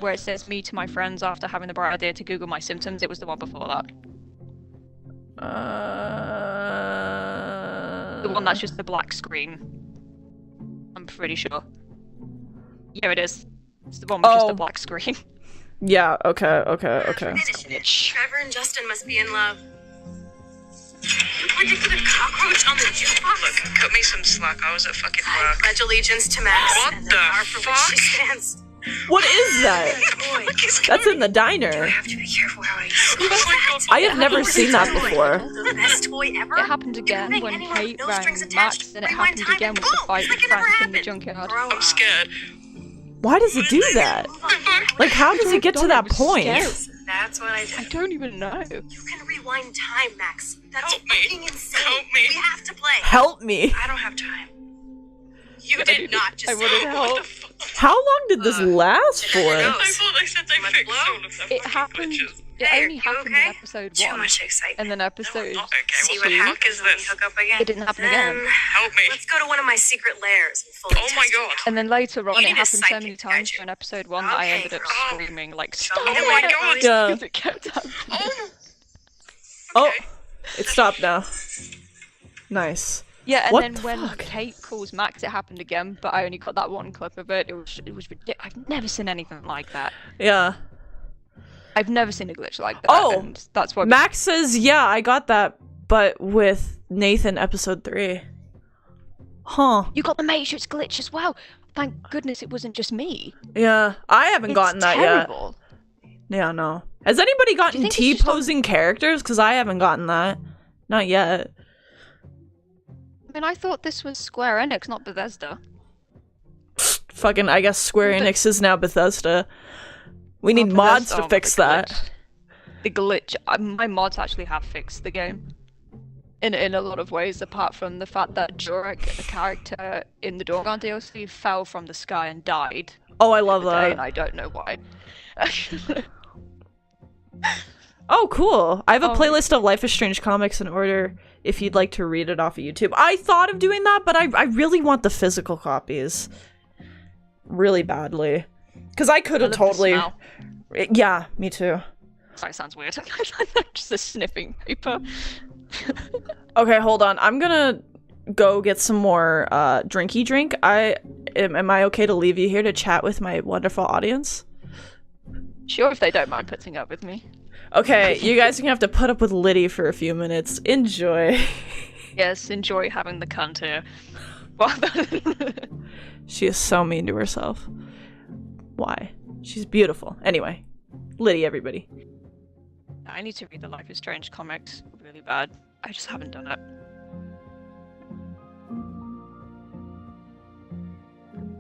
where it says me to my friends after having the bright idea to Google my symptoms? It was the one before that. The one that's just the black screen. I'm pretty sure. Yeah, it is. It's the one with just the black screen. Yeah, okay. Trevor and Justin must be in love. You predicted a cockroach on the jukebox? Look, cut me some slack. I was at fucking I work. pledge allegiance to Max What and the the bar for which fuck? she stands. What is that? Boy, That's in the diner. I have to be careful how I use Oh my god. I have never seen that before. The best toy ever. It happened again when Kate rang Max, and it happened again with the fight with Frank in the junkyard. Grow I'm up. scared. Why does it do that? Like, how does it get to that point? That's what I I did. don't even know. You can rewind time, Max. That's Help me. fucking insane. Help me. We have to play. Help me. I don't have time. You I did needed- not just I wanted say help. What the fuck? How long did this last for? no. I thought they said they Much fixed blow? all of their It fucking happened. glitches. It Hey, only you happened okay? in episode Too 1, much excitement. and then episode. Not okay. See What what the fuck happens is when we this? hook up again. It didn't happen again. Help me. Let's go to one of my secret lairs and fully Oh my test you god. out. And then later on, You it need a happened so psychic many to guide times you. during episode 1 that I Okay, ended up girl. screaming like, Show "Stop!" me the Oh my way. god. Yeah. Because it kept happening. Oh. Oh, Okay. it stopped now. Nice. Yeah, and What then the when fuck? Kate calls Max, it happened again, but I only got that one clip of it. It was ridiculous. I've never seen anything like that. Yeah. I've never seen a glitch like that. Oh, and that's why. Max says, yeah, I got that, but with Nathan episode 3. Huh. You got the Matrix glitch as well. Thank goodness it wasn't just me. Yeah, I haven't gotten that terrible. yet. Yeah, no. Has anybody gotten think it's just T-posing characters? Because I haven't gotten that. Not yet. I mean, I thought this was Square Enix, not Bethesda. Fucking, I guess Square But- Enix is now Bethesda. We need Oh, mods Bethesda, to fix the that. glitch. The glitch. My mods actually have fixed the game. In a lot of ways, apart from the fact that Jurek, the character in the Dawn DLC, fell from the sky and died. Oh, I love the day, and that. I don't know why. Oh, cool. I have a Oh. playlist of Life is Strange comics in order if you'd like to read it off of YouTube. I thought of doing that, but I really want the physical copies. Really badly. Because I could I have love the totally... smell. Yeah, me too. Sorry, sounds weird. Just a sniffing paper. Okay, hold on. I'm gonna go get some more drinky drink. Am I okay to leave you here to chat with my wonderful audience? Sure, if they don't mind putting up with me. Okay, you guys are gonna have to put up with Liddy for a few minutes. Enjoy. Yes, enjoy having the cunt here. She is so mean to herself. Why? She's beautiful. Anyway, Liddy, everybody. I need to read the Life is Strange comics really bad. I just haven't done it.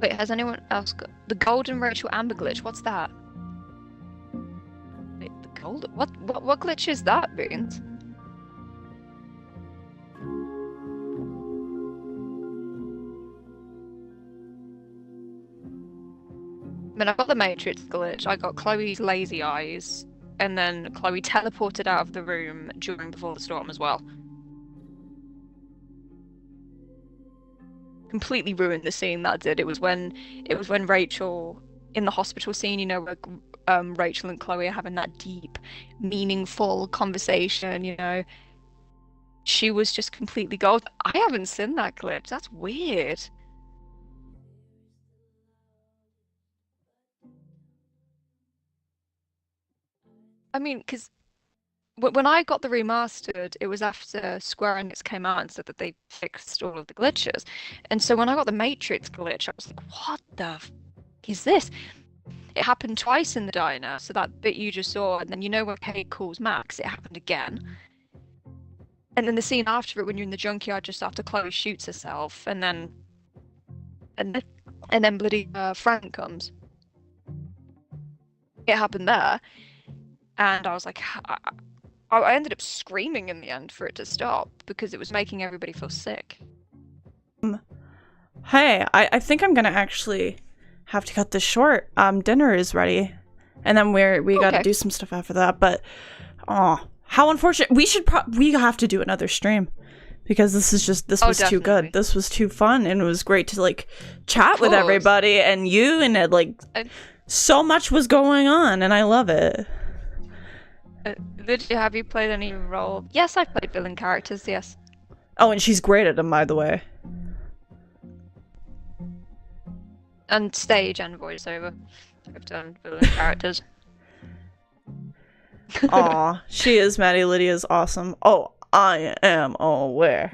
Wait, has anyone else got the Golden Rachel Amber glitch? What's that? Wait, the gold? What glitch is that, Beans? I mean, I got the Matrix glitch. I got Chloe's lazy eyes. And then Chloe teleported out of the room during Before the Storm as well. completely ruined the scene. That did. It was when Rachel in the hospital scene, you know, where Rachel and Chloe are having that deep, meaningful conversation. You know, she was just completely gold. I haven't seen that glitch. That's weird. I mean, because when I got the remastered, it was after Square Enix came out and said that they fixed all of the glitches. And so when I got the Matrix glitch, I was like, what the f is this? It happened twice in the diner, so that bit you just saw, and then you know when Kate calls Max, it happened again. And then the scene after it, when you're in the junkyard just after Chloe shoots herself, and then bloody Frank comes. It happened there. And I was like, I ended up screaming in the end for it to stop because it was making everybody feel sick. Hey, I think I'm gonna actually have to cut this short. Dinner is ready, and then we gotta do some stuff after that. But, oh, how unfortunate. We have to do another stream because this was definitely too good. This was too fun, and it was great to like chat with everybody and you, and it, like so much was going on, and I love it. Have you played any role? Yes, I played villain characters, yes. Oh, and she's great at them, by the way. And stage and voiceover. I've done villain characters. Aw, she is. Maddie Lydia's awesome. Oh, I am aware.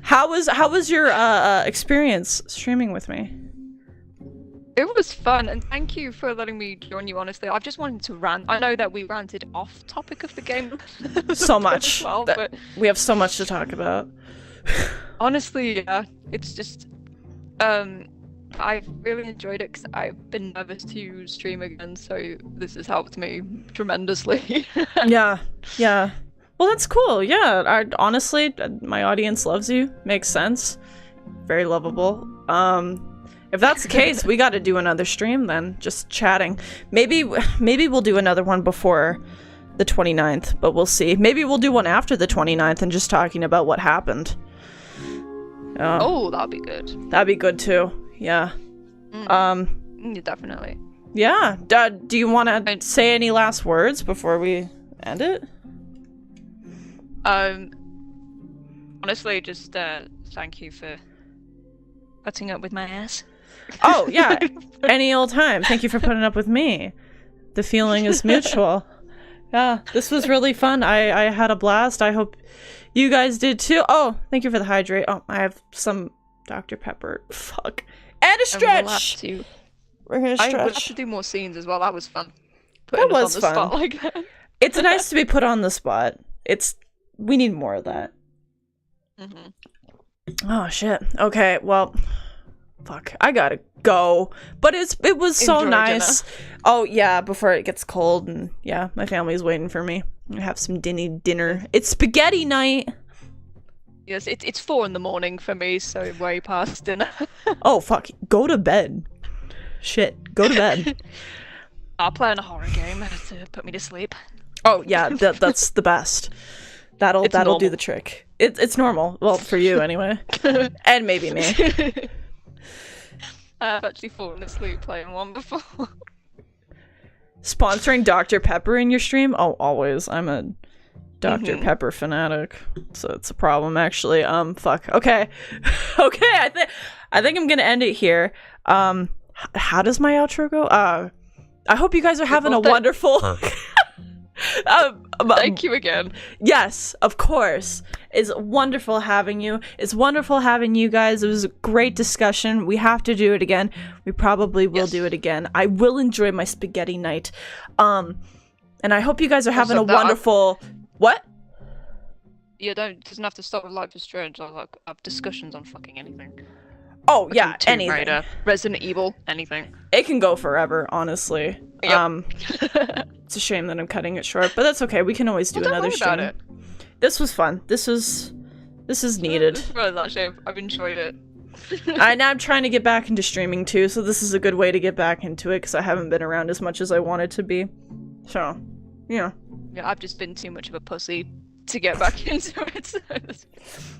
How was your experience streaming with me? It was fun, and thank you for letting me join you, honestly. I've just wanted to rant. I know that we ranted off topic of the game. So much. Well, but we have so much to talk about. Honestly, yeah. It's just... I've really enjoyed it because I've been nervous to stream again, so this has helped me tremendously. Yeah. Well, that's cool. Yeah, honestly, my audience loves you. Makes sense. Very lovable. If that's the case, we got to do another stream then, just chatting. Maybe we'll do another one before the 29th, but we'll see. Maybe we'll do one after the 29th and just talking about what happened. Oh, that'd be good. That'd be good too. Yeah. Yeah, definitely. Yeah. Do you want to say any last words before we end it? Honestly, just thank you for putting up with my ass. Oh, yeah. Any old time. Thank you for putting up with me. The feeling is mutual. Yeah, this was really fun. I had a blast. I hope you guys did too. Oh, thank you for the hydrate. Oh, I have some Dr. Pepper. Fuck. And a stretch! We're gonna stretch. I would have to do more scenes as well. That was fun. That was fun. Spot like that. It's nice to be put on the spot. We need more of that. Oh, shit. Okay, well... Fuck, I gotta go. But it was so nice. Dinner. Oh yeah, before it gets cold, and yeah, my family's waiting for me. I have some dinner. It's spaghetti night. Yes, it's 4 a.m. for me, so way past dinner. Oh fuck, go to bed. Shit, go to bed. I'll play on a horror game to put me to sleep. Oh yeah, that's the best. That'll do the trick. It's normal. Well, for you anyway, and maybe me. I've actually fallen asleep playing one before. Sponsoring Dr. Pepper in your stream? Oh, always. I'm a Dr. Pepper fanatic, so it's a problem actually. Fuck. Okay. Okay. I think I'm gonna end it here. How does my outro go? I hope you guys are having a wonderful. Thank you again. Yes, of course. It's wonderful having you. It's wonderful having you guys. It was a great discussion. We have to do it again. We probably will do it again. I will enjoy my spaghetti night. And I hope you guys are having a wonderful... What? You doesn't have to stop with Life is Strange. I have discussions on fucking anything. Oh, yeah, anything. Raider, Resident Evil, anything. It can go forever, honestly. Yep. It's a shame that I'm cutting it short, but that's okay. We can always do another stream. About it. This was fun. This is needed. I've enjoyed it. I'm trying to get back into streaming too, so this is a good way to get back into it because I haven't been around as much as I wanted to be. So, yeah. Yeah, I've just been too much of a pussy to get back into it.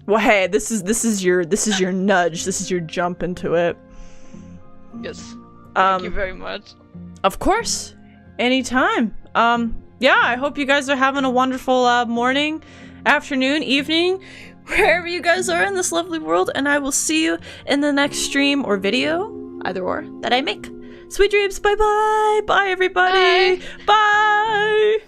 Well, hey, this is your nudge. This is your jump into it. Yes. Thank you very much. Of course. Anytime. Yeah, I hope you guys are having a wonderful morning, afternoon, evening, wherever you guys are in this lovely world, and I will see you in the next stream or video, either or, that I make. Sweet dreams. Bye-bye. Bye, everybody. Bye.